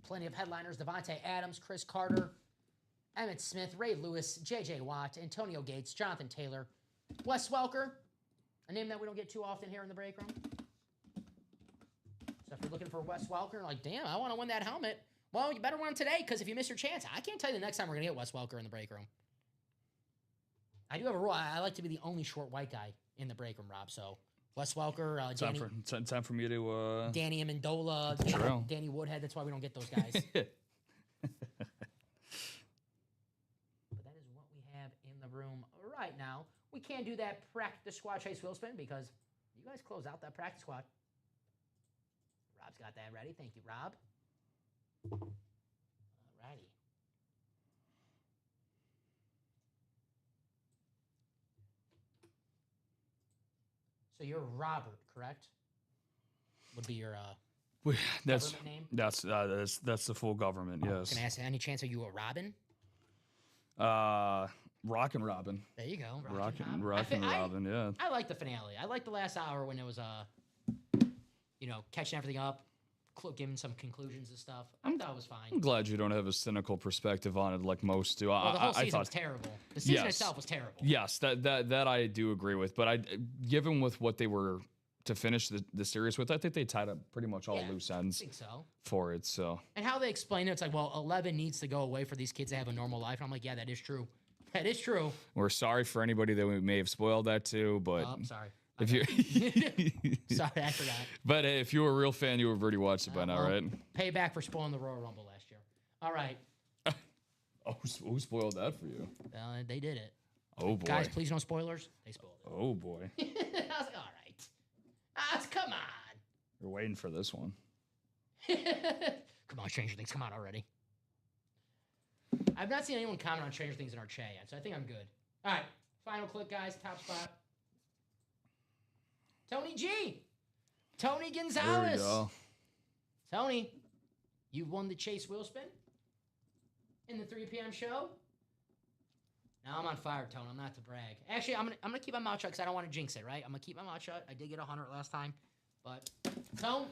Plenty of headliners. Devontae Adams, Chris Carter, Emmitt Smith, Ray Lewis, J.J. Watt, Antonio Gates, Jonathan Taylor, Wes Welker, a name that we don't get too often here in the break room. So if you're looking for Wes Welker, like, damn, I want to win that helmet. Well, you better win today, because if you miss your chance, I can't tell you the next time we're going to get Wes Welker in the break room. I do have a rule. I like to be the only short white guy in the break room, Rob. So Wes Welker, Danny, time for me to Danny Amendola, Danny Woodhead. That's why we don't get those guys. But that is what we have in the room right now. We can't do that practice squad chase wheel spin because you guys close out that practice squad. Rob's got that ready. Thank you, Rob. Alrighty. So you're Robert, correct? Would be your government name? That's the full government, yes. Can I ask, any chance are you a Robin? Rockin' Robin. There you go. Rockin' Robin, yeah. I like the finale. I like the last hour when it was, catching everything up, giving some conclusions and stuff. I thought it was fine. I'm glad you don't have a cynical perspective on it like most do. Well, the whole season was terrible. The season itself was terrible. Yes, that I do agree with. But given with what they were to finish the series with, I think they tied up pretty much all loose ends. I think so. For it, so. And how they explain it, it's like, well, 11 needs to go away for these kids to have a normal life. And I'm like, yeah, that is true. That is true. We're sorry for anybody that we may have spoiled that to, but. I'm sorry. If you Sorry, I forgot. But hey, if you were a real fan, you would have already watched it by now, right? Payback for spoiling the Royal Rumble last year. All right. Oh, who spoiled that for you? They did it. Oh, boy. Guys, please no spoilers. They spoiled it. Oh, boy. I was like, all right. Come on. You're waiting for this one. Come on, Stranger Things. Come on already. I've not seen anyone comment on Stranger Things in our chat yet, so I think I'm good. All right. Final click, guys. Top spot. Tony G. Tony Gonzalez. There we go. Tony, you won the Chase Wheel Spin in the 3 p.m. show. Now I'm on fire, Tony. I'm not to brag. Actually, I'm gonna keep my mouth shut because I don't want to jinx it, right? I'm gonna keep my mouth shut. I did get 100 last time, but Tone,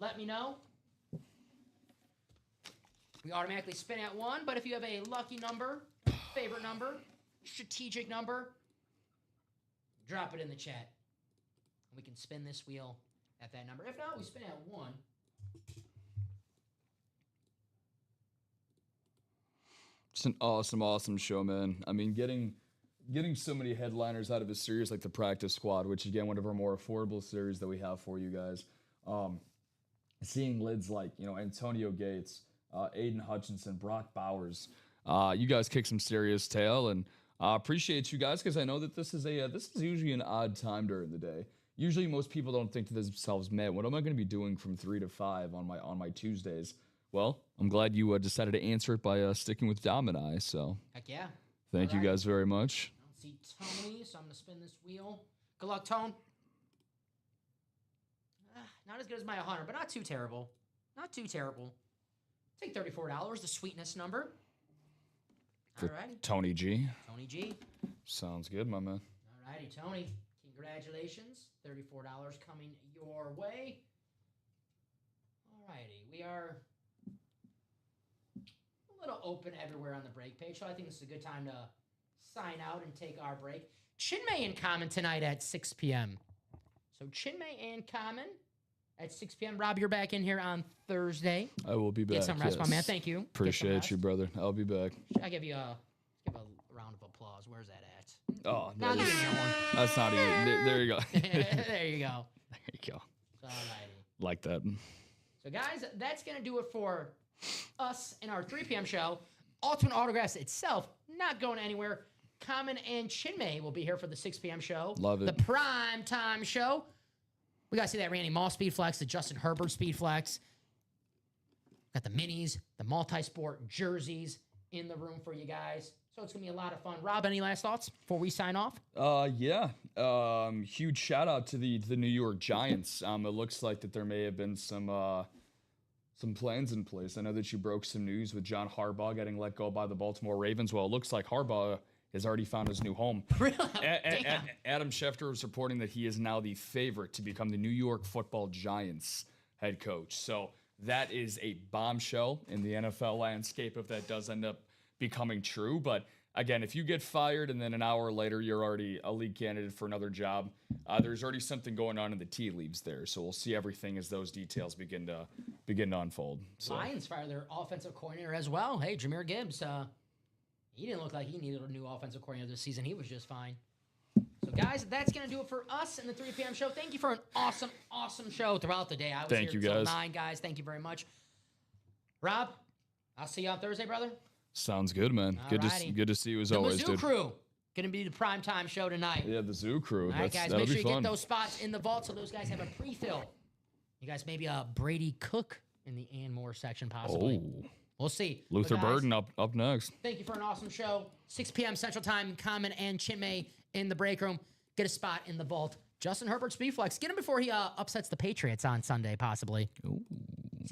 let me know. We automatically spin at 1, but if you have a lucky number, favorite number, strategic number, drop it in the chat. We can spin this wheel at that number. If not, we spin at 1. It's an awesome show, man. I mean, getting so many headliners out of a series like the Practice Squad, which again, one of our more affordable series that we have for you guys. Seeing lids like Antonio Gates, Aiden Hutchinson, Brock Bowers. You guys kick some serious tail, and I appreciate you guys because I know that this is usually an odd time during the day. Usually, most people don't think to themselves, "Man, what am I going to be doing from 3 to 5 on my Tuesdays?" Well, I'm glad you decided to answer it by sticking with Dom and I. So, heck yeah! Thank you guys very much. I don't see Tony, so I'm gonna spin this wheel. Good luck, Tone. Not as good as my 100, but not too terrible. Not too terrible. Take $34, the sweetness number. All righty. Tony G. Tony G. Sounds good, my man. All righty, Tony. Congratulations. $34 coming your way. All righty. We are a little open everywhere on the break page, so I think this is a good time to sign out and take our break. Chinmay and Common tonight at 6 p.m. So Chinmay and Common at 6 p.m. Rob, you're back in here on Thursday. I will be back. Get some rest, my man. Thank you. Appreciate you, brother. I'll be back. I give a round of applause. Where's that at? Oh, no, give me one. That's not even. There you go. There you go. There you go. Alrighty. Like that. So, guys, that's going to do it for us in our 3 p.m. show. Ultimate Autographs itself not going anywhere. Common and Chinmay will be here for the 6 p.m. show. Love it. The prime time show. We got to see that Randy Moss speed flex, the Justin Herbert speed flex. Got the minis, the multi-sport jerseys in the room for you guys. So it's going to be a lot of fun. Rob, any last thoughts before we sign off? Yeah. Huge shout out to the New York Giants. It looks like that there may have been some plans in place. I know that you broke some news with John Harbaugh getting let go by the Baltimore Ravens. Well, it looks like Harbaugh has already found his new home. Really? Adam Schefter was reporting that he is now the favorite to become the New York Football Giants head coach. So that is a bombshell in the NFL landscape if that does end up becoming true. But again, if you get fired and then an hour later you're already a league candidate for another job, there's already something going on in the tea leaves there. So we'll see everything as those details begin to unfold. So. Lions fire their offensive coordinator as well. Hey, Jahmyr Gibbs. He didn't look like he needed a new offensive coordinator this season. He was just fine. So, guys, that's going to do it for us in the 3 p.m. show. Thank you for an awesome, awesome show throughout the day. I was Thank here you, until guys. 9, guys. Thank you very much. Rob, I'll see you on Thursday, brother. Sounds good, man. Alrighty. Good to see you as The always, Mizzou dude. crew going to be the primetime show tonight. Yeah, the Zoo crew. All right, guys, that'll make sure be you fun. get those spots in the vault so those guys have a pre-fill. You guys maybe a Brady Cook in the Ann Moore section, possibly. Oh, We'll see. Luther But guys, Burden up next. thank you for an awesome show. 6 p.m. Central Time. Common and Chinmay in the break room. Get a spot in the vault. Justin Herbert Speedflex. Get him before he upsets the Patriots on Sunday, possibly. Ooh.